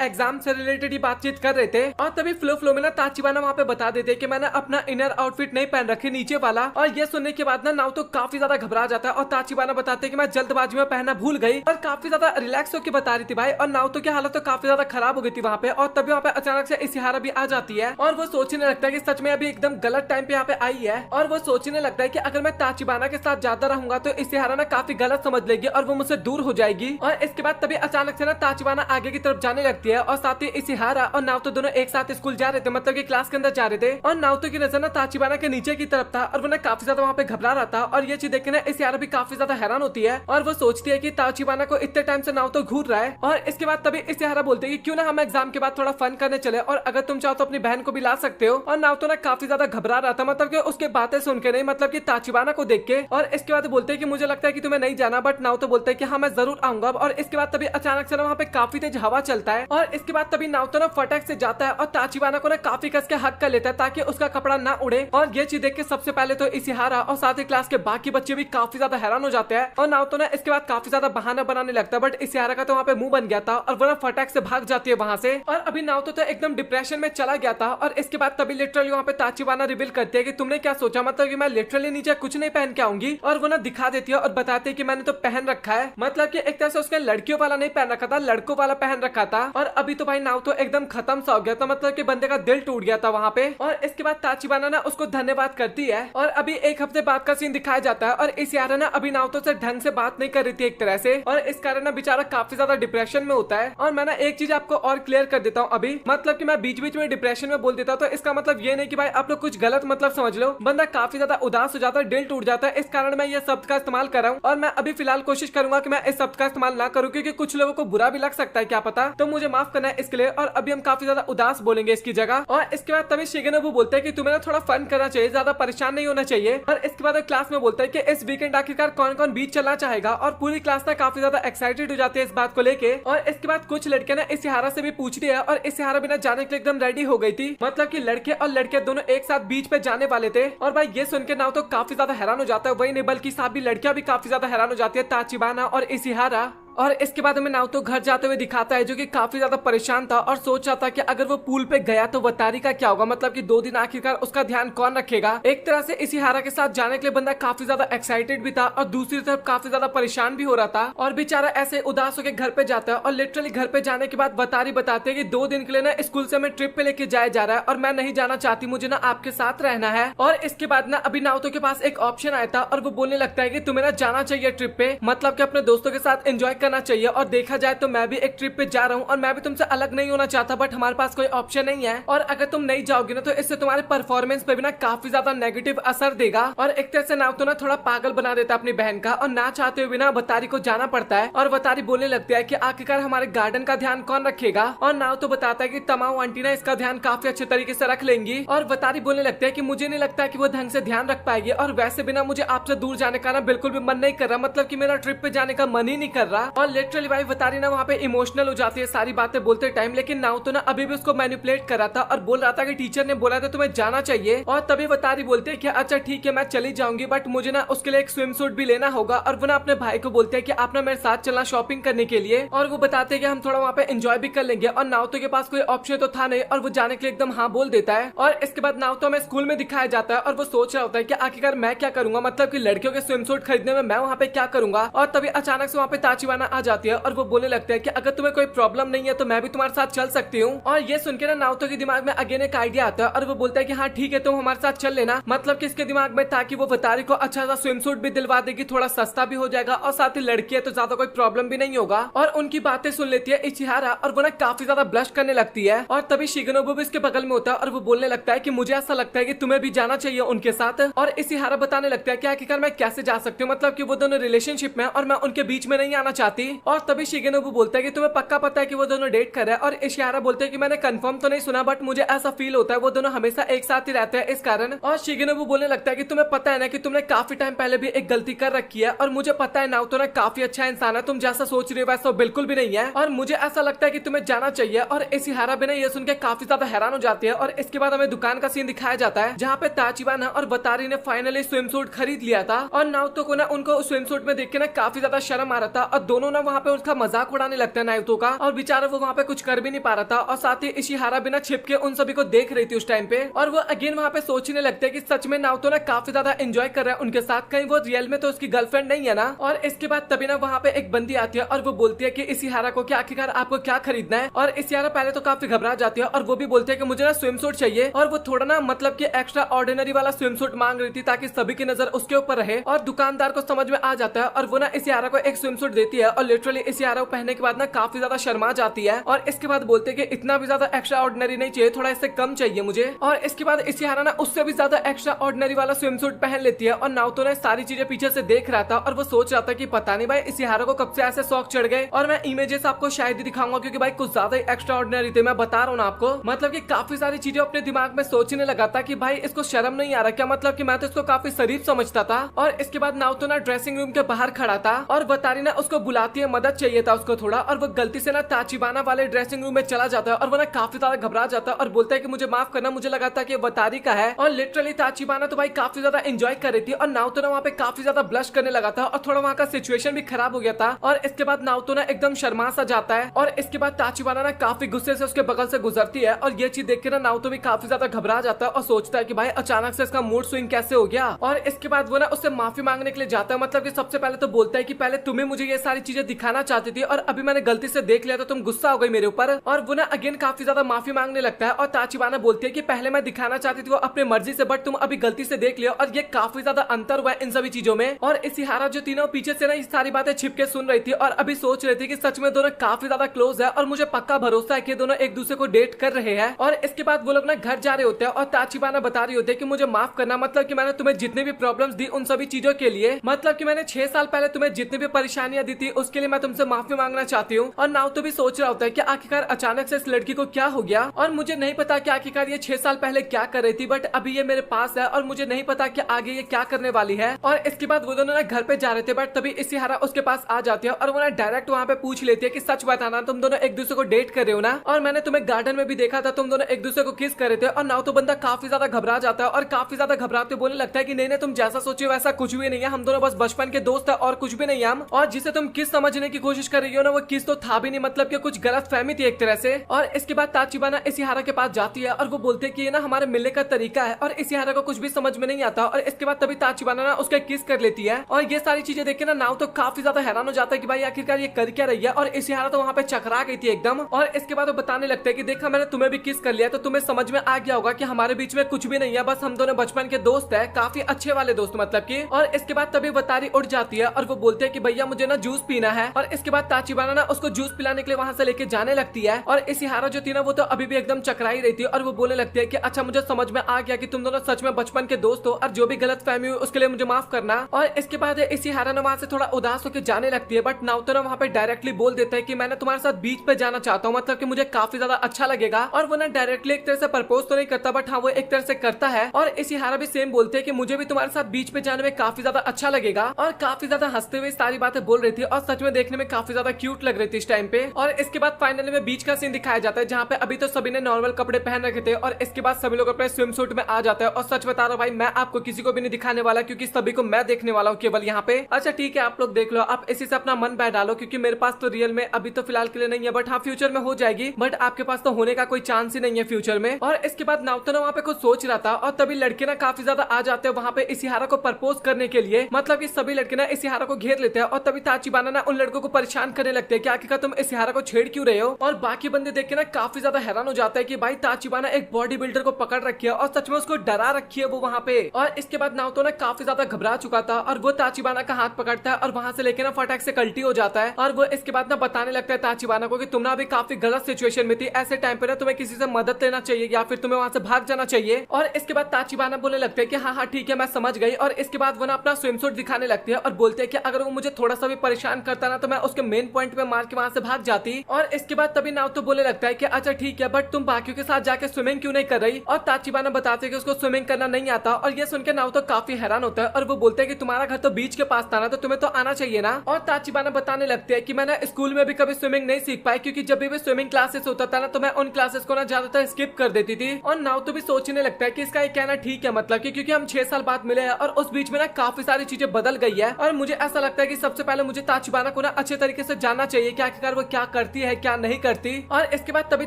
एग्जाम से रिलेटेड ही बातचीत कर रहे थे। और तभी फ्लो में ना ताचिबाना वहाँ पे बता देते कि मैंने अपना इनर आउटफिट नहीं पहन रखी नीचे वाला। और ये सुनने के बाद ना नाओतो काफी ज्यादा घबरा जाता है और ताचिबाना बताते कि मैं जल्दबाजी में पहनना भूल गई और काफी ज्यादा रिलैक्स होकर बता रही थी भाई। और नाओतो की हालत तो काफी ज्यादा खराब हो गई थी वहाँ पे। और तभी वहाँ पे अचानक से इशिहारा भी आ जाती है और वो सोचने लगता है कि सच में अभी एकदम गलत टाइम पे यहाँ पे आई है। और वो सोचने लगता है कि अगर मैं ताचिबाना के साथ ज्यादा रहूंगा तो इशिहारा ना काफी गलत समझ लेगी और वो मुझसे दूर हो जाएगी। और इसके बाद तभी अचानक से ना ताचिबाना आगे की तरफ जाने लगती है और साथ ही इशिहारा और नाओतो दोनों एक साथ स्कूल जा रहे थे, मतलब कि क्लास के अंदर जा रहे थे। और नाओतो की नजर ना ताचिबाना के नीचे की तरफ था और वो ना काफी ज्यादा वहाँ पे घबरा रहा था। और ये चीज देख के ना इशिहारा भी काफी ज्यादा हैरान होती है और वो सोचती है कि ताचिबाना को इतने टाइम से नाओतो घूर रहा है। और इसके बाद तभी इशिहारा बोलते हैं कि क्यों ना हम एग्जाम के बाद थोड़ा फन करने चले और अगर तुम चाहो तो अपनी बहन को भी ला सकते हो। और नाओतो ना काफी ज्यादा घबरा रहा था, मतलब कि उसके बातें सुन के नहीं, मतलब कि ताचिबाना को देख के। और इसके बाद बोलते हैं कि मुझे लगता है कि तुम्हें नहीं जाना, बट नाओतो बोलते हैं कि हाँ मैं जरूर आऊंगा। और इसके बाद तभी अचानक से ना वहाँ पे काफी तेज हवा चलता है और इसके बाद तभी नाओतो ना फटक से जाता है और ताचिबाना को ना काफी कस के हक कर लेता है ताकि उसका कपड़ा ना उड़े। और ये चीज देख के सबसे पहले तो इशिहारा और साथ ही क्लास के बाकी बच्चे भी काफी ज्यादा हैरान हो जाते हैं। और नाओतो ना इसके बाद काफी ज्यादा बहाना बनाने लगता है, बट इशिहारा का तो वहाँ पे मुंह बन गया था और वो ना फटक से भाग जाती है वहाँ से। और अभी नाओतो तो एकदम डिप्रेशन में चला गया था। और इसके बाद तभी लिटरली वहाँ पे ताचिबाना रिवील करती है कि तुमने क्या सोचा, मतलब कि मैं लिटरली नीचे कुछ नहीं पहन के आऊंगी। और वो ना दिखा देती है और बताती है कि मैंने तो पहन रखा है, मतलब कि एक तरह से उसने लड़कियों वाला नहीं पहन रखा था, लड़कों वाला पहन रखा था। और अभी तो भाई नाओतो एकदम खत्म सा हो गया था, मतलब कि बंदे का दिल टूट गया था वहाँ पे। और इसके बाद ताचिबाना ना उसको धन्यवाद करती है। और अभी एक हफ्ते बाद का सीन दिखाया जाता है और इशिहारा ना अभी नाओतो से ढंग से बात नहीं कर रही थी एक तरह से, और इस कारण ना बेचारा काफी ज्यादा डिप्रेशन में होता है। और मैं ना एक चीज आपको और क्लियर कर देता हूँ अभी, मतलब कि मैं बीच बीच में डिप्रेशन में बोल देता हूँ तो इसका मतलब ये नहीं कि भाई आप लोग कुछ गलत मतलब समझ लो। बंदा काफी ज्यादा उदास हो जाता है, दिल टूट जाता है, इस कारण मैं ये शब्द का इस्तेमाल कर रहा हूँ। और मैं अभी फिलहाल कोशिश करूंगा कि मैं इस शब्द का इस्तेमाल ना करूँ क्योंकि कुछ लोगों को बुरा भी लग सकता है, क्या पता। तो मुझे माफ करना है इसके लिए। और अभी हम काफी ज्यादा उदास बोलेंगे इसकी जगह। और इसके बाद तभी शिगेनोबु बोलते हैं कि तुम्हें ना थोड़ा फन करना चाहिए, ज्यादा परेशान नहीं होना चाहिए। और इसके बाद क्लास में बोलता है कि इस वीकेंड आखिरकार कौन कौन बीच चलना चाहेगा। और पूरी क्लास ना काफी ज्यादा एक्साइटेड हो जाती है इस बात को लेके। और इसके बाद कुछ लड़के ना इशिहारा से भी पूछती है और इशिहारा भी ना जाने के लिए एकदम रेडी हो गई थी, मतलब कि लड़के और लड़के दोनों एक साथ बीच पे जाने वाले थे। और भाई ये सुन के नाओतो काफी ज्यादा हैरान हो जाता है, वही नहीं बल्कि साथ भी लड़कियां भी काफी ज्यादा हैरान हो जाती है, ताचिबाना और इशिहारा। और इसके बाद हमें नाओतो घर जाते हुए दिखाता है जो कि काफी ज्यादा परेशान था और सोच रहा था कि अगर वो पूल पे गया तो वतारी का क्या होगा, मतलब कि 2 दिन आखिरकार उसका ध्यान कौन रखेगा। एक तरह से इशिहारा के साथ जाने के लिए बंदा काफी ज्यादा एक्साइटेड भी था और दूसरी तरफ काफी ज्यादा परेशान भी हो रहा था। और बेचारा ऐसे उदास होकर घर पे जाता है और लिटरली घर पे जाने के बाद वतारी बताते हैं कि 2 दिन के लिए ना स्कूल से हमें ट्रिप पे लेके जाया जा रहा है और मैं नहीं जाना चाहती, मुझे ना आपके साथ रहना है। और इसके बाद ना अभी नाओतो के पास एक ऑप्शन आया था और वो बोलने लगता है कि तुम्हें ना जाना चाहिए ट्रिप पे, मतलब कि अपने दोस्तों के साथ एंजॉय करना चाहिए। और देखा जाए तो मैं भी एक ट्रिप पे जा रहा हूँ और मैं भी तुमसे अलग नहीं होना चाहता, बट हमारे पास कोई ऑप्शन नहीं है। और अगर तुम नहीं जाओगे ना तो इससे तुम्हारे परफॉर्मेंस पे भी ना काफी ज्यादा नेगेटिव असर देगा। और एक तरह से नाओतो ना थोड़ा पागल बना देता है अपनी बहन का और ना चाहते हुए ना वतारी को जाना पड़ता है। और वतारी बोलने लगती है कि आखिरकार हमारे गार्डन का ध्यान कौन रखेगा। और नाओतो बताता है कि तमाओ आंटी ना इसका ध्यान काफी अच्छे तरीके से रख लेंगी। और वतारी बोलने लगती है कि मुझे नहीं लगता कि वो ढंग से ध्यान रख पाएगी और वैसे भी ना मुझे आपसे दूर जाने का ना बिल्कुल भी मन नहीं कर रहा, मतलब कि मेरा ट्रिप पे जाने का मन ही नहीं कर रहा। और लिटरली भाई वतारी ना वहाँ पे इमोशनल हो जाती है सारी बातें बोलते टाइम, लेकिन नाओतो ना अभी भी उसको मैनिपुलेट कर रहा था और बोल रहा था कि टीचर ने बोला था तुम्हें जाना चाहिए। और तभी वतारी बोलते हैं कि अच्छा ठीक है मैं चली जाऊंगी, बट मुझे ना उसके लिए एक स्विम सूट भी लेना होगा। और वो ना अपने भाई को बोलते हैं कि आप ना मेरे साथ चलना शॉपिंग करने के लिए। और वो बताते हैं कि हम थोड़ा वहाँ पे एंजॉय भी कर लेंगे। और नाओतो के पास कोई ऑप्शन तो था नहीं और वो जाने के लिए एकदम हाँ बोल देता है। और इसके बाद नाओतो में स्कूल में दिखाया जाता है और वो सोच रहा होता है कि आखिरकार मैं क्या करूंगा, मतलब कि लड़कियों के स्विम सूट खरीदने में मैं वहाँ पे क्या करूंगा। और तभी अचानक से वहाँ पे ताचिबाना आ जाती है और वो बोलने लगते हैं कि अगर तुम्हें कोई प्रॉब्लम नहीं है तो मैं भी तुम्हारे साथ चल सकती हूँ। और ये सुनकर ना नाओतो के दिमाग में अगेन एक आइडिया आता है और वो बोलता है कि हाँ ठीक है तुम हमारे साथ चल लेना, मतलब कि इसके दिमाग में ताकि वो वतारी को अच्छा सा स्विम सूट भी दिलवा देगी, थोड़ा सस्ता भी हो जाएगा और साथ ही लड़की है तो ज्यादा कोई प्रॉब्लम भी नहीं होगा। और उनकी बातें सुन लेती है इशिहारा और वो ना काफी ज्यादा ब्लश करने लगती है। और तभी शिगेनोबु भी इसके बगल में होता है और वो बोलने लगता है कि मुझे ऐसा लगता है कि तुम्हें भी जाना चाहिए उनके साथ। और इशिहारा बताने लगता है कि आखिरकार मैं कैसे जा सकती हूँ, मतलब कि वो दोनों रिलेशनशिप में और मैं उनके बीच में नहीं आना चाहती। जाती। और तभी शिगेनोबु बोलता है कि तुम्हें पक्का पता है कि वो दोनों डेट कर रहे हैं, और इशिहारा बोलते हैं कि मैंने कंफर्म तो नहीं सुना बट मुझे ऐसा फील होता है वो दोनों हमेशा एक साथ ही रहते हैं इस कारण। और शिगेनोबु बोलने लगता है कि तुम्हें पता है ना कि तुमने काफी टाइम पहले भी एक गलती कर रखी है, और मुझे पता है नाओतो ना काफी अच्छा इंसान है, तुम जैसा सोच रहे हो वैसा बिल्कुल भी नहीं है, और मुझे ऐसा लगता है कि तुम्हें जाना चाहिए। और इशिहारा भी ना ये सुन के काफी ज्यादा हैरान हो जाती है। और इसके बाद हमें दुकान का सीन दिखाया जाता है जहाँ पे ताचिबाना और बतारी ने फाइनली स्विम सूट खरीद लिया था, और नाओतो को ना उनको स्विम सूट में देख के ना काफी ज्यादा शर्म आ रहा था, और दोनों ना वहाँ पे उसका मजाक उड़ाने लगता है नाओतो का, और बेचारा वो वहाँ पे कुछ कर भी नहीं पा रहा था। और साथ ही इशिहारा भी ना छिप के उन सभी को देख रही थी उस टाइम पे, और वो अगेन वहाँ पे सोचने लगते हैं कि सच में नाओतो ना काफी ज्यादा एंजॉय कर रहा है उनके साथ, कहीं वो रियल में तो उसकी गर्लफ्रेंड नहीं है ना। और इसके बाद तभी ना वहाँ पे एक बंदी आती है और वो बोलती है कि इशिहारा को क्या आखिरकार आपको क्या खरीदना है। और इशिहारा पहले तो काफी घबरा जाती है और वो भी बोलते हैं कि मुझे ना स्विम सूट चाहिए, और वो थोड़ा ना मतलब कि एक्स्ट्रा ऑर्डिनरी वाला स्विम सूट मांग रही थी ताकि सभी की नजर उसके ऊपर रहे। और दुकानदार को समझ में आ जाता है और वो ना इशिहारा को एक स्विम सूट देती है, और लिटरली इशिहारा को पहनने के बाद ना काफी ज्यादा शर्मा जाती है, और इसके बाद बोलते हैं कि इतना भी ज्यादा एक्स्ट्रा ऑर्डिनरी नहीं चाहिए, थोड़ा इससे कम चाहिए मुझे। और इसके बाद इशिहारा ना उससे भी ज्यादा एक्स्ट्रा ऑर्डिनरी वाला स्विम सूट पहन लेती है, और नाओतो ने सारी चीजें पीछे से देख रहा था, और वो सोच रहा था कि पता नहीं भाई इशिहारा को कब से ऐसे शौक चढ़ गए। और मैं इमेजेस आपको शायद ही दिखाऊंगा क्योंकि भाई कुछ ज्यादा ही एक्स्ट्रा ऑर्डिनरी थे, मैं बता रहा हूँ आपको, मतलब कि काफी सारी चीजें अपने दिमाग में सोचने लगा था कि भाई इसको शर्म नहीं आ रहा क्या, मतलब कि मैं तो इसको काफी शरीफ समझता था। और इसके बाद नाओतो ना ड्रेसिंग रूम के बाहर खड़ा था, और बतारी ना उसको बुलाती है, मदद चाहिए था उसको थोड़ा, और वो गलती से ना ताचिबाना वाले ड्रेसिंग रूम में चला जाता है, और वो ना काफी ज्यादा घबरा जाता है और बोलता है कि मुझे माफ करना, मुझे लगा था कि बतारी का है। और लिटरली ताचिबाना तो भाई काफी ज्यादा एंजॉय कर रही थी, और नाओतो ना वहाँ पे काफी ज्यादा ब्लश करने लगा था, और थोड़ा वहाँ का सिचुएशन भी खराब हो गया था। और इसके बाद नाओतो ना एकदम शर्मा सा जाता है, और इसके बाद ताचिबाना ना काफी गुस्से से उसके बगल से गुजरती है, और ये चीज देख के ना नाओतो भी काफी ज्यादा घबरा जाता है और सोचता है कि भाई अचानक से इसका मूड स्विंग कैसे हो गया। और इसके बाद वो ना उससे माफी मांगने के लिए जाता है, मतलब कि सबसे पहले तो बोलता है कि पहले तुम्हें मुझे ये सारी चीजें दिखाना चाहती थी और अभी मैंने गलती से देख लिया तो तुम गुस्सा हो गई मेरे ऊपर। और वो ना अगेन काफी ज्यादा माफी मांगने लगता है, और ताचिबाना बोलती है कि पहले मैं दिखाना चाहती थी वो अपने मर्जी से, बट तुम अभी गलती से देख लिया, और ये काफी ज्यादा अंतर हुआ है इन सभी चीजों में। और इशिहारा जो तीनों पीछे से ना ये सारी बातें छिप के सुन रही थी, और अभी सोच रही थी कि सच में दोनों काफी ज्यादा क्लोज है, और मुझे पक्का भरोसा है कि दोनों एक दूसरे को डेट कर रहे हैं। और इसके बाद वो लोग ना घर जा रहे होते हैं, और ताचिबाना बता रही होती है कि मुझे माफ करना, मतलब कि मैंने तुम्हें जितने भी प्रॉब्लम्स दी उन सभी चीजों के लिए, मतलब कि मैंने 6 साल पहले तुम्हें जितनी भी परेशानियां दी थी उसके लिए मैं तुमसे माफी मांगना चाहती हूँ। और नाओतो भी सोच रहा होता है कि आखिरकार अचानक से इस लड़की को क्या हो गया, और मुझे नहीं पता कि आखिरकार ये 6 साल पहले क्या कर रही थी, बट अभी ये मेरे पास है और मुझे नहीं पता कि आगे ये क्या करने वाली है। और इसके बाद वो दोनों ना घर पे जा रहे थे, बट तभी इशिहारा उसके पास आ जाती है, और वो ना डायरेक्ट वहाँ पे पूछ लेती है कि सच बताना तुम दोनों एक दूसरे को डेट कर रहे हो ना, और मैंने तुम्हें गार्डन में भी देखा था तुम दोनों एक दूसरे को किस कर रहे थे। और नाओतो बंदा काफी ज्यादा घबरा जाता है, और काफी ज्यादा घबराते बोलने लगता है कि नहीं नहीं तुम जैसा सोचे वैसा कुछ भी नहीं है, हम दोनों बस बचपन के दोस्त है और कुछ भी नहीं हम, और जिसे तुम किस समझने की कोशिश कर रही हो ना वो किस तो था भी नहीं, मतलब कि कुछ गलत फहमी थी एक तरह से। और इसके बाद ताचिबाना इशिहारा के पास जाती है, और वो बोलते हैं कि ये ना हमारे मिलने का तरीका है, और इशिहारा को कुछ भी समझ में नहीं आता। और इसके बाद तभी ताचिबाना ना उसका किस कर लेती है, और ये सारी चीजें देख के ना नाओतो काफी ज्यादा हैरान हो जाता है कि भाई आखिरकार ये कर क्या रही है। और इशिहारा तो वहाँ पे चकरा गई थी एकदम। और इसके बाद वो बताने लगते हैं कि देखा मैंने तुम्हें भी किस कर लिया तो तुम्हें समझ में आ गया होगा कि हमारे बीच में कुछ भी नहीं है, बस हम दोनों बचपन के दोस्त है, काफी अच्छे वाले दोस्त मतलब की। और इसके बाद तभी बतारी उठ जाती है, और वो बोलते हैं कि भैया मुझे ना जूस पीना है। और इसके बाद ताचिबाना ना उसको जूस पिलाने के लिए वहाँ से लेके जाने लगती है, और इशिहारा जो थी ना वो तो अभी भी एकदम चकराई रही थी, और वो बोलने लगती है कि अच्छा मुझे समझ में आ गया कि तुम दोनों सच में बचपन के दोस्त हो, और जो भी गलत फहमी हुई उसके लिए मुझे माफ करना। और इसके बाद इशिहारा ना वहाँ से थोड़ा उदास होकर जाने लगती है, बट नाओतो ना वहाँ पे डायरेक्टली बोल देता है कि मैंने तुम्हारे साथ बीच पे जाना चाहता हूँ, मतलब कि मुझे काफी ज्यादा अच्छा लगेगा। और वो ना डायरेक्टली एक तरह से प्रपोज तो नहीं करता, बट हाँ वो एक तरह से करता है। और इशिहारा भी सेम बोलते हैं कि मुझे भी तुम्हारे साथ बीच पे जाने में काफी ज्यादा अच्छा लगेगा, और काफी ज्यादा हंसते हुए सारी बातें बोल रही थी, और सच में देखने में काफी ज्यादा क्यूट लग रही थी इस टाइम पे। और इसके बाद फाइनली में बीच का सीन दिखाया जाता है जहाँ पे अभी तो सभी ने नॉर्मल कपड़े पहन रखे थे, और इसके बाद सभी लोग अपने स्विम सूट में आ जाता है। और सच बता रहा हूँ भाई मैं आपको किसी को भी नहीं दिखाने वाला, क्योंकि सभी को मैं देखने वाला हूँ केवल यहाँ पे। अच्छा ठीक है आप लोग देख लो, आप इसी से अपना मन बह डालो, क्योंकि मेरे पास तो रियल में अभी तो फिलहाल के लिए नहीं है, बट हाँ फ्यूचर में हो जाएगी, बट आपके पास तो होने का कोई चांस ही नहीं है फ्यूचर में। और इसके बाद नाओतो ना वहाँ पे कुछ सोच रहा था, और तभी लड़के ना काफी ज्यादा आ जाते हैं वहाँ पे इशिहारा को प्रपोज करने के लिए, मतलब कि सभी लड़के ना इशिहारा को घेर लेते हैं। और तभी ताचिबाना ना उन लड़कों को परेशान करने लगते हैं कि आखिरकार तुम इशिहारा को छेड़ क्यों रहे हो। और बाकी बंदे देख के ना काफी ज्यादा हैरान हो जाता है कि भाई ताचिबाना एक बॉडी बिल्डर को पकड़ रखी है, और सच में उसको डरा रखी है वो वहाँ पे। और इसके बाद नाओतो ना काफी ज्यादा घबरा चुका था, और वो ताचिबाना का हाथ पकड़ता है, और वहाँ से लेके ना फटाक से कल्टी हो जाता है। और वो इसके बाद ना बताने लगता है ताचिबाना को कि तुम ना अभी काफी गलत सिचुएशन में थी, ऐसे टाइम पे ना तुम्हें किसी से मदद लेना चाहिए या फिर तुम्हें वहाँ से भाग जाना चाहिए। और इसके बाद ताचिबाना बोलने लगते हैं कि हाँ हाँ ठीक है मैं समझ गई। और इसके बाद वो ना अपना स्विम सूट दिखाने लगती है, और बोलते हैं कि अगर वो मुझे थोड़ा सा भी परेशान परेशान करता ना तो मैं उसके मेन पॉइंट पे मार के वहाँ से भाग जाती। और इसके बाद तभी नाओतो बोलने लगता है कि अच्छा ठीक है, बट तुम बाकियों के साथ जाके स्विमिंग क्यों नहीं कर रही। और ताचिबाना बताते कि उसको स्विमिंग करना नहीं आता। और ये सुन के नाओतो काफी हैरान होता है और वो बोलते हैं कि तुम्हारा घर तो बीच के पास था ना, तो तुम्हें तो आना चाहिए ना। और ताचिबाना बताने लगते हैं कि मैं ना स्कूल में भी कभी स्विमिंग नहीं सीख पाई, क्योंकि जब भी स्विमिंग क्लासेस होता था ना तो मैं उन क्लासेस को ना ज्यादातर स्किप कर देती थी। और नाओतो भी सोचने लगता है कि इसका ये कहना ठीक है, मतलब कि क्योंकि हम 6 साल बाद मिले हैं और उस बीच में ना काफी सारी चीजें बदल गई है। और मुझे ऐसा लगता है कि सबसे पहले मुझे ताचिबाना को ना अच्छे तरीके से जानना चाहिए कि आखिरकार वो क्या करती है क्या नहीं करती। और इसके बाद तभी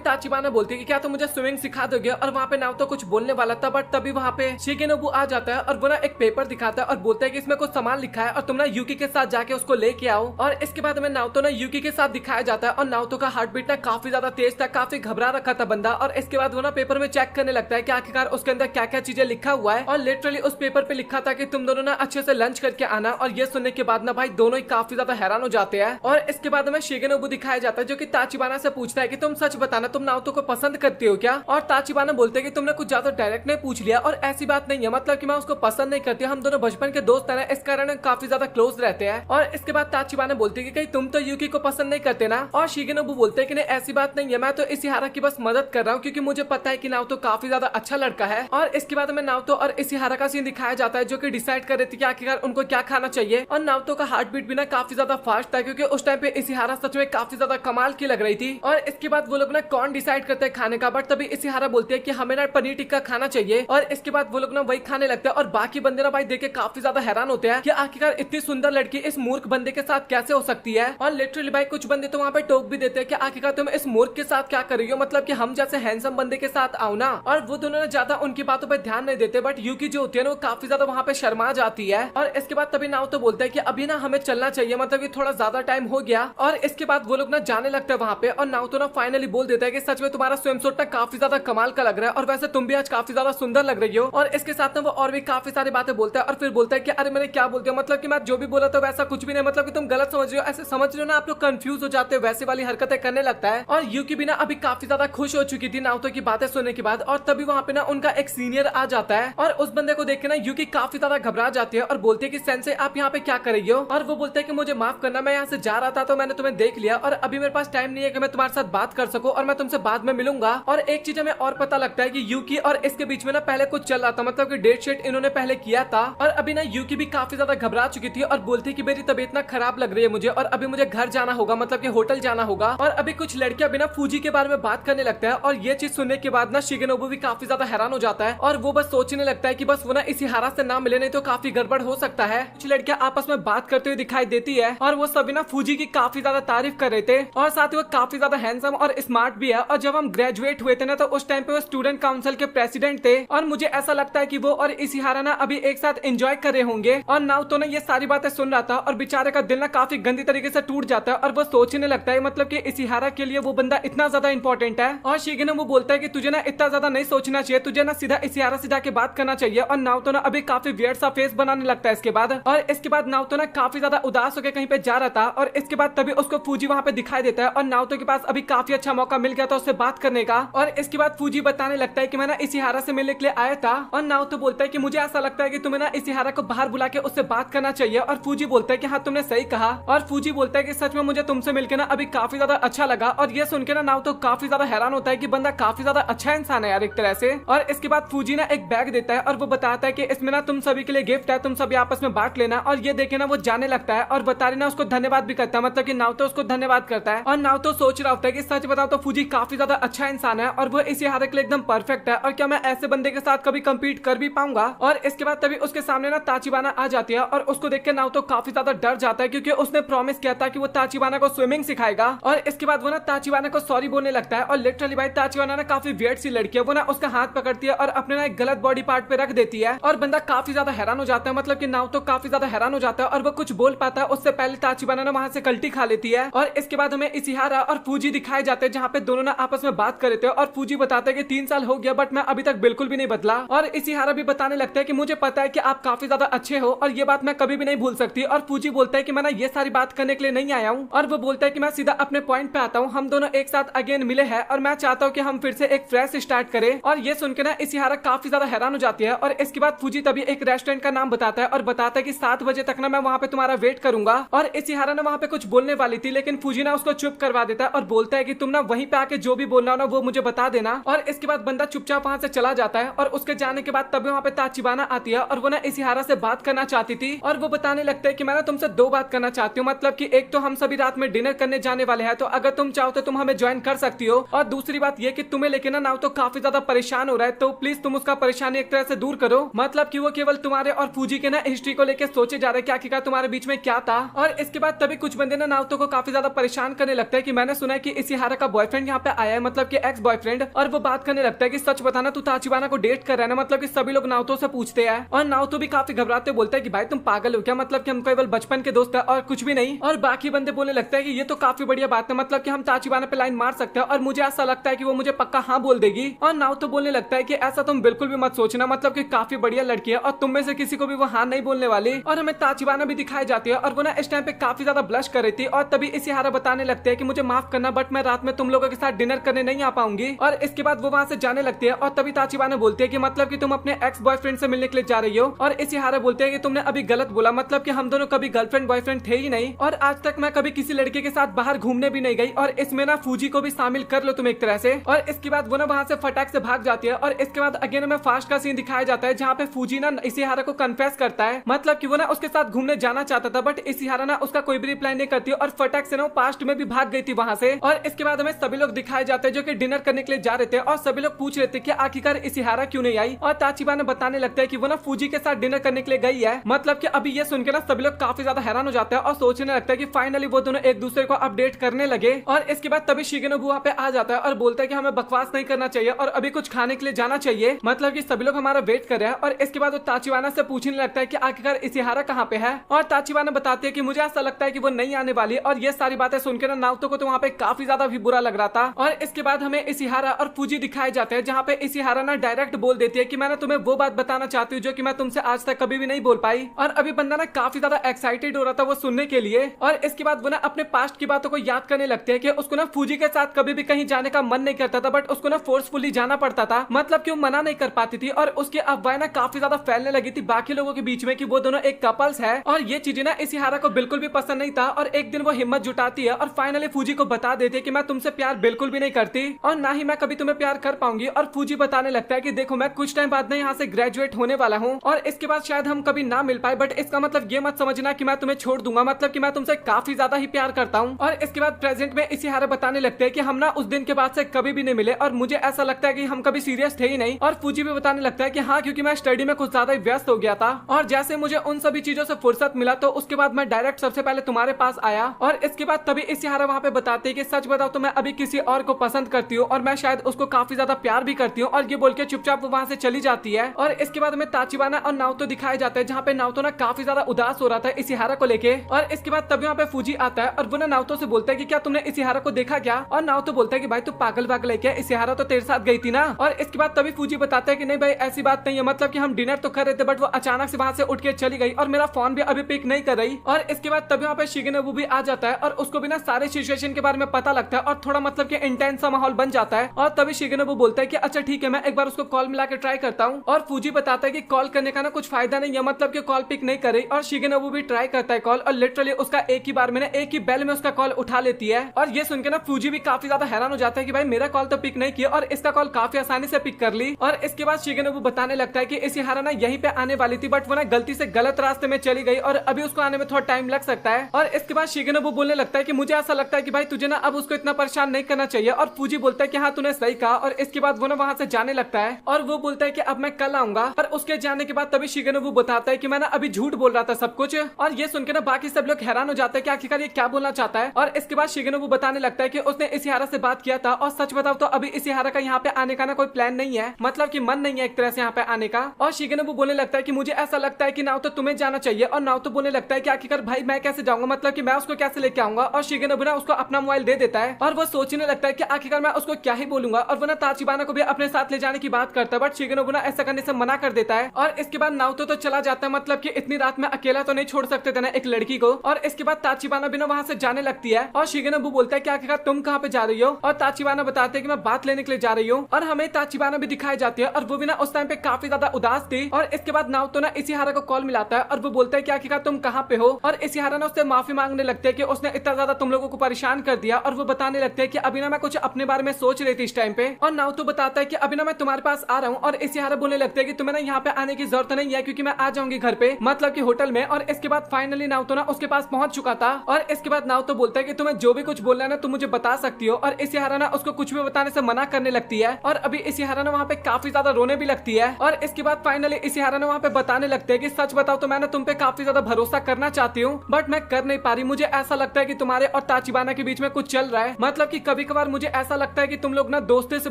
ताचिबाना बोलती है कि क्या तुम मुझे स्विमिंग सिखा दोगे। और वहाँ पे नाओतो कुछ बोलने वाला था, बट तभी वहाँ पे शिगेनोबु आ जाता है और वो ना एक पेपर दिखाता है और बोलता है कि इसमें कुछ सामान लिखा है और तुम ना यूकी के साथ जाके उसको लेके आओ। और इसके बाद में नाओतो ना यूकी के साथ दिखाया जाता है और नाओतो का हार्ट बीट ना काफी ज्यादा तेज था, काफी घबरा रखा था बंदा। और इसके बाद वो ना पेपर में चेक करने लगता है कि आखिरकार उसके अंदर क्या क्या चीजें लिखा हुआ है। और लिटरली उस पेपर पे लिखा था कि तुम दोनों ना अच्छे से लंच करके आना। और ये सुनने के बाद ना भाई दोनों ही काफी ज्यादा हैरान हो जाते हैं। और इसके बाद में शिगेनोबु दिखाया जाता है जो कि ताचिबाना से पूछता है कि तुम सच बताना, तुम नाओतो को पसंद करती हो क्या। और ताचिबाना बोलते हैं कि तुमने कुछ ज्यादा डायरेक्ट नहीं पूछ लिया और ऐसी बात नहीं है, मतलब कि मैं उसको पसंद नहीं करती, हम दोनों बचपन के दोस्त हैं, इस कारण काफी ज्यादा क्लोज रहते हैं। और इसके बाद ताचिबाना बोलती है कि कहीं तुम तो यूकी को पसंद नहीं करते ना। और शिगेनोबु बोलते हैं कि नहीं ऐसी बात नहीं है, मैं तो इशिहारा की बस मदद कर रहा हूँ क्योंकि मुझे पता है कि नाओतो काफी ज्यादा अच्छा लड़का है। और इसके बाद में नाओतो और इशिहारा का सीन दिखाया जाता है जो कि डिसाइड कर रही थी कि आखिरकार उनको क्या खाना चाहिए। और नाओतो का हार्ट बीट भी ना काफी ज्यादा फास्ट था क्योंकि उस टाइम पे इशिहारा सच में काफी ज्यादा कमाल की लग रही थी। और इसके बाद वो लोग ना कौन डिसाइड करते हैं खाने का, बट तभी इशिहारा बोलती है कि हमें ना पनीर टिक्का खाना चाहिए। और इसके बाद वो लोग ना वही खाने लगते हैं और बाकी बंदे ना भाई देख के काफी ज्यादा हैरान होते हैं कि आखिरकार इतनी सुंदर लड़की इस मूर्ख बंदे के साथ कैसे हो सकती है। और लिटरली भाई कुछ बंदे तो वहाँ पे टोक भी देते हैं कि आखिरकार तुम इस मूर्ख के साथ क्या कर रही हो, मतलब कि हम जैसे हैंडसम बंदे के साथ आओ ना। और वो दोनों ज्यादा उनकी बातों पर ध्यान नहीं देते, बट यूकी जो होती है ना वो काफी ज्यादा वहाँ पे शर्मा जाती है। और इसके बाद तभी नाओतो बोलता है कि अभी ना हमें चलना चाहिए, मतलब कि थोड़ा ज्यादा टाइम हो गया। और इसके बाद वो लोग ना जाने लगते हैं वहाँ पे और नाओतो ना फाइनली बोल देता है कि सच में तुम्हारा स्विमसूट ना काफी ज्यादा कमाल का लग रहा है और वैसे तुम भी आज काफी ज्यादा सुंदर लग रही हो। और इसके साथ ना वो और भी काफी सारी बातें बोलता है और फिर बोलता है कि अरे मैंने क्या बोल दिया, मतलब कि मैं जो भी बोला था वैसा कुछ भी नहीं, मतलब कि तुम गलत समझ रहे हो, ऐसे समझ रहे हो ना आप लोग, कंफ्यूज हो जाते हो, वैसे वाली हरकतें करने लगता है। और यूकी भी ना अभी काफी ज्यादा खुश हो चुकी थी नाओतो की बातें सुनने के बाद। और तभी वहाँ पे ना उनका एक सीनियर आ जाता है और उस बंदे को देख के ना यूकी काफी ज्यादा घबरा जाती है और बोलती है कि सेंसे आप यहाँ पे क्या कर रही हो। और वो बोलते हैं कि मुझे माफ करना, मैं यहाँ से जा रहा था तो मैंने तुम्हें देख लिया और अभी मेरे पास टाइम नहीं है कि मैं तुम्हारे साथ बात कर सकूं और मैं तुमसे बाद में मिलूंगा। और एक चीज हमें और पता लगता है कि यूकी और इसके बीच में ना पहले कुछ चल रहा था, मतलब कि डेट शीट इन्होंने पहले किया था। और अभी ना यूकी भी काफी ज्यादा घबरा चुकी थी और बोलती कि मेरी तबीयत ना खराब लग रही है मुझे और अभी मुझे घर जाना होगा, मतलब कि होटल जाना होगा। और अभी कुछ लड़कियां बिना फूजी के बारे में बात करने लगता है। और ये चीज सुनने के बाद ना शिगेनोबु भी काफी ज्यादा हैरान हो जाता है और वो बस सोचने लगता है कि बस वो ना इशिहारा से ना मिले, नहीं तो काफी गड़बड़ हो सकता है। कुछ लड़कियां आपस में बात करते हुए दिखाई देती है और वो सभी ना फूजी की काफी ज्यादा तारीफ कर रहे थे और साथ ही वो काफी ज्यादा हैंडसम और स्मार्ट भी है। और जब हम ग्रेजुएट हुए थे ना तो उस टाइम पे वो स्टूडेंट काउंसिल के प्रेसिडेंट थे और मुझे ऐसा लगता है कि वो और इशिहारा ना अभी एक साथ एंजॉय कर रहे होंगे। और नाओतो ने ये सारी बातें सुन रहा था और बेचारे का दिल ना काफी गंदी तरीके से टूट जाता है और वो सोचने लगता है मतलब कि इशिहारा के लिए वो बंदा इतना ज्यादा इंपॉर्टेंट है। और शिगेनोबु बोलता है कि तुझे ना इतना ज्यादा नहीं सोचना चाहिए, तुझे ना सीधा इशिहारा से जाके बात करना चाहिए। और नाओतो ना अभी काफी वियर्ड सा फेस बनाने लगता है इसके बाद। और इसके बाद नाओतो ना काफी ज्यादा उदास होकर कहीं पे जा रहा था और इसके बाद तभी उसको फूजी वहाँ पे दिखाई देता है और नाओतो के पास अभी काफी अच्छा मौका मिल गया था उससे बात करने का। और इसके बाद फूजी बताने लगता है कि मैं ना इशिहारा से मिलने के लिए आया था। और नाओतो बोलता है कि मुझे ऐसा लगता है कि तुम्हें ना इशिहारा को बाहर बुला के उससे बात करना चाहिए। और फूजी बोलता है कि हाँ तुमने सही कहा। और फूजी बोलता है कि सच में मुझे तुमसे मिलकर ना अभी काफी ज्यादा अच्छा लगा। और ये सुन के ना नाओतो काफी ज्यादा हैरान होता है कि बंदा काफी ज्यादा अच्छा इंसान है यार एक तरह से। और इसके बाद फूजी ना एक बैग देता है और वो बताता है कि इसमें ना तुम सभी के लिए गिफ्ट है, तुम सभी आपस में बांट लेना। और ये देखे ना वो जाने लगता है और बतारी ना उसको धन्यवाद भी करता है, मतलब कि नाओतो उसको धन्यवाद करता है। और नाओतो सोच रहा होता है कि सच बताओ तो फूजी काफी ज्यादा अच्छा इंसान है और वो इशिहारा के लिए एकदम परफेक्ट है और क्या मैं ऐसे बंदे के साथ कभी कम्पीट कर भी पाऊंगा। और इसके बाद तभी उसके सामने ना ताचिबाना आ जाती है और उसको देख के नाओतो काफी ज्यादा डर जाता है क्योंकि उसने प्रॉमिस किया था कि वो ताचिबाना को स्विमिंग सिखाएगा। और इसके बाद वो ना ताचिबाना को सॉरी बोलने लगता है और लिटरली भाई ताचिबाना ना काफी वियर्ड सी लड़की है, वो ना उसका हाथ पकड़ती है और अपने ना एक गलत बॉडी पार्ट पे रख देती है और बंदा काफी ज्यादा हैरान हो जाता है, मतलब कि नाओतो काफी ज्यादा हैरान हो जाता है और वो कुछ बोल पाता है उससे पहले ताचिबाना ना वहां से कल्टी खा लेती है। और इसके बाद हमें इशिहारा और फूजी दिखाए जाते हैं जहाँ पे दोनों ना आपस में बात कर रहे थे और फूजी बताते हैं कि 3 साल हो गया बट मैं अभी तक बिल्कुल भी नहीं बदला। और इशिहारा भी बताने लगता है कि मुझे पता है कि आप काफी ज्यादा अच्छे हो और ये बात मैं कभी भी नहीं भूल सकती। और फूजी बोलता है कि मैं ना ये सारी बात करने के लिए नहीं आया हूँ और वो बोलता है कि मैं सीधा अपने पॉइंट पे आता हूँ, हम दोनों एक साथ अगेन मिले हैं और मैं चाहता हूँ कि हम फिर से एक फ्रेश स्टार्ट करें। और ये सुनकर ना इशिहारा काफी ज्यादा हैरान हो जाती है। और इसके बाद फूजी तभी एक रेस्टोरेंट का नाम बताता है और बताता है कि 7 बजे तक ना मैं वहाँ पे तुम्हारा वेट करूंगा। और इशिहारा ना वहाँ पे कुछ बोलने वाली थी, लेकिन फूजी ना उसको चुप करवा देता है और बोलता है कि तुम ना वहीं पे आके जो भी बोलना हो ना वो मुझे बता देना। और इसके बाद बंदा चुपचाप वहाँ से चला जाता है और उसके जाने के बाद तभी वहाँ पे ताचिबाना आती है और वो ना इशिहारा से बात करना चाहती थी और वो बताने लगता है कि मैं ना तुमसे दो बात करना चाहती हूँ, मतलब कि एक तो हम सभी रात में डिनर करने जाने वाले हैं, तो अगर तुम चाहो तो तुम हमें ज्वाइन कर सकती हो, और दूसरी बात ये कि तुम्हें लेके ना नाउतो काफी ज्यादा परेशान हो रहा है, तो प्लीज तुम उसका परेशानी एक तरह से दूर करो। मतलब कि वो केवल तुम्हारे और फूजी के ना हिस्ट्री को लेकर सोचे जा रहे क्या आखिरकार तुम्हारे बीच में क्या था। और इसके बाद तभी कुछ बंदे ना नाउतो को काफी ज्यादा परेशान करने लगता है कि मैंने सुना है कि इशिहारा का बॉयफ्रेंड यहाँ पे आया है, मतलब कि एक्स बॉयफ्रेंड, और वो बात करने लगता है कि सच बताना तू ताचिबाना को डेट कर रहा है ना। मतलब कि सभी लोग नाउतो से पूछते हैं और नाउतो भी काफी घबराते बोलता है कि भाई तुम पागल हो क्या, मतलब कि हम केवल बचपन के दोस्त है और कुछ भी नहीं। और बाकी बंदे बोलने लगता है कि ये तो काफी बढ़िया बात है, मतलब कि हम ताचिबाना पे लाइन मार सकते हैं और मुझे ऐसा लगता है कि वो मुझे पक्का हाँ बोल देगी। और नाउतो बोलने लगता है कि ऐसा तुम बिल्कुल भी मत सोचना, मतलब कि काफी बढ़िया लड़की है और तुम में से किसी को भी वो हाँ नहीं बोलने वाली। और हमें ताचिबाना भी दिखाई जाती है और वो ना इस टाइम पे काफी ज्यादा ब्लश कर रही थी। और तभी इशिहारा बताने लगते हैं कि मुझे माफ करना बट मैं रात में तुम लोगों के साथ डिनर करने नहीं आ पाऊंगी। और इसके बाद वो वहाँ से जाने लगती है और तभी ताचिबाना बोलती है कि मतलब कि तुम अपने एक्स बॉयफ्रेंड से मिलने के लिए जा रही हो। और इशिहारा बोलते हैं कि तुमने अभी गलत बोला, मतलब कि हम दोनों कभी गर्लफ्रेंड बॉयफ्रेंड थे ही नहीं और आज तक मैं कभी किसी लड़के के साथ बाहर घूमने भी नहीं गई, और इसमें ना फूजी को भी शामिल कर लो तुम एक तरह से। और इसके बाद वो ना वहाँ से फटाक से भाग जाती है और इसके बाद अगेन हमें फास्ट का सीन दिखाया जाता है जहाँ पे फूजी ना इशिहारा को कन्फेस करता है, मतलब कि वो ना उसके साथ घूमने जाना चाहता था बट इशिहारा ना उसका कोई भी रिप्लाई नहीं करती और फटाक से ना पास्ट में भी भाग गई थी वहाँ से। और इसके बाद हमें सभी लोग दिखाए जाते हैं जो कि डिनर करने के लिए जा रहे थे और सभी लोग पूछ रहे थे कि आखिरकार इशिहारा क्यों नहीं आई। और ताचिबाना बताने लगता है कि वो ना फूजी के साथ डिनर करने के लिए गई है। मतलब कि अभी ये सुन के ना सभी लोग काफी ज्यादा हैरान हो जाते हैं और सोचने लगता है कि फाइनली वो दोनों एक दूसरे को अपडेट करने लगे। और इसके बाद तभी शिगेनोबु वहाँ पे आ जाता है और बोलता है कि हमें बकवास नहीं करना चाहिए और अभी कुछ खाने के लिए जाना चाहिए, मतलब कि सभी लोग हमारा वेट कर रहे हैं। और इसके बाद वो ताचिबाना से पूछने लगता है कि आखिरकार इशिहारा कहाँ पे है। और ताचिबाना बताती है कि मुझे ऐसा लगता है कि वो नहीं आने वाली। और ये सारी बातें सुनकर ना नाउतो को तो वहाँ पे काफी ज्यादा भी बुरा लग रहा था। और इसके बाद हमें इशिहारा और फूजी दिखाए जाते हैं जहाँ पे इशिहारा ना डायरेक्ट बोल देती है कि मैंने तुम्हें वो बात बताना चाहती हूँ जो कि मैं तुमसे आज तक कभी भी नहीं बोल पाई। और अभी बंदा ना काफी ज्यादा एक्साइटेड हो रहा था वो सुनने के लिए। और इसके बाद वो ना अपने पास्ट की बातों को याद करने लगते हैं कि उसको ना फूजी के साथ कभी भी कहीं जाने का मन नहीं करता था बट उसको ना फोर्सफुली जाना पड़ता था, मतलब कि वो मना नहीं कर पाती थी। और उसकी अफवाहें ना काफी ज्यादा फैलने लगी थी बाकी लोगों के बीच में कि वो दोनों एक कपल्स है। और ये चीजें ना इशिहारा को बिल्कुल भी पसंद नहीं था। और एक दिन वो हिम्मत जुटाती है और फाइनली फूजी को बता देती है कि मैं तुमसे प्यार बिल्कुल भी नहीं करती और ना ही मैं कभी तुम्हें प्यार कर पाऊंगी। और फूजी बताने लगता है कि देखो मैं कुछ टाइम बाद ना यहाँ से ग्रेजुएट होने वाला हूँ और इसके बाद शायद हम कभी ना मिल पाए, बट इसका मतलब ये मत समझना कि मैं तुम्हें छोड़ दूंगा, मतलब कि मैं तुमसे काफी ज्यादा ही प्यार करता हूँ। और इसके बाद प्रेजेंट में इशिहारा बताने लगते हैं कि हम ना उस दिन के बाद से कभी भी नहीं मिले और मुझे ऐसा लगता है कि हम कभी सीरियस थे ही नहीं। और फूजी भी बताने लगता है कि हाँ, क्योंकि मैं स्टडी में कुछ ज्यादा ही व्यस्त हो गया था और जैसे मुझे उन सभी चीजों से फुर्सत मिला तो उसके बाद मैं डायरेक्ट सबसे पहले तुम्हारे पास आया। और इसके बाद तभी इशिहारा वहाँ पे बताते हैं कि सच बताओ तो मैं अभी किसी और को पसंद करती हूँ और मैं शायद उसको काफी ज्यादा प्यार भी करती हूँ। और ये बोल के चुपचाप वो वहाँ से चली जाती है। और इसके बाद हमें ताचिबाना और नाउतो दिखाया जाता है जहाँ पे नाउतो ना काफी ज्यादा उदास हो रहा था इशिहारा को लेके। और इसके बाद तभी वहाँ पे फूजी आता है और वो ना नाउतो से बोलता है कि क्या तुमने इशिहारा को देखा क्या। और नाउतो बोलता है कि भाई तू पागल पागल है क्या, इशिहारा तो तेरे साथ गई थी ना। और इसके बाद तभी फूजी बताता है कि नहीं भाई ऐसी बात नहीं है, मतलब कि हम डिनर तो कर रहे थे बट वो अचानक से वहाँ से उठ के चली गई और मेरा फोन भी अभी पिक नहीं कर रही। और इसके बाद तभी वहाँ पे शिगेनोबु भी आ जाता है और उसको भी ना सारे सिचुएशन के बारे में पता लगता है और थोड़ा मतलब कि इंटेंस सा माहौल बन जाता है। और तभी शिगेनोबु बोलता है कि अच्छा ठीक है मैं एक बार उसको कॉल मिला के ट्राई करता हूँ। और फूजी बताता है कि कॉल करने का ना कुछ फायदा नहीं है, मतलब कि कॉल पिक नहीं कर रही। और शिगेनोबु भी ट्राई करता है कॉल और लिटरली उसका एक ही बार में ना एक ही बेल में उसका कॉल उठा लेती है। और ये सुनकर ना फूजी भी काफी ज्यादा हैरान हो जाता है कि भाई मेरा कॉल तो पिक नहीं किया और इसका कॉल काफी आसानी से पिक कर ली। और इसके बाद शिगेनोबु बताने लगता है कि इशिहारा ना यहीं पे आने वाली थी बट वो ना गलती से गलत रास्ते में चली गई और अभी उसको आने में थोड़ा टाइम लग सकता है। और इसके बाद शिगेनोबु बोलने लगता है कि मुझे ऐसा लगता है कि भाई तुझे ना अब उसको इतना परेशान नहीं करना चाहिए। और फूजी बोलता है कि हाँ तूने सही कहा। और इसके बाद वो ना वहाँ से जाने लगता है और वो बोलता है कि अब मैं कल आऊंगा। और उसके जाने के बाद तभी शिगेनोबु बताता है कि मैं ना अभी झूठ बोल रहा था सब कुछ। और ये सुनकर ना बाकी सब लोग हैरान हो जाते हैं कि आखिरकार ये क्या बोलना चाहता है। और इसके बाद शिगेनोबु बताने लगता है कि उसने इशिहारा से बात किया था और सच बताओ तो अभी इशिहारा का यहाँ पे आने का ना कोई प्लान नहीं है, मतलब कि मन नहीं है एक तरह से यहाँ पे आने का। और शिगेनोबु बोलने लगता है कि मुझे ऐसा लगता है कि नाउ तो तुम्हें जाना चाहिए। और नाउ तो बोलने लगता है कि आखिरकार भाई मैं कैसे जाऊंगा, मतलब कि मैं उसको कैसे लेके आऊंगा। और शिगेनोबु ना उसको अपना मोबाइल दे देता है और वो सोचने लगता है कि आखिरकार मैं उसको क्या ही बोलूंगा। और वो ना ताचिबाना को भी अपने साथ ले जाने की बात करता है बट शिगेनोबु ना ऐसा करने से मना कर देता है। और इसके बाद नाउतो तो चला जाता है, मतलब कि इतनी रात में अकेला तो नहीं छोड़ सकते थे ना एक लड़की को। और इसके बाद ताचिबाना भी ना वहाँ से जाने लगती है और शिगेनोबु बोलता है कि आखिरकार तुम कहाँ पे जा रही हो। और ताचिबाना बताते हैं कि मैं बात लेने के लिए जा रही हूँ। और हमें ताचिबाना भी दिखाई जाती है और वो भी ना उस टाइम पे काफी ज्यादा उदास थी। और इसके बाद नाउतो ना इशिहारा को कॉल मिलाता है और वो बोलता है कि आखिरकार तुम कहाँ पे हो। और इशिहारा ना उससे माफी मांगने लगते हैं कि उसने इतना ज्यादा तुम लोगों को परेशान कर दिया, और वो बताने लगते हैं कि अभी ना मैं कुछ अपने बारे में सोच रही थी इस टाइम पे। और नाओतो बताता है कि अभी ना मैं तुम्हारे पास आ रहा हूँ, और इशिहारा बोलने लगते हैं कि तुम्हें ना यहाँ पे आने की जरूरत नहीं है क्योंकि मैं आ जाऊंगी घर पे, मतलब कि होटल में। और इसके बाद फाइनली नाओतो ना उसके पास पहुंच चुका था, और इसके बाद नाओतो बोलता है कि तुम्हें जो भी कुछ बोलना है ना तुम मुझे बता सकती हो। और इशिहारा ना उसको कुछ भी बताने से मना करने लगती है, और अभी इशिहारा ना वहाँ पे काफी ज्यादा रोने भी लगती है। और इसके बाद फाइनली इशिहारा ना वहाँ पे बताने लगते हैं कि सच बताओ तो मैं ना तुम पे काफी ज्यादा भरोसा करना चाहती हूँ, बट मैं कर नहीं पा रही। मुझे ऐसा लगता है कि तुम्हारे और ताचिबाना के बीच में कुछ चल रहा है, मतलब कि कभी कभार मुझे ऐसा लगता है कि तुम लोग ना दोस्ती से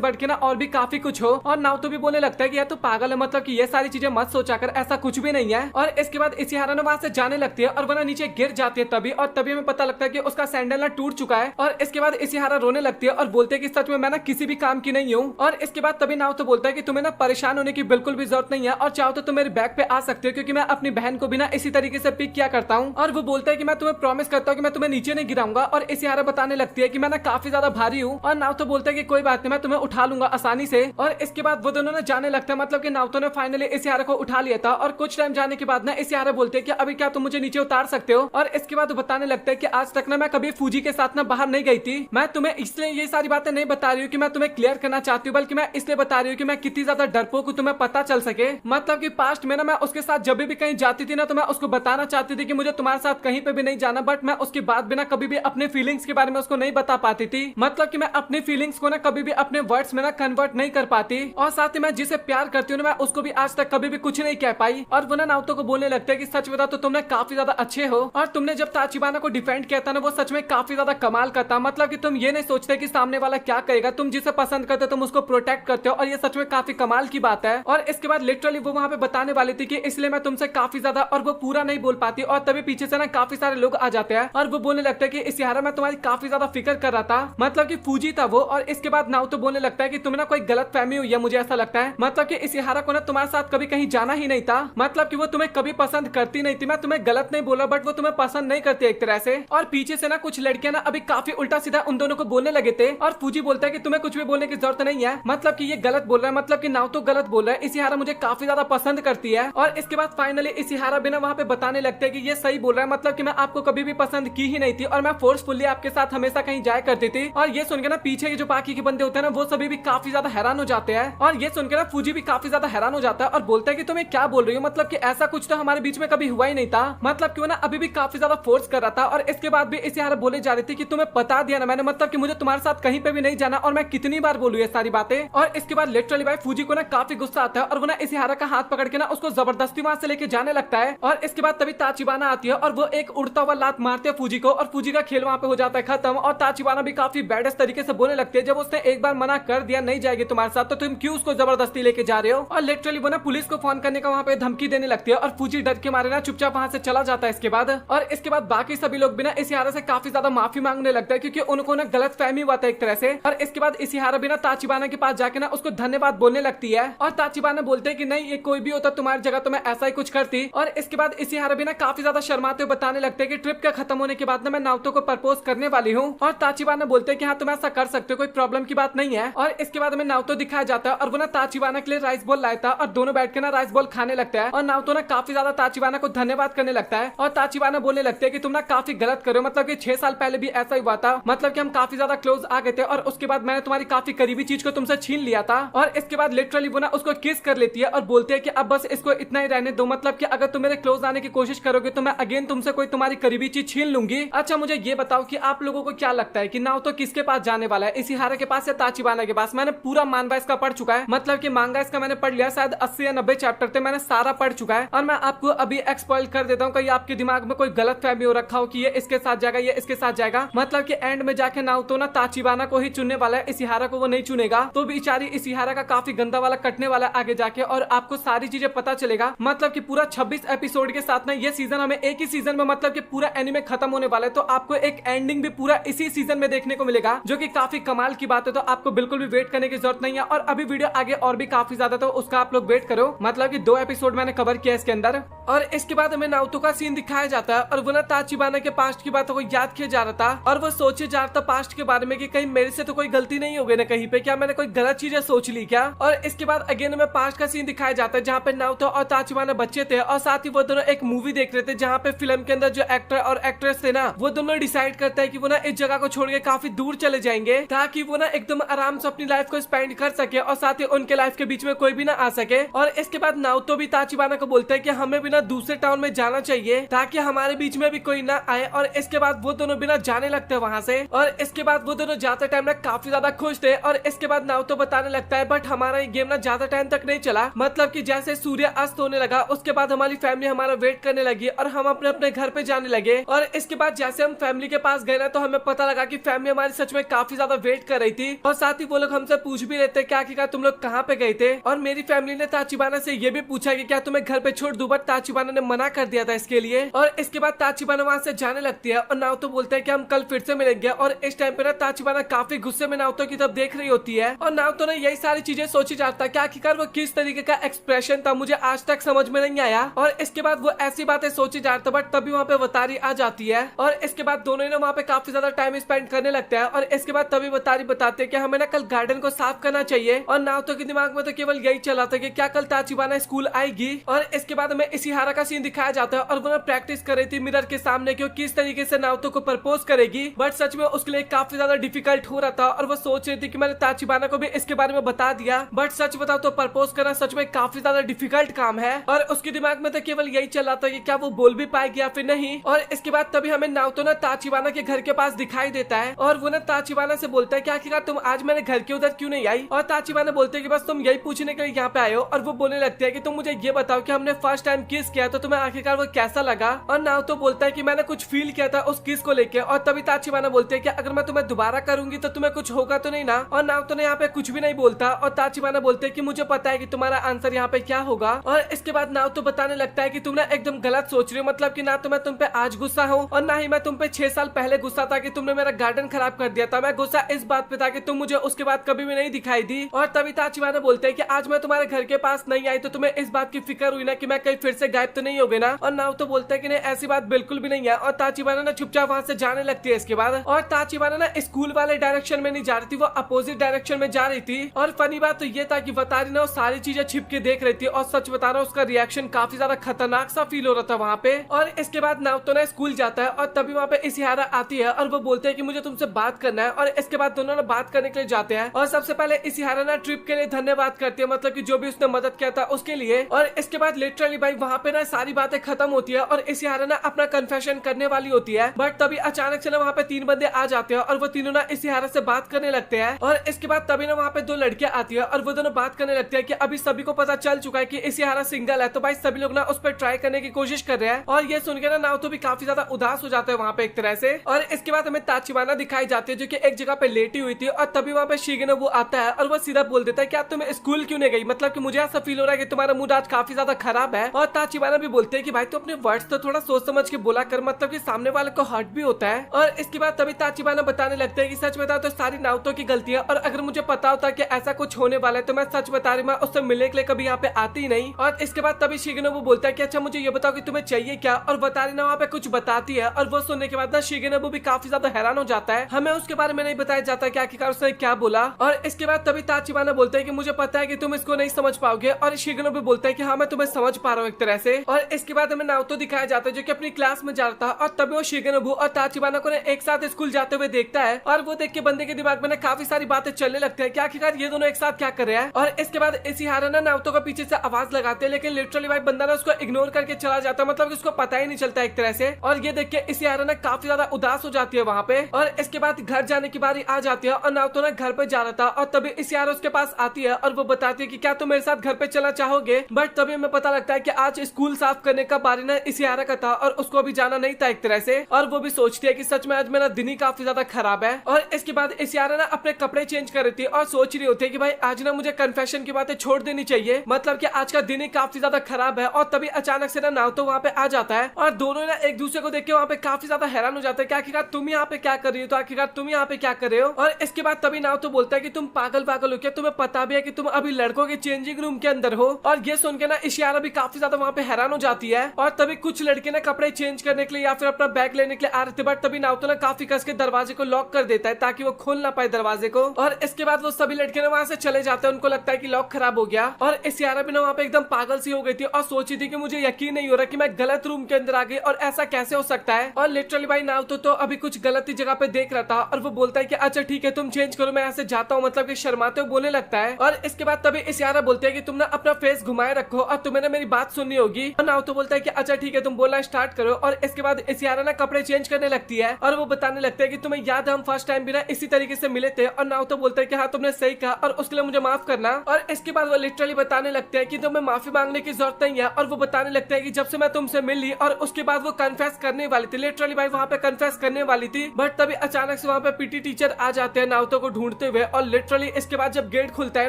बढ़ के ना और भी काफी कुछ हो। और नाओतो भी बोलने लगता है कि यार तू पागल है, मतलब कि ये सारी चीजें मत सोचा कर, ऐसा कुछ भी नहीं है। और इसके बाद इशिहारा ना वहाँ से जाने लगती है और वो ना नीचे गिर जाती है तभी, और तभी हमें पता लगता है कि उसका सैंडल ना टूट चुका है। और इसके बाद इशिहारा रोने लगती है और बोलते है कि सच में मैं ना किसी भी काम की नहीं हूँ। और इसके बाद तभी नाओतो बोलता है कि तुम्हें ना परेशान होने की बिल्कुल भी जरूरत नहीं है, और चाहो तो तुम मेरे बैग पे आ सकते हो क्योंकि मैं अपनी बहन को भी ना इसी तरीके से पिक किया करता हूँ। और वो बोलता है कि मैं तुम्हें प्रॉमिस करता हूँ कि मैं तुम्हें नीचे नहीं गिराऊंगा। और इशिहारा बताने लगती है कि मैं ना काफी ज्यादा भारी हूँ, और नाओतो बोलता है कि कोई बात नहीं, मैं तुम्हें उठा लूंगा आसानी से। और इसके बाद वो दोनों ना जाने लगता है, मतलब कि नाओतो ने फाइनली इशिहारा को उठा लिया था। और कुछ टाइम जाने के बाद ना इशिहारा बोलते हैं कि अभी क्या तुम मुझे नीचे उतार सकते हो। और इसके बाद वो बताने लगता है कि आज तक ना मैं कभी फूजी के साथ ना बाहर नहीं गई थी। मैं तुम्हें इसलिए ये सारी बातें नहीं बता रही हूँ कि मैं तुम्हें क्लियर करना चाहती हूँ, बल्कि मैं इसलिए बता रही हूँ कि मैं कितनी ज्यादा डरपोक हूँ तुम्हें पता चल सके। मतलब कि पास्ट में ना मैं उसके साथ जब भी कहीं जाती थी ना तो मैं उसको बताना चाहती थी कि मुझे तुम्हारे साथ कहीं पे भी नहीं जाना, बट मैं उसके बाद भी ना कभी भी अपने फीलिंग्स के बारे में उसको नहीं बता पाती थी। मतलब कि मैं अपनी फीलिंग्स को ना कभी भी अपने वर्ड्स में ना कन्वर्ट नहीं कर पाती, और साथ ही मैं जिसे प्यार करती हूँ ना मैं उसको भी आज तक कभी भी कुछ नहीं कह पाई। और वो ना नाओतो को बोलने लगता है कि सच बता तो तुमने काफी ज्यादा अच्छे हो, और तुमने जब ताचिबाना को डिफेंड किया था ना वो सच में काफी ज्यादा कमाल का था। मतलब कि तुम ये नहीं सोचते कि सामने वाला क्या कहेगा, तुम जिसे पसंद करते हो तुम उसको प्रोटेक्ट करते हो, और ये सच में काफी कमाल की बात है। और इसके बाद लिटरली वो वहाँ पे बताने वाली थी कि इसलिए मैं तुमसे काफी ज्यादा, और वो पूरा नहीं बोल पाती, और तभी पीछे से ना काफी सारे लोग आ जाते हैं और वो बोलने लगता है कि इशिहारा मैं तुम्हारी काफी ज्यादा फिक्र कर रहा था, मतलब कि फूजी था वो। और इसके बाद नाओतो बोलने लगता है कि तुम्हें ना कोई गलत फहमी हुई है, मुझे ऐसा लगता है, मतलब कि इशिहारा को ना तुम्हारे साथ कभी कहीं जाना ही नहीं था, मतलब कि वो तुम्हें कभी पसंद करती नहीं थी। मैं तुम्हें गलत नहीं बोला, बट वो तुम्हें पसंद नहीं करती एक तरह से। और पीछे से ना कुछ लड़कियां ना अभी काफी उल्टा सीधा उन दोनों को बोलने लगे थे, और फूजी बोलता है कि तुम्हें कुछ भी बोलने की जरूरत नहीं है, मतलब कि ये गलत बोल रहा है, मतलब कि नाओतो गलत बोल रहा है, इशिहारा मुझे काफी ज्यादा पसंद करती है। और इसके बाद फाइनली इशिहारा भी ना वहाँ पे बताने लगते हैं कि ये सही बोल रहा है, मतलब कि मैं आपको कभी भी पसंद की ही नहीं थी, और मैं फोर्सफुली आपके साथ हमेशा कहीं जाया करती थी। और ये सुनकर ना पीछे के जो बाकी के बंदे होते हैं ना वो सभी भी काफी ज्यादा हैरान हो जाते हैं, और ये सुनकर ना फूजी भी काफी ज्यादा हैरान हो जाता है और बोलता है कि तुम्हें क्या बोल रही हो, मतलब कि ऐसा कुछ तो हमारे बीच में कभी हुआ ही नहीं था। मतलब कि वो ना अभी भी काफी ज्यादा फोर्स कर रहा था। और इसके बाद भी इशिहारा बोले जा रही थी कि तुम्हें बता दिया ना मैंने, मतलब कि मुझे तुम्हारे साथ कहीं पे भी नहीं जाना, और मैं कितनी बार बोलूँ ये सारी बातें। और इसके बाद लिटरली भाई फूजी को ना काफी गुस्सा आता है, और वो ना इशिहारा का हाथ पकड़ के ना उसको जबरदस्ती वहां से लेके जाने लगता है। और इसके बाद तभी ताचिबाना आती है और वो एक उड़ता हुआ लात मारते हैं फूजी को, और फूजी का खेल वहां पे हो जाता है खत्म। और ताचिबाना भी काफी बैडेस्ट तरीके से बोलने लगती है, जब उसने एक बार मना कर दिया नहीं जाएगी तुम्हारे साथ तो तुम क्यों उसको जबरदस्ती लेके जा रहे हो। और लिटरली वो ना पुलिस को फोन करने का वहां पे धमकी देने लगती है, और फूजी डर के मारे ना चुपचाप वहां से चला जाता है इसके बाद। और इसके बाद बाकी सभी लोग भी ना इशिहारा से काफी ज्यादा माफी मांगने लगता है क्योंकि उनको ना गलत फहमी हुआ था एक तरह से। और इसके बाद इशिहारा भी ना ताचिबाना के पास जाके ना उसको धन्यवाद बोलने लगती है, और ताचिबाना बोलते हैं कि नहीं ये कोई भी होता तुम्हारी जगह तो मैं ऐसा ही कुछ करती। और इसके बाद इशिहारा भी ना काफी ज्यादा शर्माते हुए बताने लगते हैं कि ट्रिप का खत्म होने के बाद ना मैं नाओतो को प्रपोज करने वाली हूँ। और ताचिबाना बोलते हैं कि हाँ तुम ऐसा कर सकते हो, कोई प्रॉब्लम की बात नहीं है। और इसके बाद हमें नाओतो दिखाया जाता है, और वो ना ताचिबाना के लिए राइस बॉल लाया था, और दोनों बैठ के ना राइस बॉल खाने लगता है, और नाओतो ना काफी ज्यादा ताचिबाना को धन्यवाद करने लगता है। और ताचिबाना बोलने लगते हैं कि तुम ना काफी गलत करो, मतलब कि 6 साल पहले भी ऐसा ही हुआ था, मतलब कि हम काफी ज्यादा क्लोज आ गए थे, और उसके बाद मैंने तुम्हारी काफी करीबी चीज को तुमसे छीन लिया था। और इसके बाद लिटरली वो ना उसको किस कर लेती है और बोलते हैं कि अब बस इसको इतना ही रहने दो, मतलब कि अगर तुम मेरे क्लोज आने की कोशिश करोगे तो मैं अगेन तुमसे कोई तुम्हारी करीबी चीज छीन लूंगी। अच्छा मुझे ये बताओ कि आप लोगों को क्या लगता है कि नाओतो किसके पास जाने वाला है, इशिहारा के पास या ताचिबाना के पास। मैंने पूरा मानवा इसका पढ़ चुका है, मतलब कि मांगा इसका मैंने पढ़ लिया, शायद 80 या 90 चैप्टर थे, मैंने सारा पढ़ चुका है। और मैं आपको अभी एक्सपॉइल कर देता हूँ, कहीं आपके दिमाग में कोई गलत फहमी हो रखा हो कि ये इसके साथ जाएगा ये इसके साथ जाएगा, मतलब कि एंड में जाके नाओतो ना ताचिबाना को ही चुनने वाला है, इशिहारा को वो नहीं चुनेगा। तो बेचारी इशिहारा का काफी गंदा वाला कटने वाला आगे जाके, और आपको सारी चीजें पता चलेगा। मतलब कि पूरा 26 एपिसोड के साथ ना ये सीजन हमें एक ही सीजन में, मतलब कि पूरा एनिमे खत्म होने वाला है, तो आपको एक एंडिंग भी पूरा इसी सीजन में देखने को मिलेगा, जो कि काफी कमाल की बात है। तो आपको बिल्कुल भी वेट करने की जरूरत नहीं है, और अभी वीडियो आगे और भी काफी ज्यादा, तो उसका आप लोग वेट करो। मतलब कि 2 एपिसोड मैंने कवर किया इसके अंदर। और इसके बाद हमें नाओतो का सीन दिखाया जाता है, और वो ना ताचिबाना के पास्ट की बातों को याद किया जा रहा था, और वो सोचे जा रहा था पास्ट के बारे में कि कहीं मेरे से तो कोई गलती नहीं हो गई ना कहीं पे, क्या मैंने कोई गलत चीजें सोच ली क्या। और इसके बाद अगेन हमें पास्ट का सीन दिखाया जाता है जहाँ पे नाओतो और ताचिबाना बच्चे थे, और साथ ही वो दोनों एक मूवी देख रहे थे जहाँ पे फिल्म के अंदर जो एक्टर और एक्ट्रेस थे ना, वो दोनों डिसाइड करता है कि वो ना इस जगह को छोड़ के काफी दूर चले जाएंगे ताकि वो ना एकदम आराम से अपनी लाइफ को स्पेंड कर सके और साथ ही उनके लाइफ के बीच में कोई भी ना आ सके। और इसके बाद नारुतो भी ताचिबाना को बोलता है कि हमें भी ना दूसरे टाउन में जाना चाहिए ताकि हमारे बीच में भी कोई ना आए। और इसके बाद वो दोनों भी ना जाने लगते हैं वहां से। और इसके बाद वो दोनों जाते टाइम ना काफी ज्यादा खुश थे। और इसके बाद नारुतो बताने लगता है बट हमारा ये गेम ना ज्यादा टाइम तक नहीं चला, मतलब कि जैसे सूर्य अस्त होने लगा उसके बाद हमारी फैमिली हमारा वेट करने लगी और हम अपने अपने घर पे जाने लगे। और इसके बाद जैसे हम फैमिली के पास गए ना तो हमें पता लगा कि फैमिली हमारी सच में काफी ज्यादा वेट कर रही थी। और साथ ही वो लोग हमसे पूछ भी लेते क्या कि तुम लोग कहाँ पे गए थे। और मेरी फैमिली ने ताचिबाना से ये भी पूछा कि क्या तुम्हें घर पे छोड़ दूं, बट ताचिबाना ने मना कर दिया था इसके लिए। और इसके बाद ताचिबाना वहां से जाने लगती है और नारुतो बोलता है कि हम कल फिर से मिलेंगे। और इस टाइम पे ना ताचिबाना काफी गुस्से में नारुतो की तरफ देख रही होती है और नारुतो ने यही सारी चीजें सोची जाता है कि आखिरकार वो किस तरीके का एक्सप्रेशन था, मुझे आज तक समझ में नहीं आया। और इसके बाद वो ऐसी बातें सोची जाता बट तभी वहाँ पे वतारी आ जाती है। और इसके बाद दोनों ने वहाँ पे काफी ज्यादा टाइम स्पेंड करने लगते हैं। और इसके बाद तभी वतारी बताते हैं कि हमें ना कल गार्डन को साफ करना चाहिए। और नारुतो के दिमाग में तो केवल यही चला था कि क्या कल ताचिबाना स्कूल आएगी। और इसके बाद हमें इशिहारा का सीन दिखाया जाता है और वो ना प्रैक्टिस कर रही थी मिरर के सामने कि वो किस तरीके से नारुतो को प्रपोज करेगी। बट सच में उसके लिए काफी ज्यादा डिफिकल्ट हो रहा था और वो सोच रही थी कि मैंने ताचिबाना को भी इसके बारे में बता दिया। बट सच बताओ तो प्रपोज करना सच में काफी ज्यादा डिफिकल्ट काम है। और उसके दिमाग में तो केवल यही चल रहा था कि क्या वो बोल भी पाएगी या फिर नहीं। और इसके बाद तभी हमें नारुतो ना ताचिबाना के घर के पास दिखाई देता है और वो ना ताचिबाना से बोलता है कि आखिरकार तुम आज मेरे घर के उधर क्यों नहीं आई। और ताचिबाना बोलते है कि बस तुम यही पूछने के लिए यहाँ पे आए हो। और वो बोलने लगती है कि तुम मुझे ये बताओ कि हमने फर्स्ट टाइम किस किया तो तुम्हें आखिरकार वो कैसा लगा। और नारुतो बोलता है कि मैंने कुछ फील किया था उस किस को लेके। और तभी ताचिबाना बोलते है कि अगर मैं तुम्हें दोबारा करूंगी तो तुम्हें कुछ होगा तो नहीं ना। और नारुतो ने यहाँ पे कुछ भी नहीं बोलता और ताचिबाना बोलते है कि मुझे पता है कि तुम्हारा आंसर यहाँ पे क्या होगा। और इसके बाद नारुतो बताने लगता है कि तुम ना एकदम गलत सोच रही हो, मतलब कि ना तो मैं तुम पे आज गुस्सा हूँ और ना ही मैं तुम पे 6 साल पहले गुस्सा था कि तुमने मेरा गार्डन खराब कर दिया था। मैं गुस्सा इस बात पे था कि तुम मुझे उसके बाद कभी भी नहीं दिखाई दी। और तभी ताचिबाना बोलते हैं कि आज मैं तुम्हारे घर के पास नहीं आई तो तुम्हें इस बात की फिक्र हुई ना कि मैं कहीं फिर से गायब तो नहीं हो गई ना। और नारुतो बोलता है कि नहीं ऐसी बात बिल्कुल भी नहीं है। और ताचिबाना ना चुपचाप वहां से जाने लगती है इसके बाद। और ताचिबाना ना स्कूल वाले डायरेक्शन में नहीं जा रही थी, वो अपोजिट डायरेक्शन में जा रही थी। और फनी बात तो ये था कि वतारी ना वो सारी चीजें छिप के देख रही थी और सच बता रहा हूँ उसका रिएक्शन काफी ज्यादा खतरनाक सा फील हो रहा था वहाँ पे। और इसके बाद नारुतो ना स्कूल जाता है और तभी वहाँ पे इशिहारा आती है और वो बोलते हैं कि मुझे तुमसे बात करना है। और इसके बाद दोनों ना बात करने के लिए जाते हैं और सबसे पहले इशिहारा ना ट्रिप के लिए धन्यवाद करती है, मतलब कि जो भी उसने मदद किया था उसके लिए। और इसके बाद लिटरली भाई वहाँ पे ना सारी बातें खत्म होती है और इशिहारा ना अपना कन्फेशन करने वाली होती है। बट तभी अचानक से ना वहाँ पे 3 बंदे आ जाते हैं और वो तीनों ना इशिहारा से बात करने लगते हैं। और इसके बाद तभी ना वहाँ पे 2 लड़कियां आती है और वो दोनों बात करने लगते हैं कि अभी सभी को पता चल चुका है कि इशिहारा सिंगल है, तो भाई सभी लोग ना उस पर ट्राई करने की कोशिश कर रहे हैं। और ये सुनकर ना नारुतो भी काफी ज्यादा उदास हो जाता है वहाँ पे एक तरह से। और इसके बाद हमें ताचिबाना दिखाई जाती है जो कि एक जगह पे लेटी हुई थी। और तभी वहाँ पे शिगेनोबु आता है और वो सीधा बोल देता है कि आप तुम्हें स्कूल क्यों नहीं गई, मतलब कि मुझे ऐसा फील हो रहा है कि तुम्हारा मूड आज काफी ज्यादा खराब है। और ताचिबाना भी बोलते हैं कि भाई तो अपने वर्ड्स तो थोड़ा सोच समझ के बोला कर, मतलब कि सामने वाले को हर्ट भी होता है। और इसके बाद तभी ताचिबाना बताने लगते हैं कि सच बताओ तो सारी नारुतो की गलती है और अगर मुझे पता होता कि ऐसा कुछ होने वाला है तो मैं सच बता रही मैं उससे मिलने के लिए कभी यहाँ पे आती ही नहीं। और इसके बाद तभी शिगेनोबु बोलता है कि अच्छा मुझे ये बताओ कि तुम्हें चाहिए क्या। और बतारी ना वहाँ पे कुछ बताती है और वो सुनने के बाद ना शिगेनोबु भी काफी ज्यादा हैरान हो जाता है, हमें उसके बारे में नहीं बताया जाता कि आखिरकार उसने क्या बोला। और इसके बाद तभी ताचिबाना बोलता है कि मुझे पता है कि तुम इसको नहीं समझ पाओगे। और शिगेनोबु बोलता है कि हाँ मैं तुम्हें समझ पा रहा हूँ एक तरह से। और इसके बाद हमें नारुतो दिखाया जाता है जो कि अपनी क्लास में जा रहा था और तभी वो शिगेनोबु और ताचिबाना को एक साथ स्कूल जाते हुए देखता है। और वो देख के बंदे के दिमाग में ना काफी सारी बातें चलने लगती है कि आखिरकार ये दोनों एक साथ क्या कर रहे हैं। और इसके बाद इशिहारा ना नारुतो को पीछे से आवाज लगाते हैं लेकिन लिटरली भाई बंदा ना उसको इग्नोर करके चला जाता है, मतलब कि उसको पता ही नहीं चलता एक तरह से। और ये देख के इशिहारा ना काफी ज्यादा उदास हो जाती है वहाँ पे। और इसके बाद घर जाने की बारी आ जाती है और नारुतो ना घर पे जा रहा था और तभी इशिहारा उसके पास आती है और वो बताती है कि क्या तुम मेरे साथ घर पे चलना चाहोगे। बट तभी हमें पता लगता है कि आज स्कूल साफ करने का बारी ना इशिहारा का था और उसको अभी जाना नहीं था एक तरह से। और वो भी सोचती है कि सच में आज मेरा दिन ही काफी ज्यादा खराब है। और इसके बाद इशिहारा ना अपने कपड़े चेंज कर रही थी और सोच रही होती है कि भाई आज ना मुझे कन्फेशन की बातें छोड़ देनी चाहिए, मतलब कि आज का दिन ही काफी ज्यादा खराब है। और तभी अचानक से ना नारुतो वहाँ पे आ जाता है और दोनों ना एक दूसरे को देख के वहाँ पे काफी ज्यादा हैरान हो जाते हैं कि आखिरकार तुम यहाँ पे क्या कर रही हो, तो आखिरकार तुम यहाँ पे क्या कर रहे हो। और इसके बाद तभी नारुतो बोलता है कि तुम पागल पागल हो क्या, तुम्हें पता भी है कि तुम अभी लड़कों के चेंजिंग रूम के अंदर हो। और ये सुन के ना इशिहारा भी काफी ज्यादा वहाँ पे हैरान हो जाती है। और तभी कुछ लड़के ना कपड़े चेंज करने के लिए या फिर अपना बैग लेने के लिए आ रहे थे, बट तभी नारुतो ना काफी कस के दरवाजे को लॉक कर देता है ताकि वो खोल ना पाए दरवाजे को। और इसके बाद वो सभी लड़के ना वहाँ से चले जाते हैं, उनको लगता है कि लॉक खराब हो गया। और इशिहारा भी ना वहाँ पे एकदम पागल सी हो गई थी और सोची थी कि मुझे यकीन नहीं हो रहा कि मैं गलत रूम के अंदर आ गई और ऐसा कैसे हो सकता है। और लिटरली भाई नारुतो तो अभी कुछ गलत ही जगह पे देख रहा था और वो बोलता है कि अच्छा ठीक है तुम चेंज करो, मैं ऐसे जाता हूँ, मतलब कि शर्माते हुए बोलने लगता है। और इसके बाद तभी इशिहारा बोलते हैं कि तुम ना अपना फेस घुमाए रखो और तुम्हें ना मेरी बात सुननी होगी। और नारुतो बोलता है कि अच्छा ठीक है तुम बोलना स्टार्ट करो। और इसके बाद इशिहारा ना कपड़े चेंज करने लगती है और वो बताने लगता है कि तुम्हें याद है हम फर्स्ट टाइम भी ना इसी तरीके से मिले थे। और नारुतो बोलता है कि हाँ तुमने सही कहा और उसके लिए मुझे माफ करना। और इसके बाद वो लिटरली बताने लगते हैं कि तुम्हें माफी मांगने की जरूरत नहीं है। और वो बताने लगते हैं कि जब से मैं तुमसे मिली और उसके बाद वो कन्फेस करने वाली थी, लिटरली भाई वहाँ पे कन्फेस करने वाली थी, बट तभी अचानक से वहाँ पे पीटी टीचर आ जाते हैं नारुतो को ढूंढते हुए। और लिटरली इसके बाद जब गेट खुलता है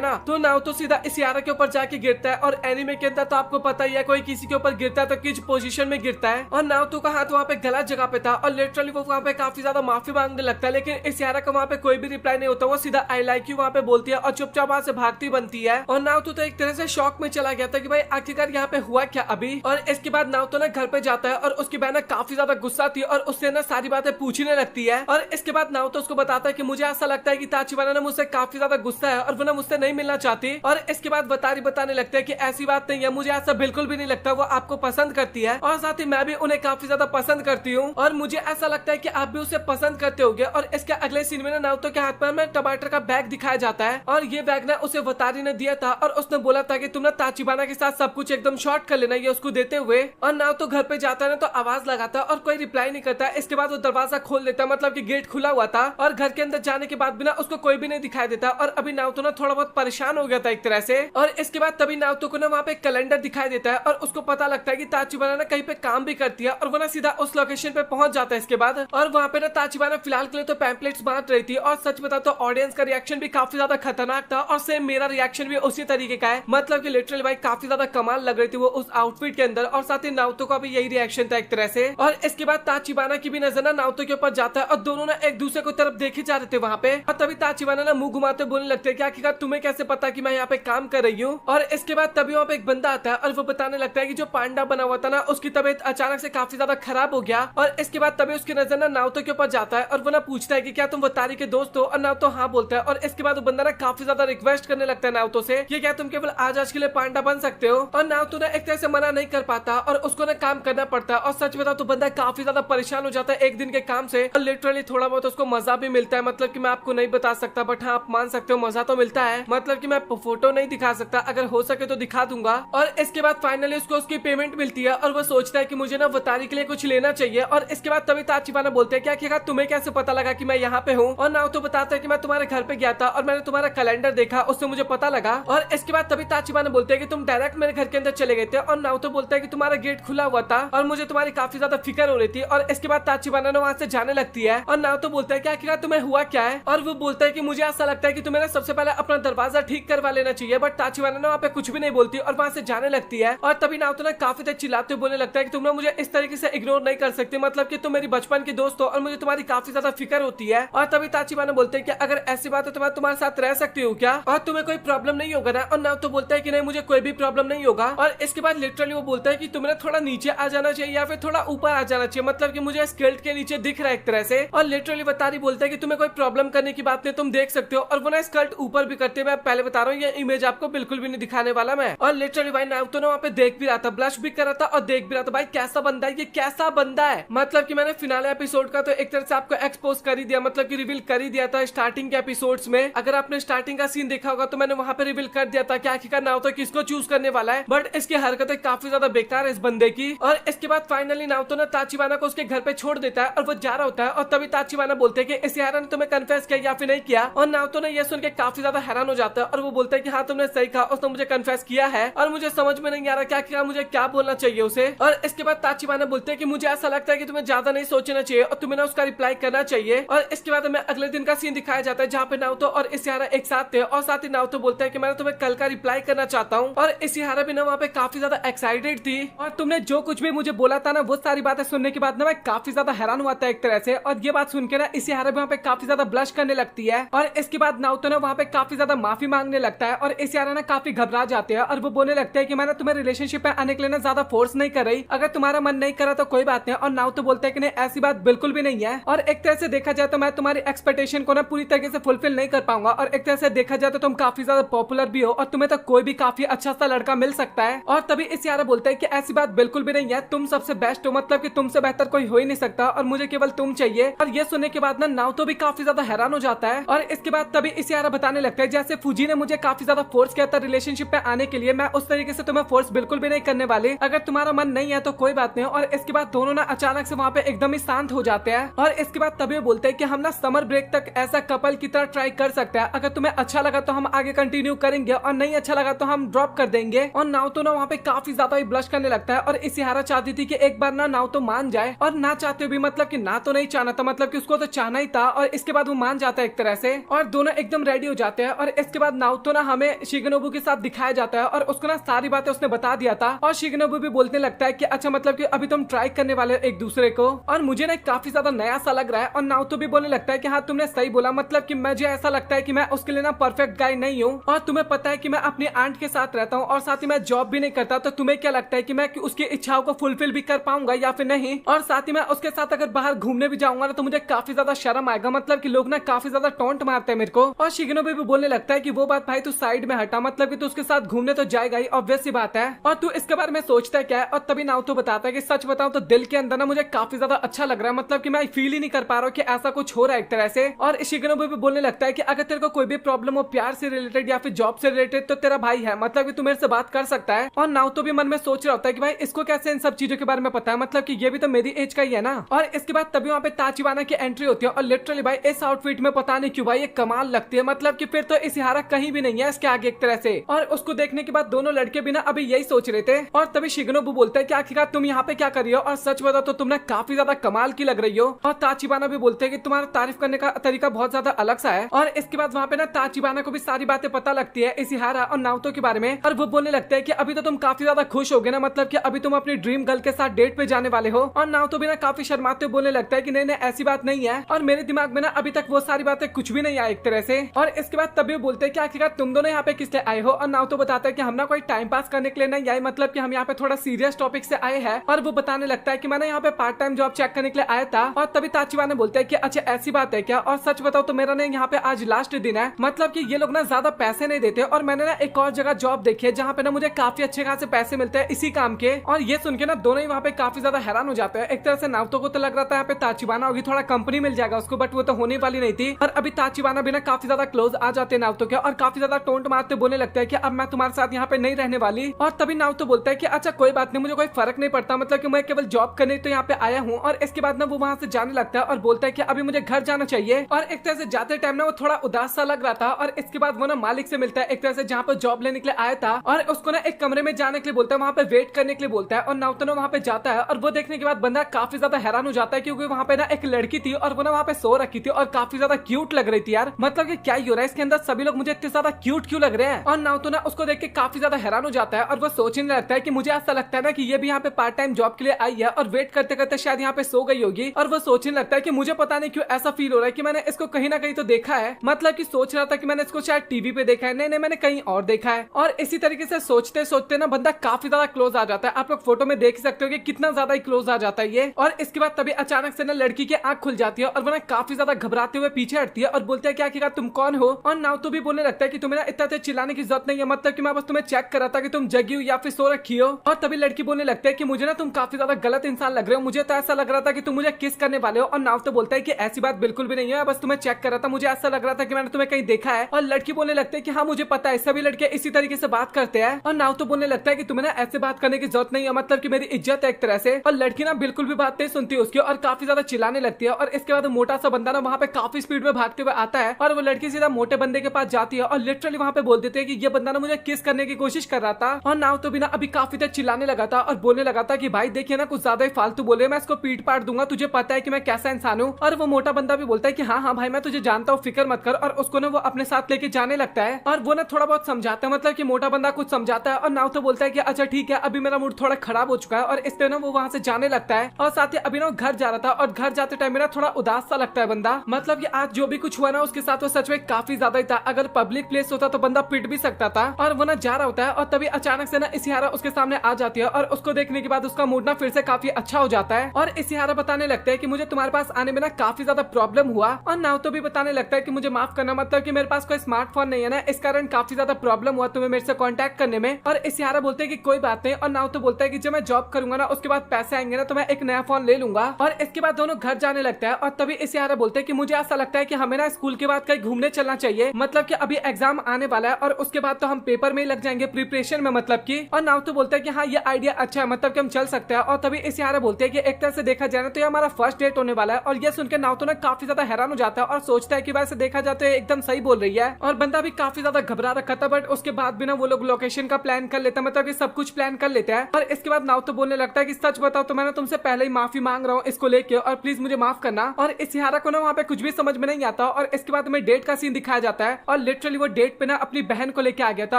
ना तो नारुतो सीधा इशिहारा के ऊपर जाके गिरता है। और एनीमे के अंदर तो आपको पता ही है कोई किसी के ऊपर गिरता है तो किस पोजीशन में गिरता है। और नारुतो का हाथ वहाँ पे गलत जगह पे था और लिटरली वो वहाँ पे काफी ज्यादा माफी मांगने लगता है, लेकिन इशिहारा का वहाँ पे कोई भी रिप्लाई नहीं होता। वो सीधा आई लाइक यू वहाँ पे बोलती है और चुपचाप वहाँ से भागती बनती है। और नारुतो तो एक तरह से शॉक में चला गया था कि भाई आखिरकार यहाँ पे हुआ क्या अभी। और इसके बाद नारुतो ना घर पे जाता है और उसकी बहन काफी ज्यादा गुस्सा थी और उससे ना सारी बातें पूछने लगती है। और इसके बाद नारुतो उसको बताता है कि मुझे ऐसा लगता है कि ताचिबाना ना मुझसे काफी ज्यादा गुस्सा है और वो ना मुझसे नहीं मिलना चाहती। और इसके बाद बताने लगते हैं कि ऐसी बात नहीं है, मुझे ऐसा बिल्कुल भी नहीं लगता, वो आपको पसंद करती है और साथ ही मैं भी उन्हें काफी ज्यादा पसंद करती हूँ और मुझे ऐसा लगता है कि आप भी उसे पसंद करते होगे। और इसके अगले सीन में ना नारुतो के हाथ में टमाटर का बैग दिखाया जाता है और ये बैग ना उसे वतारी ने दिया था और उसने बोला था कि तुम ना ताचिबाना के साथ सब कुछ एकदम शॉर्ट कर लेना, ये उसको देते हुए। और नारुतो घर पे जाता है ना तो आवाज लगाता और कोई रिप्लाई नहीं करता। इसके बाद वो दरवाजा खोल देता, मतलब कि गेट खुला हुआ था और घर के अंदर जाने के बाद भी ना उसको कोई भी नहीं दिखाई देता। और अभी नारुतो ना थोड़ा बहुत परेशान हो गया था एक तरह से। और इसके बाद तभी नारुतो को ना वहाँ पे कैलेंडर दिखाई देता है और उसको पता लगता है कि ताचिबाना ना कहीं पे काम भी करती है और वो ना सीधा उस लोकेशन पे पहुंच जाता है इसके बाद। और वहाँ पे ना ताचिबाना फिलहाल के लिए तो पैम्पलेट्स बांट रही थी और सच बता तो ऑडियंस का रिएक्शन भी काफी ज्यादा खतरनाक था और सेम मेरा रिएक्शन भी उसी तरीके का है, मतलब कि लिटरली भाई काफी ज्यादा कमाल लग रही थी वो उस आउटफिट के अंदर। और साथ ही नारुतो का भी यही रिएक्शन था एक तरह से। और इसके बाद ताचिबाना की भी नजर ना नारुतो के ऊपर जाता है और दोनों ना एक दूसरे को तरफ देखे जा रहे थे वहाँ पे। और तभी ताचिबाना ना मुंह घुमाते बोलने लगते हैं कि आखिरकार तुम्हें कैसे पता कि मैं यहाँ पे काम कर रही हूँ। और इसके बाद तभी वहाँ पे एक बंदा आता है और वो बताने लगता है कि जो पांडा बना हुआ था ना उसकी तबीयत अचानक से काफी ज्यादा खराब हो गया। और इसके बाद तभी उसकी नजर ना नारुतो के ऊपर जाता है और वो ना पूछता है कि क्या तुम वतारी के दोस्त हो। और नारुतो हाँ बोलता है। और इसके बाद वो बंदा ना काफी ज्यादा रिक्वेस्ट करने लगता है नारुतो से कि क्या तुम केवल आज के लिए पांडा बन सकते हो। और नारुतो ना एक तरह से मना नहीं कर पाता और उसको ना काम करना पड़ता है। और सच बताओ तो बंदा काफी ज्यादा परेशान हो जाता है एक दिन के काम से और लिटरली थोड़ा बहुत उसको मजा भी मिलता है, मतलब कि मैं आपको नहीं बता सकता बट हाँ आप मान सकते हो मजा तो मिलता है, मतलब कि मैं फोटो नहीं दिखा सकता, अगर हो सके तो दिखा दूंगा। और इसके बाद फाइनली उसको उसकी पेमेंट मिलती है और वो सोचता है कि मुझे ना वतारी के लिए कुछ लेना चाहिए। और इसके बाद तभी ताचिबाना बोलते हैं क्या तुम्हें कैसे पता लगा कि मैं यहाँ पे हूँ। और नारुतो बताता है कि मैं तुम्हारे घर पे गया था और मैंने तुम्हारा कैलेंडर देखा, उससे मुझे पता लगा। और इसके बाद तभी ताचिबाना बोलते हैं कि तुम डायरेक्ट मेरे घर के अंदर चले गए थे। और नारुतो बोलता है कि तुम्हारा गेट खुला हुआ था और मुझे तुम्हारी काफी ज्यादा फिक्र हो रही थी। और इसके बाद ताचिबाना वहाँ से जाने लगती है और नारुतो बोलता है कि आखिर तुम्हें हुआ क्या है। और वो बोलता है कि मुझे ऐसा लगता है कि तुम्हें ना सबसे पहले अपना दरवाजा ठीक करवा लेना चाहिए, बट ताचिबाना वहाँ पे कुछ भी नहीं बोलती और वहाँ से जाने लगती है। और तभी नारुतो ना काफी देर चिल्लाते हुए बोलने लगता है कि तुम ना मुझे इस तरीके से इग्नोर नहीं कर सकते, मतलब कि तुम मेरी बचपन की दोस्त हो और मुझे तुम्हारी काफी ज्यादा फिक्र होती है। और तभी ताचिबाना बोलते हैं कि अगर ऐसी बात है तो मैं तुम्हारे साथ रह सकती हूँ क्या, और तुम्हें कोई प्रॉब्लम नहीं होगा ना। और नारुतो बोलता है कि नहीं मुझे कोई भी प्रॉब्लम नहीं होगा। और इसके बाद लिटरली वो बोलता है कि तुम्हें थोड़ा नीचे आ जाना चाहिए या फिर थोड़ा ऊपर आ जाना चाहिए, मतलब कि मुझे स्केल्ट के नीचे दिख रहा है एक तरह से। और लिटरली वतारी बोलता है कि तुम्हें कोई प्रॉब्लम करने की बात नहीं, तुम देख सकते हो। और वो ना स्कर्ट ऊपर भी करते हैं, मैं पहले बता रहा हूँ ये इमेज आपको बिल्कुल भी नहीं दिखाने वाला मैं। और लिटरली भाई नारुतो ने वहाँ पे देख भी रहा था, ब्लश भी कर रहा था और देख भी रहा था भाई कैसा बंदा है ये, कैसा बंदा है। मतलब कि मैंने फिनाले एपिसोड का तो एक तरह से आपको एक्सपोज कर ही दिया, मतलब कि रिवील कर ही दिया था स्टार्टिंग के एपिसोड्स में। अगर आपने स्टार्टिंग का सीन देखा होगा तो मैंने वहाँ पे रिवील कर दिया था कि आखिरकार नारुतो किसको चूज करने वाला है, बट इसकी हरकतें काफी ज्यादा बेकार है इस बंदे की। और इसके बाद फाइनली नारुतो ने ताचिबाना को उसके घर पे छोड़ देता है और वो जा रहा होता है। और तभी ताचिबाना बोलते हैं कि इशिहारा ने तुम्हें कन्फेस किया या फिर नहीं किया। और नारुतो ने यह सुन के काफी ज्यादा हैरान हो जाता है और वो बोलता है कि हाँ तुमने सही कहा, उसने मुझे कन्फेस किया है और मुझे समझ में नहीं आ रहा क्या मुझे क्या बोलना चाहिए उसे। और इसके बाद ताचिबाना बोलते हैं कि मुझे ऐसा लगता है कि तुम्हें ज्यादा नहीं सोचना चाहिए और तुम्हें ना उसका रिप्लाई करना चाहिए। और इसके बाद हमें अगले दिन का सीन दिखाया जाता है जहाँ पे नारुतो और इशिहारा एक साथ थे और साथ ही नारुतो बोलता है कि मैं तुम्हें कल का रिप्लाई करना चाहता हूँ। और इशिहारा भी ना वहाँ पे काफी ज्यादा एक्साइटेड थी और तुमने जो कुछ भी मुझे बोला था ना वो सारी बातें सुनने के बाद ना मैं काफी ज्यादा हैरान हुआ था एक तरह से। और ये बात सुन के ना इशिहारा भी वहाँ पे काफी ज्यादा ब्लश करने लगती है। और इसके बाद नारुतो ना वहाँ पे काफी ज्यादा माफी मांगने लगता है और इशिहारा ना काफी घबरा जाते हैं और वो बोलने लगते हैं कि मैंने तुम्हें रिलेशनशिप में आने के लिए ना ज्यादा फोर्स नहीं कर रही, अगर तुम्हारा मन नहीं करा तो कोई बात नहीं। और नारुतो बोलता है कि नहीं ऐसी बात बिल्कुल भी नहीं है और एक तरह से देखा जाए तो मैं तुम्हारी एक्सपेक्टेशन को ना पूरी तरीके से फुलफिल नहीं कर पाऊंगा और एक तरह से देखा जाए तो तुम काफी ज्यादा पॉपुलर भी हो और तुम्हें तो कोई भी काफी अच्छा सा लड़का मिल सकता है। और तभी इशिहारा बोलता है कि ऐसी बात बिल्कुल भी नहीं है, तुम सबसे बेस्ट हो, मतलब कि तुमसे बेहतर कोई हो ही नहीं सकता और मुझे केवल तुम चाहिए। और ये सुनने के बाद ना नाओतो भी काफी ज्यादा हैरान हो जाता है और इसके बाद तभी इशिहारा बताने लगता है जैसे फूजी ने मुझे काफी ज्यादा फोर्स किया था रिलेशनशिप पे आने के लिए, मैं उस तरीके से तुम्हें फोर्स बिल्कुल भी नहीं करने वाली, अगर तुम्हारा मन नहीं है तो कोई बात नहीं। और इसके बाद दोनों ना अचानक से वहाँ पे एकदम ही शांत हो जाते हैं और इसके बाद तभी बोलते हैं कि हम ना समर ब्रेक तक ऐसा कपल की तरह ट्राई कर सकते हैं, अगर तुम्हें अच्छा लगा तो हम आगे कंटिन्यू करेंगे और नहीं अच्छा लगा तो हम ड्रॉप कर देंगे। और नाओतो ना वहाँ पे काफी ज्यादा ही ब्लश करने लगता है और इशिहारा चाहती थी कि एक बार ना नाओतो मान जाए और ना चाहते भी, मतलब कि ना तो नहीं चाहना था, मतलब कि उसको तो चाहना ही था। और इसके बाद वो मान जाता है एक तरह से और दोनों एकदम रेडी हो जाते हैं। और इसके बाद नाओतो ना हमें शिगेनोबु के साथ दिखाया जाता है और उसको ना सारी बातें उसने बता दिया था और शिगेनोबु भी बोलने लगता है कि अच्छा मतलब कि अभी तुम ट्राई करने वाले हो एक दूसरे को और मुझे ना काफी ज्यादा नया सा लग रहा है। और नाओतो भी बोलने लगता है कि हाँ तुमने सही बोला, मतलब कि मुझे ऐसा लगता है कि मैं उसके लिए ना परफेक्ट गाय नहीं हूँ और तुम्हें पता है कि मैं अपनी आंट के साथ रहता हूँ और साथ ही मैं जॉब भी नहीं करता, तो तुम्हें क्या लगता है कि मैं उसकी इच्छाओं को फुलफिल भी कर पाऊंगा या फिर नहीं। और साथ ही मैं उसके साथ अगर बाहर घूमने भी जाऊंगा ना तो मुझे काफी ज्यादा शर्म आएगा, मतलब कि लोग ना काफी ज्यादा टोंट मारते हैं मेरे को। और शिगेनोबु भी बोलने लगता है कि वो बात भाई तू साइड में हटा, मतलब कि तू उसके साथ घूमने तो जाएगा ही, ऑब्वियस सी बात है, और तू इसके बारे में सोचता है क्या है। और तभी नाओतो बताता है कि सच बताऊं तो दिल के अंदर ना मुझे काफी ज्यादा अच्छा लग रहा है, मतलब कि मैं फील ही नहीं कर पा रहा हूँ कि ऐसा कुछ हो रहा है एक तरह से। और शिगेनोबु भी बोलने लगता है कि अगर तेरे को कोई भी प्रॉब्लम हो प्यार से रिलेटेड या फिर जॉब से रिलेटेड तो तेरा भाई है, मतलब कि तू मेरे से बात कर सकता है। और नाओतो भी मन में सोच रहा होता है कि भाई इसको कैसे इन सब चीजों के बारे में पता है, मतलब कि ये भी तो मेरी एज का ही है ना। और इसके बाद तभी वहाँ पे ताचिबाना की एंट्री होती है और लिटरली भाई इस आउटफिट में पता नहीं क्यों भाई ये कमाल लगती है, मतलब कि फिर तो इशिहारा कहीं भी नहीं है इसके आगे एक तरह से। और उसको देखने के बाद दोनों लड़के भी ना अभी यही सोच रहे थे। और तभी शिगेनोबु बोलता है कि आखिरकार तुम यहाँ पे क्या कर रही हो, और सच बताओ तो तुमने काफी ज्यादा कमाल की लग रही हो। और ताचिबाना भी बोलते हैं कि तुम्हारा तारीफ करने का तरीका बहुत ज्यादा अलग सा है। और इसके बाद वहाँ पे ना ताचिबाना को भी सारी बातें पता लगती है इशिहारा और नाओतो के बारे में, और वो बोलने लगते हैं कि अभी तो तुम काफी ज्यादा खुश हो गए ना, मतलब कि अभी तुम अपनी ड्रीम गर्ल के साथ डेट पे जाने वाले हो। और नाओतो भी ना काफी शर्माते हुए बोलने लगता है कि नहीं नहीं ऐसी बात नहीं है, और मेरे दिमाग में ना अभी तक वो सारी बातें कुछ भी नहीं आए एक तरह से। और इसके बाद तभी बोलते हैं कि आखिरकार तुम दोनों यहाँ पे किस लिए आए हो। और नाओतो बताता है कि हम ना कोई टाइम पास करने के लिए नहीं आए, मतलब कि हम यहाँ पे थोड़ा सीरियस टॉपिक से आए हैं। और वो बताने लगता है कि मैंने यहाँ पे पार्ट टाइम जॉब चेक करने के लिए आया था। और तभी ताचिबाना बोलते हैं कि अच्छा ऐसी बात है क्या, और सच बताओ तो मेरा ना यहाँ पे आज लास्ट दिन है, मतलब कि ये लोग ना ज्यादा पैसे नहीं देते और मैंने ना एक और जगह जॉब देखी है जहाँ पे ना मुझे काफी अच्छे खासे पैसे मिलते हैं इसी काम के। और ये सुन के ना दोनों ही वहाँ पे काफी ज्यादा हैरान हो जाते हैं। एक तरह से नाओतो को तो लग रहा था यहाँ पे ताचिबाना होगी, थोड़ा कंपनी मिल जाएगा उसको, बट वो तो होने वाली नहीं थी। और अभी ताचिबाना भी ना काफी ज्यादा क्लोज आ जाते हैं नाओतो के और काफी ज्यादा टोंट मारते बोलने लगते हैं कि अब मैं तुम्हारे साथ यहाँ पे नहीं रहने वाली। और तभी नाओतो बोलता है कि अच्छा कोई बात नहीं, मुझे कोई फर्क नहीं पड़ता, मतलब कि मैं केवल जॉब करने तो यहाँ पे आया हूँ। और इसके बाद ना वो वहाँ से जाने लगता है और बोलता है कि अभी मुझे घर जाना चाहिए। और एक तरह से जाते टाइम ना वो थोड़ा उदास सा लग रहा था। और इसके बाद वो ना मालिक से मिलता है एक तरह से जहाँ पे जॉब लेने के लिए आया था, और उसको ना एक कमरे में जाने के लिए बोलता है, वहाँ पे वेट करने के लिए बोलता है। और नाओतो ना वहाँ पे जाता है और वो देखने के बाद बंदा काफी ज्यादा हैरान हो जाता है क्योंकि वहाँ पे ना एक लड़की थी और वो ना वहाँ पे सो रखी थी और काफी ज्यादा क्यूट लग रही थी यार, मतलब कि क्या ही हो रहा है इसके अंदर, सभी लोग मुझे इतने ज्यादा क्यूट क्यों लग रहे हैं। और नाओतो ना उसको देख के काफी ज्यादा हैरान हो जाता है और वो सोचने लगता है कि मुझे ऐसा लगता है ना कि ये भी यहाँ पे पार्ट टाइम जॉब के लिए आई है और वेट करते करते शायद यहाँ पे सो गई होगी। और वो सोचने लगता है कि मुझे पता नहीं क्यों ऐसा फील हो रहा है कि मैंने इसको कहीं ना कहीं तो देखा है, मतलब कि सोच रहा था कि मैंने इसको शायद टीवी पे देखा है, नहीं मैंने कहीं और देखा है। और इसी तरीके से सोचते सोचते ना बंदा काफी ज्यादा क्लोज आ जाता है। आप लोग फोटो में देख सकते हो कि कितना ज्यादा क्लोज आ जाता है ये। और इसके बाद तभी अचानक से ना लड़की की आंख खुल जाती है और वो ना काफी ज्यादा घबराते हुए पीछे हटती है और बोलते हैं क्या तुम कौन हो। और नाओतो भी बोलने लगता है कि तुम्हें ना इतना चिल्लाने की जरूरत नहीं है, मतलब कि मैं बस तुम्हें चेक कर रहा था कि तुम जगी हो या फिर सो रखी हो। और तभी लड़की बोलने लगता है कि मुझे ना तुम काफी ज्यादा गलत इंसान लग रहे हो, मुझे तो ऐसा लग रहा था कि तुम मुझे किस करने वाले हो। और नाओतो बोलता है कि ऐसी बात बिल्कुल भी नहीं है, बस तुम्हें चेक कर रहा था, मुझे ऐसा लग रहा था कि मैंने तुम्हें कहीं देखा है। और लड़की बोलने लगते है कि हाँ मुझे पता है, सभी लड़के इसी तरीके से बात करते हैं। और नाओतो बोलने लगता है कि तुम्हें ना ऐसे बात करने की जरूरत नहीं है, मतलब कि मेरी इज्जत है एक तरह से। और लड़की ना बिल्कुल भी बात नहीं सुनती उसकी और काफी ज्यादा चिल्लाने लगती है। और इसके बाद मोटा सा बंदा ना वहाँ पे काफी स्पीड में भागते हुए आता है और वो लड़की सीधा मोटे बंदे के पास जाती है और लिटरली वहाँ पे बोल देते हैं कि ये बंदा ना मुझे किस करने की कोशिश कर रहा था। और नाओतो भी ना अभी काफी देर चिल्लाने लगा था और बोलने लगा था कि भाई देखिए ना कुछ ज्यादा ही फालतू बोले, मैं इसको पीट पाट दूंगा, तुझे पता है कि मैं कैसा इंसान हूँ। और वो मोटा बंदा भी बोलता है कि हाँ भाई मैं तुझे जानता हूँ, फिक्र मत कर। और उसको ना वो अपने साथ लेके जाने लगता है और वो ना थोड़ा बहुत समझाता है, मतलब कि मोटा बंदा कुछ समझाता है। और नाओतो बोलता है कि अच्छा ठीक है, अभी मेरा मूड थोड़ा खराब हो चुका है। और इसलिए ना वो वहाँ से जाने लगता है। और साथ ही अभी ना घर जा रहा था और घर जाते टाइम मेरा थोड़ा उदास सा लगता है बंदा, मतलब कि आज जो भी कुछ हुआ ना उसके साथ वो सच में काफी ज्यादा ही था। अगर पब्लिक प्लेस होता तो बंदा पिट भी सकता था। और वो ना जा रहा होता है और तभी अचानक से ना इशिहारा उसके सामने आ जाती है और उसको देखने के बाद उसका मूड ना फिर से काफी अच्छा हो जाता है। और इशिहारा बताने लगता है कि मुझे तुम्हारे पास आने में ना काफी ज्यादा प्रॉब्लम हुआ। और नाओतो भी बताने लगता है कि मुझे माफ करना, मतलब कि मेरे पास कोई स्मार्टफोन नहीं है ना, इस कारण काफी ज्यादा प्रॉब्लम हुआ तुम्हें मेरे से कांटेक्ट करने में। और इशिहारा बोलते हैं कि कोई बात नहीं। और नाओतो बोलता है कि जब मैं मैं जॉब करूंगा ना उसके बाद पैसे आएंगे ना तो मैं एक नया फोन ले लूंगा। और इसके बाद दोनों घर जाने लगता है और तभी इसिहारा बोलते हैं कि मुझे ऐसा लगता है कि हमें ना स्कूल के बाद कहीं घूमने चलना चाहिए, मतलब कि अभी एग्जाम आने वाला है और उसके बाद तो हम पेपर में ही लग जाएंगे प्रिपरेशन में, मतलब की। और नाउतो बोलता है कि हाँ ये आइडिया अच्छा है, मतलब कि हम चल सकते हैं। और तभी इसिहारा बोलते हैं कि एक तरह से देखा जाए ना तो ये हमारा फर्स्ट डेट होने वाला है। और ये सुनकर नाउतो ना काफी ज्यादा हैरान हो जाता है और सोचता है कि वैसे देखा जाए तो एकदम सही बोल रही है। और बंदा भी काफी ज्यादा घबरा रखा था, बट उसके बाद भी ना वो लोग लोकेशन का प्लान कर लेते हैं, मतलब कि सब कुछ प्लान कर लेते हैं। और इसके बाद नाउतो बोलने लगता है कि सच बताओ तो मैंने तुमसे पहले ही माफी मांग रहा हूँ इसको लेके, और प्लीज मुझे माफ करना। और इसिहारा को ना वहाँ पे कुछ भी समझ में नहीं आता। और इसके बाद हमें डेट का सीन दिखाया जाता है और लिटरली वो डेट पे ना अपनी बहन को लेके आ गया था,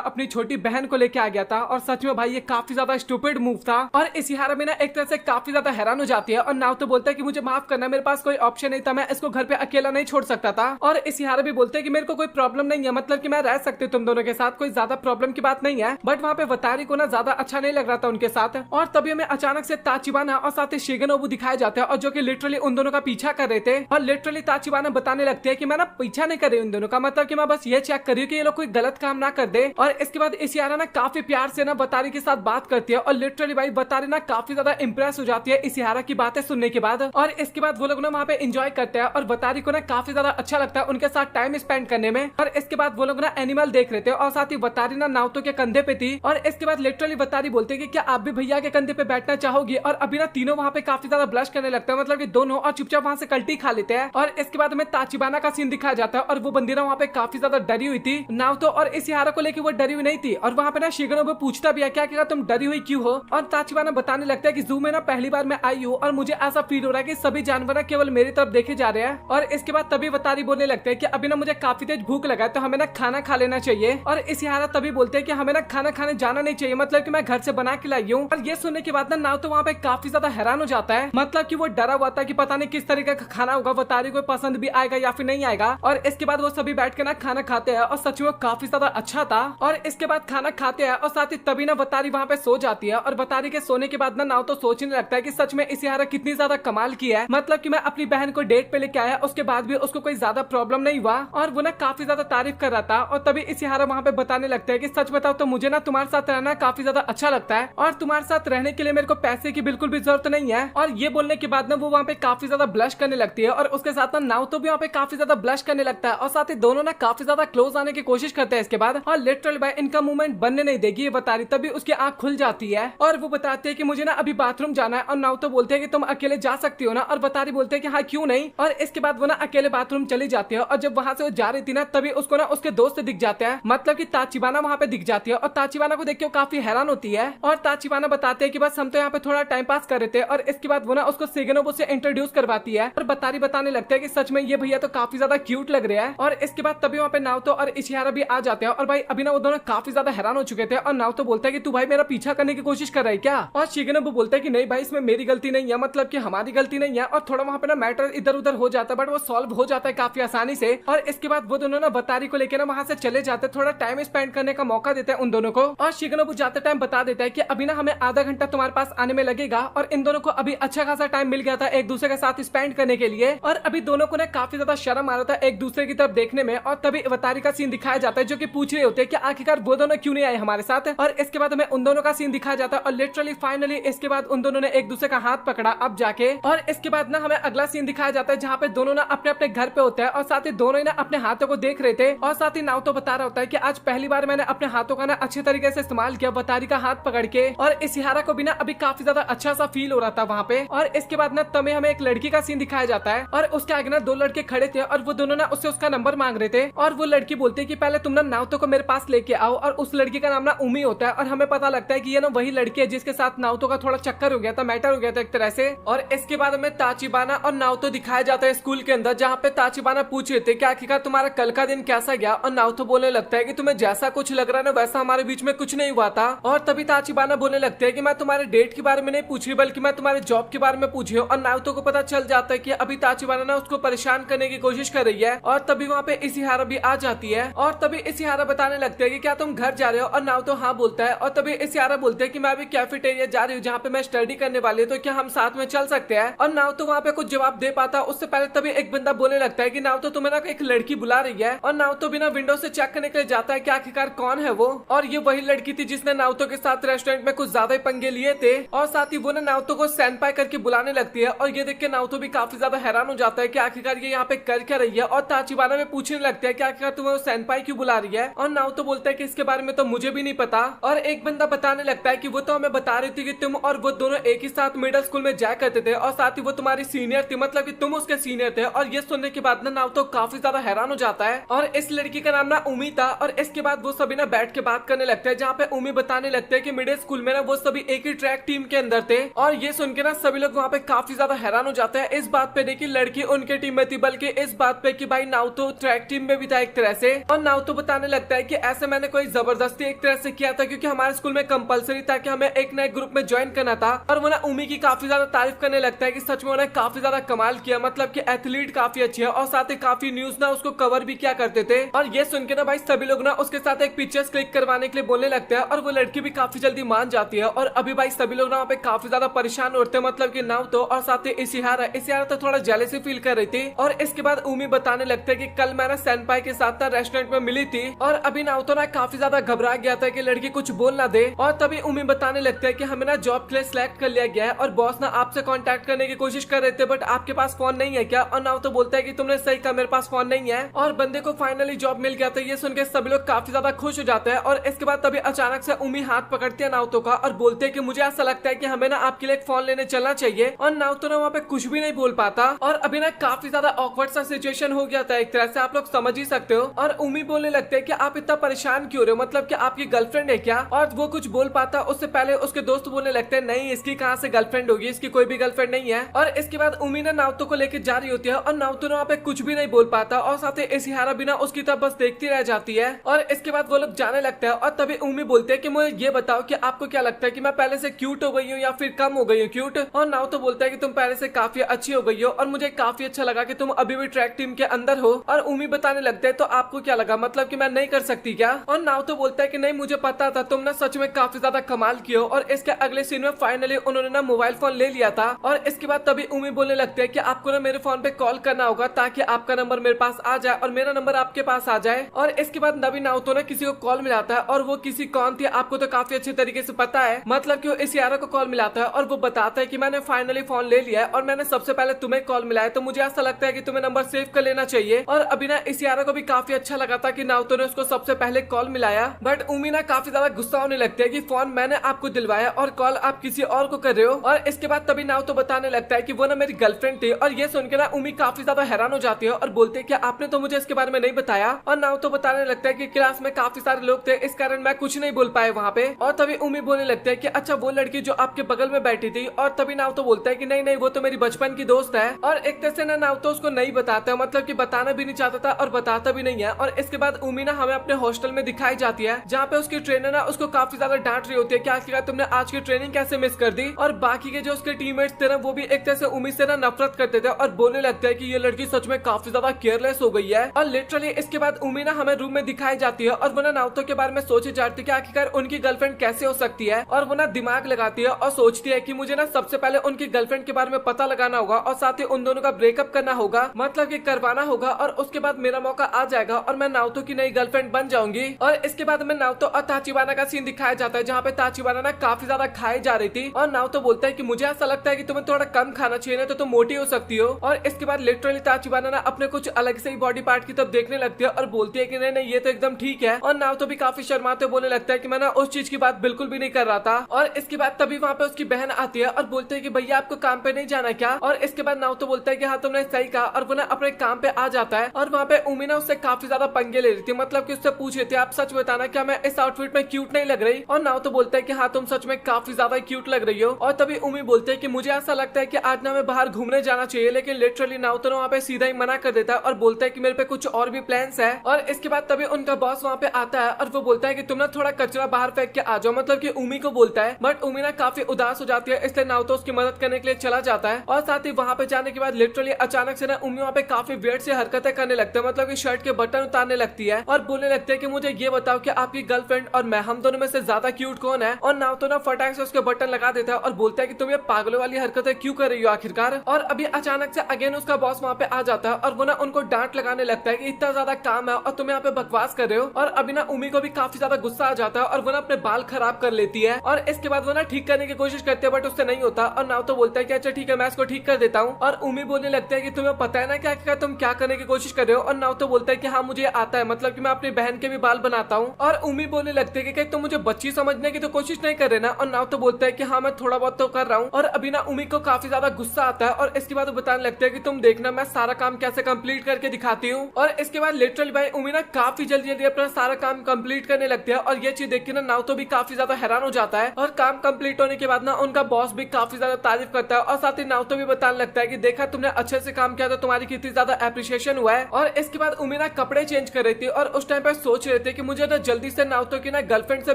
अपनी छोटी बहन को लेके आ गया था। और सच में भाई ये काफी ज्यादा स्टूपिड मूव था। और इसिहारा में ना एक तरह से काफी ज्यादा हैरान हो जाती है और नाउतो बोलता है कि मुझे माफ करना, मेरे पास कोई ऑप्शन नहीं था, मैं इसको घर पे अकेला नहीं छोड़ सकता था। और इसिहारा भी बोलते हैं कि मेरे को कोई प्रॉब्लम नहीं है, मतलब कि मैं रह सकती हूँ तुम दोनों के साथ, कोई ज्यादा प्रॉब्लम की बात नहीं है। बट वहाँ पे वतारी को ना ज्यादा अच्छा नहीं लग रहा था उनके साथ। और तभी हमें अचानक से ताचिबाना और साथ ही शिगेनोबु दिखाए जाते हैं और जो कि लिटरली उन दोनों का पीछा कर रहे थे। और लिटरली ताचिबाना बताने लगती है कि मैं ना पीछा नहीं कर रही उन दोनों का, मतलब कि मैं बस ये चेक कर रही हूँ कि ये लोग कोई गलत काम ना कर दे। और इसके बाद इसिहारा ना काफी प्यार से ना बतारी के साथ बात करती है और लिटरली भाई बतारी ना काफी ज्यादा इंप्रेस हो जाती है इसिहारा की बातें सुनने के बाद। और इसके बाद वो लोग ना वहाँ पे एंजॉय करते हैं और बतारी को ना काफी ज्यादा अच्छा लगता है उनके साथ टाइम स्पेंड करने में। और इसके बाद वो लोग ना एनिमल देख रहे थे और साथ ही बतारी ना नाउतो के कंधे पे थी। और इसके बाद लिटरली बतारी बोलते हैं कि क्या आप भी भैया के कंधे पे बैठना चाहोगी। और अभी ना तीनों वहाँ पे काफी ज्यादा ब्लश करने लगता है, मतलब कि दोनों, और चुपचाप वहाँ से कल्टी खा लेते हैं। और इसके बाद हमें ताचिबाना का सीन दिखाया जाता है और वो बंदी ना वहाँ पे काफी ज्यादा डरी हुई थी। नाउतो और इसिहारा को लेके वो डरी हुई नहीं थी। और वहाँ पे ना शिगेनोबु पूछता भी है क्या तुम डरी हुई क्यों हो। और ताचिबाना बताने लगता है कि जू में ना पहली बार मैं आई हूँ और मुझे ऐसा फील हो रहा है कि सभी जानवर ना केवल मेरी तरफ देखे जा रहे हैं। और इसके बाद तभी बतारी बोलने लगते हैं कि अभी ना मुझे काफी तेज भूख लगा है तो हमें ना खाना खा लेना चाहिए। और इसिहारा तभी बोलते हैं कि हमें ना खाना खाने जाना नहीं चाहिए, मतलब कि मैं घर से बना के लाई हूँ। और ये सुनने के बाद ना नाउतो वहाँ पे काफी ज्यादा हैरान हो जाता है, मतलब कि वो डरा हुआ था कि पता नहीं किस तरीके का खाना होगा, बतारी को पसंद भी आएगा या फिर नहीं आएगा। और इसके बाद वो सभी बैठ के ना खाना खाते हैं और सच में काफी ज्यादा अच्छा था। और इसके बाद खाना खाते हैं और साथ ही तभी ना बतारी वहाँ पे सो जाती है। और बतारी के सोने के बाद ना नाउतो सोचने लगता है कि सच में इसिहारा कितनी ज्यादा कमाल की है, मतलब कि मैं अपनी बहन को डेट पे लेके आया उसके बाद भी उसको कोई ज्यादा प्रॉब्लम नहीं हुआ। और वो ना काफी ज्यादा तारीफ कर रहा था। और तभी इसिहारा वहाँ पे बताने लगता है कि सच बताओ तो मुझे ना तुम्हारे साथ रहना काफी ज्यादा अच्छा लगता है और तुम्हारे साथ रहने के लिए मेरे को पैसे की बिल्कुल भी जरूरत नहीं है। और ये बोलने के बाद ना वो वहाँ पे काफी ज्यादा ब्लश करने लगती है और उसके साथ ना नाउतो भी वहाँ पे काफी ज्यादा ब्लश करने लगता है और साथ ही दोनों ना काफी ज्यादा क्लोज आने की कोशिश करते हैं इसके बाद। और लिटरली भाई इनका मूवमेंट बनने नहीं देगी ये बतारी, तभी उसकी आंख खुल जाती है और वो बताते हैं कि मुझे ना अभी बाथरूम जाना है। और नाउतो बोलते हैं कि तुम अकेले जा सकती हो ना, और बतारी बोलते हैं कि हाँ क्यों नहीं। और इसके बाद वो ना अकेले बाथरूम चली जाती है और जब वहाँ से वो जा रही थी ना तभी उसको ना उसके दोस्त दिख जाते हैं, मतलब कि ताचिबाना वहाँ पे दिख जाती है। और ताचिबाना को देख के वो काफी हैरान होती है और ताचिबाना बताते हैं कि बस हम तो यहाँ पे थोड़ा टाइम पास कर रहे थे। और इसके बाद वो ना उसको शिगेनोबु से इंट्रोड्यूस करवाती है और बतारी बताने लगता है कि सच में ये भैया तो काफी ज्यादा क्यूट लग रहा है। और इसके बाद तभी वहाँ पे नाउतो और इशिहारा भी आ जाते हैं और भाई अभी ना वो दोनों काफी ज्यादा हैरान हो चुके थे। और नाउतो बोलता है कि तू भाई मेरा पीछा करने की कोशिश कर रहा है क्या। और शिगेनोबु बोलता है कि नहीं भाई इसमें मेरी गलती नहीं है, मतलब कि हमारी गलती नहीं है। और थोड़ा वहाँ पे ना मैटर इधर उधर हो जाता है बट वो सॉल्व हो जाता है काफी आसानी से। और इसके बाद वो दोनों ना बतारी को लेकर ना वहाँ से चले जाते, थोड़ा टाइम स्पेंड करने का मौका देते हैं उन दोनों को। और शिगेनोबु जाते टाइम बता देता है कि अभी ना हमें आधा घंटा तुम्हारे पास आने में लगेगा। और इन दोनों को अभी अच्छा खासा टाइम मिल गया था एक दूसरे के साथ स्पेंड करने के लिए। और अभी दोनों को ना काफी ज्यादा शर्म आ रहा था एक दूसरे की तरफ देखने में। और तभी बतारी का सीन दिखाया जाता है जो कि पूछ रहे होते हैं कि आखिरकार वो दोनों क्यों नहीं आए हमारे साथ। और इसके बाद हमें उन दोनों का सीन दिखाया जाता है और लिटरली फाइनली इसके बाद उन दोनों ने एक दूसरे का हाथ पकड़ा अब जाके। और इसके बाद ना हमें अगला सीन दिखाया जाता है जहाँ पे दोनों ना अपने अपने घर पे होते हैं और साथ ही दोनों ही ना अपने हाथों को देख रहे थे। और साथ ही नाउतो बता रहा होता है कि आज पहली बार मैंने अपने हाथों का ना अच्छे तरीके से इस्तेमाल किया बतारी का हाथ पकड़ के। और इशिहारा को भी ना अभी काफी ज्यादा अच्छा सा फील हो रहा था वहाँ पे। और इसके बाद ना तमें हमें एक लड़की का सीन दिखाया जाता है और उसके आगे ना दो लड़के खड़े थे और वो दोनों ना उससे उसका नंबर मांग रहे थे। और वो लड़की बोलती है कि पहले तुम ना नाउतो को मेरे पास लेके आओ। और उस लड़की का नाम ना उमी होता है और हमें पता लगता है कि ये ना वही लड़की है जिसके साथ नाउतो का थोड़ा चक्कर हो गया था, मैटर हो गया था एक तरह से। और इसके बाद हमें ताचिबाना और नाउतो दिखाया जाता है स्कूल के अंदर जहाँ पे ताचिबाना पूछ रहे थे कि आखिरकार तुम्हारा कल का दिन कैसा गया। और नाउतो बोलने लगता है कि तुम्हें जैसा कुछ लग रहा है ना वैसा हमारे बीच में कुछ नहीं हुआ था। और तभी ताचिबाना बोलने लगते हैं कि मैं तुम्हारे डेट के बारे में नहीं पूछ रही बल्कि मैं तुम्हारे जॉब के बारे में पूछ रही हूँ। और नाउतो को पता चल जाता है कि अभी ताचिबाना ना उसको परेशान करने की कोशिश कर रही है। और तभी वहाँ पे इशिहारा भी आ जाती है और तभी इशिहारा बताने लगते हैं कि क्या तुम घर जा रहे हो। और नाउतो हाँ बोलता है। और तभी इशिहारा बोलते हैं कि मैं अभी कैफेटेरिया जा रही हूँ जहाँ पे मैं स्टडी करने वाली हूँ, तो क्या हम साथ में चल सकते हैं। और नाउतो वहाँ पे कुछ जवाब दे पाता उससे पहले तभी एक बंदा बोलने लगता है कि नाउतो तुम्हें ना एक लड़की बुला रही है। और नाउतो बिना विंडो से चेक करने के लिए जाता है कि आखिरकार कौन है वो। और ये वही लड़की थी जिसने नाउतो के साथ रेस्टोरेंट में कुछ ज्यादा ही पंगे लिए थे। और साथ ही वो ना नाउतो को सेनपाई करके बुलाने लगती है और ये देख के नाउतो भी काफी ज्यादा हैरान हो जाता है कि आखिरकार ये यहाँ पे कर क्या रही है। और ताचिबाना में पूछने लगता है कि आखिरकार तुम्हें सेनपाई क्यों बुला रही है। और नाउतो बोलता है कि इसके बारे में तो मुझे भी नहीं पता। और एक बंदा बताने लगता है कि वो तो हमें बता रही थी कि तुम और वो दोनों एक ही साथ मिडिल स्कूल में जाया करते थे और साथ ही वो तुम्हारी सीनियर थी, मतलब कि तुम उसके सीनियर थे। और ये सुनने के बाद ना नाउतो काफी ज्यादा हैरान हो जाता है। और इस लड़की का नाम ना उमी था। और इसके बाद वो सभी ना बैठ के बात करने लगते हैं, जहाँ पे उमी बताने लगते हैं कि मिडिल स्कूल में ना वो सभी एक ही ट्रैक टीम के अंदर थे। और ये सुन के ना सभी लोग वहाँ पे काफी ज्यादा हैरान हो जाते हैं इस बात पे नहीं कि लड़की उनके टीम में थी, बल्कि इस बात पे कि भाई नाउतो ट्रैक टीम में भी था एक तरह से। और नाउतो बताने लगता है कि ऐसे मैंने कोई जबरदस्ती एक तरह से किया था, क्योंकि हमारे स्कूल में कंपलसरी था कि हमें एक नए ग्रुप में ज्वाइन करना था। और वो ना उमी की काफी ज्यादा तारीफ करने लगता है कि सच में उन्हें काफी ज्यादा कमाल किया, मतलब कि एथलीट काफी अच्छी है। और साथ ही काफी न्यूज ना उसको कवर भी किया करते थे। और ये सुन के ना भाई सभी लोग ना उसके साथ एक पिक्चर्स क्लिक करवाने के लिए बोलने लगते हैं। और वो लड़की भी काफी जल्दी मान जाती है। और अभी भाई सभी लोग ना वहाँ पे काफी ज्यादा परेशान होते हैं, मतलब कि नाउतो और साथ ही इशिहारा तो थोड़ा जेलसी फील कर रही थी। और इसके बाद उमी बताने लगते हैं कि कल मैं ना सेनपाई के साथ ना रेस्टोरेंट में मिली थी और अभी नाउतो ना काफी ज्यादा घबरा गया था कि लड़की कुछ बोल ना दे। और तभी उमी बताने लगते हैं कि हमें ना जॉब के लिए सिलेक्ट कर लिया गया है और बॉस ना आपसे कांटेक्ट करने की कोशिश कर रहे थे, बट आपके पास फोन नहीं है क्या। और नाउतो बोलता है कि तुमने सही कहा, मेरे पास फोन नहीं है। और बंदे को फाइनली जॉब मिल गया था। ये सुन के सभी लोग काफी ज्यादा खुश हो जाते हैं। और इसके बाद तभी अचानक से उमी हाथ पकड़ती है नाउतो का और बोलते हैं कि मुझे ऐसा लगता है कि हमें ना आपके लिए एक फोन लेने चलना चाहिए। और नाउतो ना वहाँ पे कुछ भी नहीं बोल पाता। और अभी ना काफी ज्यादा ऑकवर्ड सा सिचुएशन हो गया था एक तरह से, आप लोग समझ ही सकते हो। और उमी बोलने लगते हैं कि आप इतना परेशान क्यों रहे हो, मतलब कि आपकी गर्लफ्रेंड है क्या। और वो कुछ बोल पाता उससे पहले उसके दोस्त बोलने लगते हैं नहीं, इसकी कहाँ से गर्लफ्रेंड होगी, इसकी कोई भी गर्लफ्रेंड नहीं है। और इसके बाद उमी ना नाउतो को लेकर जा रही होती है और नाउतो ना वहाँ पे कुछ भी नहीं बोल पाता। और साथ ही इशिहारा भी ना उसकी तरफ बस देखती रह जाती है। और इसके बाद वो लोग जाने लगते हैं। और तभी उमी बोलते हैं कि मुझे ये बताओ कि आपको क्या लगता है कि मैं पहले से क्यूट हो गई हूँ या फिर कम हो गई हूँ क्यूट। और नाउतो बोलता है कि तुम पहले से काफी अच्छी हो गई हो और मुझे काफी अच्छा लगा कि तुम अभी भी ट्रैक टीम के अंदर हो। और उमी बताने लगते हैं तो आपको क्या लगा, मतलब कि मैं नहीं कर सकती क्या। और नाउतो बोलता है कि नहीं, मुझे पता था तुम ना सच में काफी ज्यादा कमाल की हो। और इसके अगले सीन में फाइनली उन्होंने ना मोबाइल फोन ले लिया था। और इसके बाद तभी उमी बोलने लगते हैं कि आपको ना मेरे फोन पे कॉल करना होगा ताकि आपका नंबर मेरे पास आ जाए और मेरा नंबर आपके पास आ जाए। और इसके बाद नबी नाउतो ने किसी को कॉल मिलाता है और वो किसी कौन थी आपको तो काफी अच्छे तरीके से पता है, मतलब कि वो इशिहारा को कॉल मिलाता है और वो बताता है कि मैंने फाइनली फोन ले लिया है और मैंने सबसे पहले तुम्हें कॉल मिलाया, तो मुझे ऐसा लगता है कि तुम्हें नंबर सेव कर लेना चाहिए। और अभी ना इशिहारा को भी काफी अच्छा लगा था कि नाउतो ने उसको सबसे पहले कॉल मिलाया। बट उमी ना काफी ज्यादा गुस्सा होने लगती है कि फोन मैंने आपको दिलवाया और कॉल आप किसी और को कर रहे हो। और इसके बाद तभी नाउतो बताने लगता है कि वो ना मेरी गर्लफ्रेंड थी। और ये सुन के ना उमी काफी ज्यादा हैरान हो जाती है और बोलते हैं कि आपने तो मुझे इसके बारे में नहीं बताया। और नाउतो बताने लगता है कि क्लास में काफी सारे लोग थे, इस कारण मैं कुछ नहीं बोल पाए वहाँ पे। और तभी उमी बोलने लगता है कि अच्छा वो लड़की जो आपके बगल में बैठी थी। और तभी नाउतो बोलता है कि नहीं नहीं, वो तो मेरी बचपन की दोस्त है। और एक तरह से ना नाउतो उसको नहीं बताता, मतलब कि बताना भी नहीं चाहता था और बताता भी नहीं है। और इसके बाद उमी ना हमें अपने हॉस्टल में दिखाई जाती है, जहाँ पे उसकी ट्रेनर ना उसको काफी ज्यादा डांट रही होती है कि आखिरकार तुमने आज की ट्रेनिंग कैसे मिस कर दी। और बाकी के जो उसके टीममेट्स थे ना वो भी एक तरह से उमी से ना नफरत करते थे और बोलने लगते हैं कि ये लड़की सच में काफी ज्यादा केयरलेस हो गई है। और लिटरली इसके बाद उमी ना हमें रूम में दिखाई जाती है और वो ना नाउतो के बारे में सोचे जाती है कि आखिरकार उनकी गर्लफ्रेंड कैसे हो सकती है। और वो ना दिमाग लगाती है और सोचती है कि मुझे ना सबसे पहले उनकी गर्लफ्रेंड के बारे में पता लगाना होगा और साथ ही उन दोनों का ब्रेकअप करना होगा, मतलब कि करवाना होगा। और उसके बाद मेरा मौका आ जाएगा और मैं नाउतो की नई गर्लफ्रेंड बन जाऊंगी। और इसके बाद में नाउतो और ताचिबाना का सीन दिखाया जाता है, जहाँ पे ताचिबाना ना काफी ज्यादा खाई जा रही थी। और नाउतो बोलता है कि मुझे ऐसा लगता है कि तुम्हें थोड़ा कम खाना चाहिए ना तो तुम मोटी हो सकती हो। और इसके बाद लिटरली ताचिबाना ना अपने कुछ अलग से ही बॉडी पार्ट की तरफ देखने लगती है और बोलती है कि नहीं नहीं, ये तो एकदम ठीक है। और नाउतो भी काफी शर्माते बोलने लगता है कि मैं ना उस चीज की बात बिल्कुल भी नहीं कर रहा था। और इसके बाद तभी वहाँ पे उसकी बहन आती है और बोलते है कि भैया आपको काम पे नहीं जाना क्या। और इसके बाद नाउतो बोलता है कि हाँ तुमने सही कहा। और वो ना अपने काम पे आ जाता है। और वहाँ पे उमी ना उससे काफी ज्यादा पंगे ले रही थी, मतलब कि उससे पूछ रही थी आप सच बताना क्या मैं इस आउटफिट में क्यूट नहीं लग रही। और नाउतो बोलता है कि हाँ तुम सच में काफी ज्यादा क्यूट लग रही हो। और तभी उमी बोलते है कि मुझे ऐसा लगता है कि आज ना मैं बाहर घूमने जाना चाहिए, लेकिन लिटरली नाउतो वहाँ पे सीधा ही मना कर देता है और बोलता है कि मेरे पे कुछ और भी प्लान्स है। और इसके बाद तभी उनका बॉस वहाँ पे आता है और वो बोलता है कि तुम ना थोड़ा कचरा बाहर फेंक के आ जाओ, मतलब कि उमी को बोलता है। बट उमी ना काफी उदास हो जाती है, इसलिए नाउतो उसकी मदद करने के लिए चला जाता है। और साथ ही वहाँ पे जाने के बाद लिटरली अचानक से ना उमी वहाँ पे काफी वियर्ड से हरकतें करने लगते हैं, मतलब कि शर्ट के बटन उतारने लगती है और बोलने लगते हैं कि मुझे ये बताओ कि आपकी गर्लफ्रेंड और मैं हम दोनों में से ज्यादा क्यूट कौन है। और नाउतो ना फटाक से उसके बटन लगा देता है और बोलता है कि तुम ये पागलों वाली हरकतें क्यों कर रही हो आखिरकार। और अभी अचानक से अगेन उसका बॉस वहाँ पे आ जाता है और वो ना उनको डांट लगाने लगता है कि इतना ज्यादा काम है और तुम यहाँ पे बकवास कर रहे हो। और अभी ना उमी को भी काफी ज्यादा गुस्सा आ जाता है और वो ना अपने बाल खराब कर लेती है। और और इसके बाद वो ना ठीक करने की कोशिश करते हैं बट उससे नहीं होता और नाओतो बोलता है कि अच्छा ठीक है मैं इसको ठीक कर देता हूँ। और उमी बोलने लगता है कि तुम्हें पता है ना क्या क्या तुम क्या करने की कोशिश कर रहे हो। और नाओतो बोलता है कि हाँ मुझे आता है, मतलब कि मैं अपनी बहन के भी बाल बनाता हूँ। और उमी बोलने लगते है कि कहीं तुम मुझे बच्ची समझने की तो कोशिश नहीं कर रहे ना। और नाओतो बोलता है कि हाँ मैं थोड़ा बहुत तो कर रहा हूँ। और अभी ना उमी को काफी ज्यादा गुस्सा आता है और इसके बाद वो बताने लगता है कि तुम देखना मैं सारा काम कैसे कंप्लीट करके दिखाती हूँ। और इसके बाद लिटरली भाई उमी ना काफी जल्दी जल्दी अपना सारा काम कंप्लीट करने लगती है। और ये चीज देख के ना नाओतो भी काफी ज्यादा हैरान हो जाता है। और काम कंप्लीट होने के बाद ना उनका बॉस भी काफी ज्यादा तारीफ करता है और साथ ही नाओतो भी बताने लगता है कि देखा तुमने अच्छे से काम किया तो तुम्हारी कितनी ज्यादा एप्रिसिएशन हुआ है। और इसके बाद उमी ना कपड़े चेंज कर रही थी और उस टाइम पे सोच रहे थे कि मुझे ना जल्दी से नाओतो की ना गर्लफ्रेंड से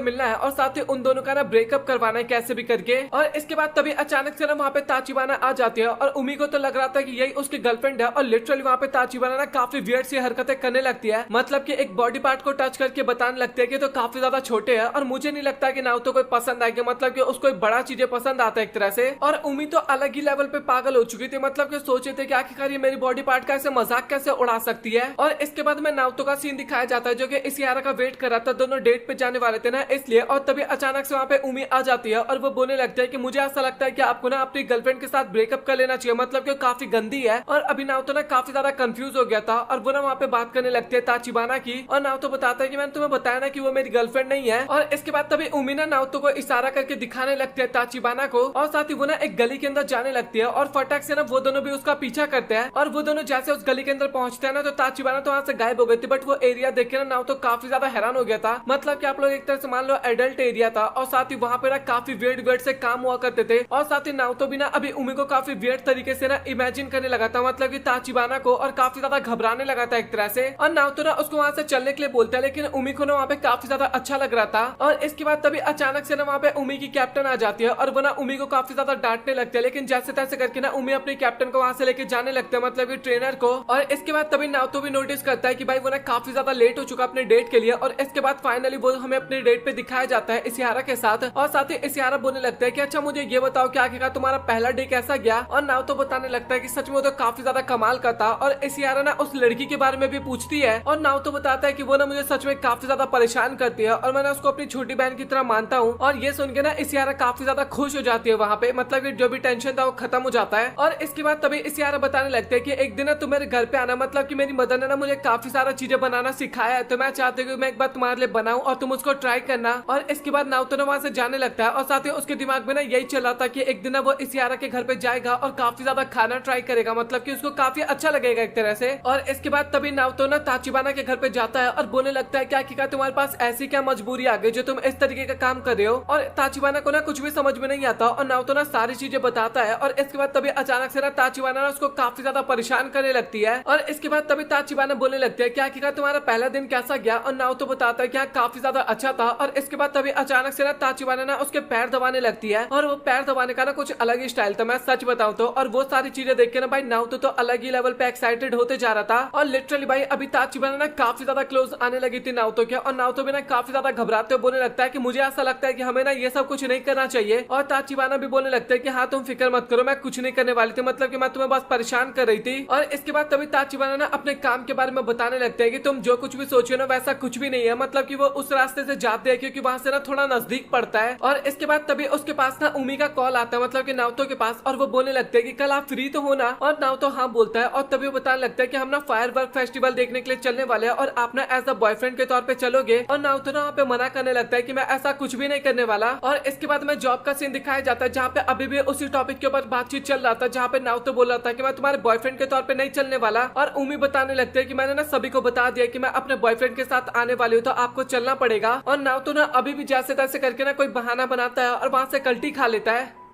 मिलना है और साथ ही उन दोनों का ना ब्रेकअप करवाना है कैसे भी करके। और इसके बाद तभी अचानक से ना वहाँ पे ताचिबाना आ जाती है और उमी को तो लग रहा था कि यही उसकी गर्लफ्रेंड है। और लिटरली वहाँ पे ताचिबाना ना काफी वियर्ड सी हरकतें करने लगती है, मतलब कि एक बॉडी पार्ट को टच करके बताने लगती है कि तो काफी ज्यादा छोटे हैं और मुझे नहीं लगता कि नाओतो को पसंद आएगी, मतलब कि उसको बड़ा चीजें पसंद आता है एक तरह से। और उमी तो अलग ही लेवल पे पागल हो चुकी थी, मतलब कि सोचे थे कि आखिरकार ये मेरी बॉडी पार्ट का ऐसे मजाक कैसे उड़ा सकती है। और इसके बाद में नाओतो का सीन दिखाया जाता है जो कि इसियारा का वेट कर रहा था, दोनों डेट पे जाने वाले थे ना इसलिए। और तभी अचानक से वहाँ पे उमी आ जाती है और वो बोलने लगता है कि मुझे ऐसा लगता है कि आपको ना अपनी गर्लफ्रेंड के साथ ब्रेकअप कर लेना चाहिए, मतलब कि काफी गंदी है। और अभी नाओतो ना काफी ज्यादा कंफ्यूज हो गया था और वो ना वहाँ पे बात करने लगते हैं ताचिबाना की। और नाओतो बताता है कि मैंने तुम्हें बताया ना कि वो मेरी गर्लफ्रेंड नहीं है। और इसके बाद तभी उमी ना नाओतो को इशारा करके दिखाने लगते हैं ताचिबाना को और साथ ही वो ना एक गली के अंदर जाने लगती है और फटाक से ना वो दोनों भी उसका पीछा करते हैं। और वो दोनों जैसे उस गली के अंदर पहुंचते हैं ना तो ताचिबाना तो वहाँ से गायब हो गई थी, बट वो एरिया देख के ना नाओतो काफी ज्यादा हैरान हो गया था, मतलब कि आप लोग एक तरह से मान लो एडल्ट एरिया था और साथ ही वहाँ पे ना काफी वियर्ड वियर्ड से काम हुआ करते थे। और साथ ही नाओतो भी ना अभी उमी को काफी वियर्ड तरीके से ना इमेजिन करने लगा था, मतलब कि ताचिबाना को, और काफी ज्यादा घबराने लगा था एक तरह से। और नाओतो ना उसको वहाँ से चलने के लिए बोलता है लेकिन उमी को ना वहाँ पे काफी ज्यादा अच्छा लग रहा था। और इसके बाद तभी अचानक से ना वहाँ पे उमी की कैप्टन आ जाती है और वो ना उमी को काफी ज्यादा डांटने लगती है, लेकिन जैसे तैसे करके ना उमी अपने कैप्टन को वहाँ से लेके जाने लगते हैं, मतलब कि ट्रेनर को। और इसके बाद तभी नाओतो भी नोटिस करता है कि भाई वो ना काफी ज्यादा लेट हो चुका अपने डेट के लिए। और इसके बाद फाइनली वो हमें अपने डेट पे दिखाया जाता है इसियारा के साथ। और साथ ही इसियारा बोलने लगता है कि अच्छा मुझे ये बताओ क्या आखिरकार तुम्हारा पहला डे कैसा गया। और नाओतो बताने लगता है कि सच में तो काफी ज्यादा कमाल का था। और इसियारा ना उस लड़की के बारे में भी पूछती है और नाओतो बताता है कि वो ना मुझे सच में काफी ज्यादा परेशान करती है और मैंने उसको अपनी छोटी बहन की तरह मानता हूँ। और ये सुन के ना इसियारा काफी ज्यादा खुश हो जाती है वहाँ पे, मतलब कि जो भी टेंशन था वो खत्म हो जाता है। और इसके बाद तभी इसियारा बताने लगते हैं कि एक दिन ना तुम मेरे घर पे आना, मतलब कि मेरी मदर ने ना मुझे काफी सारा चीजें बनाना सिखाया है, तो मैं चाहती हूँ मैं एक बार तुम्हारे लिए बनाऊं और तुम उसको ट्राई करना। और इसके बाद नाओतो वहाँ से जाने लगता है और साथ ही उसके दिमाग में ना यही चल रहा था कि एक दिन ना वो इसियारा के घर पे जाएगा और काफी ज्यादा खाना ट्राई करेगा, मतलब कि उसको काफी अच्छा लगेगा एक तरह से। और इसके बाद तभी नाओतो ना ताचिबाना के घर पे जाता है और बोलने लगता है क्या आखिरकार तुम्हारे पास ऐसी क्या मजबूरी आ गई जो तुम इस तरीके का काम कर रहे हो। और ताचिबाना को ना कुछ भी समझ में नहीं आता और नाओतो ना सारी चीजें बताता है। और इसके बाद तभी अचानक से ना ताचिबाना ना उसको काफी ज्यादा परेशान करने लगती है। और इसके बाद तभी ताचिबाना बोलने लगती है क्या आखिरकार तुम्हारा पहला दिन कैसा गया। और नाओतो बताता है कि काफी ज्यादा अच्छा था। और इसके बाद तभी अचानक से ना ताचिबाना ना उसके पैर दबाने लगती है और वो पैर दबाने का ना कुछ अलग ही स्टाइल था, मैं सच बताऊं तो। और वो सारी चीजें देख के ना भाई नाओतो तो अलग ही लेवल पे एक्साइटेड होते जा रहा था। और लिटरली भाई अभी ताचिबाना ना काफी ज्यादा क्लोज आने लगी थी नाओतो के। और नाओतो भी ना काफी ज्यादा घबराते हुए बोलने लगता है कि मुझे ऐसा लगता है कि हमें ना ये सब कुछ नहीं करना चाहिए। और ताचिबाना भी बोलने लगता है कि हाँ तुम फिक्र मत करो, मैं कुछ नहीं करने वाली थी, मतलब कि मैं तुम्हें बस परेशान कर रही थी। और इसके बाद तभी ताचिबाना ना अपने काम के बारे में बताने लगते हैं कि तुम जो कुछ भी सोचो ना वैसा कुछ भी नहीं है, मतलब कि वो उस रास्ते से जाते हैं क्योंकि वहां से ना थोड़ा नजदीक पड़ता है। और इसके बाद तभी उसके पास ना उमी का कॉल आता है, मतलब कि नाओतो के पास, और वो बोलने लगते हैं कि कल आप फ्री तो हो ना। और नाओतो हाँ बोलता है। और तभी वो बताने लगता है कि हम ना फायरवर्क फेस्टिवल देखने के लिए चलने वाले हैं और आप ना एज अ बॉयफ्रेंड के तौर पे चलोगे। और नाओतो ना वहाँ पे मना करने लगता है कि मैं ऐसा कुछ भी नहीं करने वाला। और इसके बाद में जॉब का सीन दिखाया जाता है जहाँ पे अभी भी उसी टॉपिक के ऊपर बातचीत चल रहा था जहाँ पे नाओतो बोल रहा था कि मैं तुम्हारे बॉयफ्रेंड के तौर पे नहीं चलने वाला। और उमी बताने लगते हैं कि मैंने ना सभी को बता दिया कि मैं अपने बॉयफ्रेंड के साथ आने वाली हूँ तो आपको चलना पड़ेगा। और नाओतो ना अभी भी जैसे तैसे करके ना कोई बहाना बनाता है और वहां से कल्टी खा लेता है।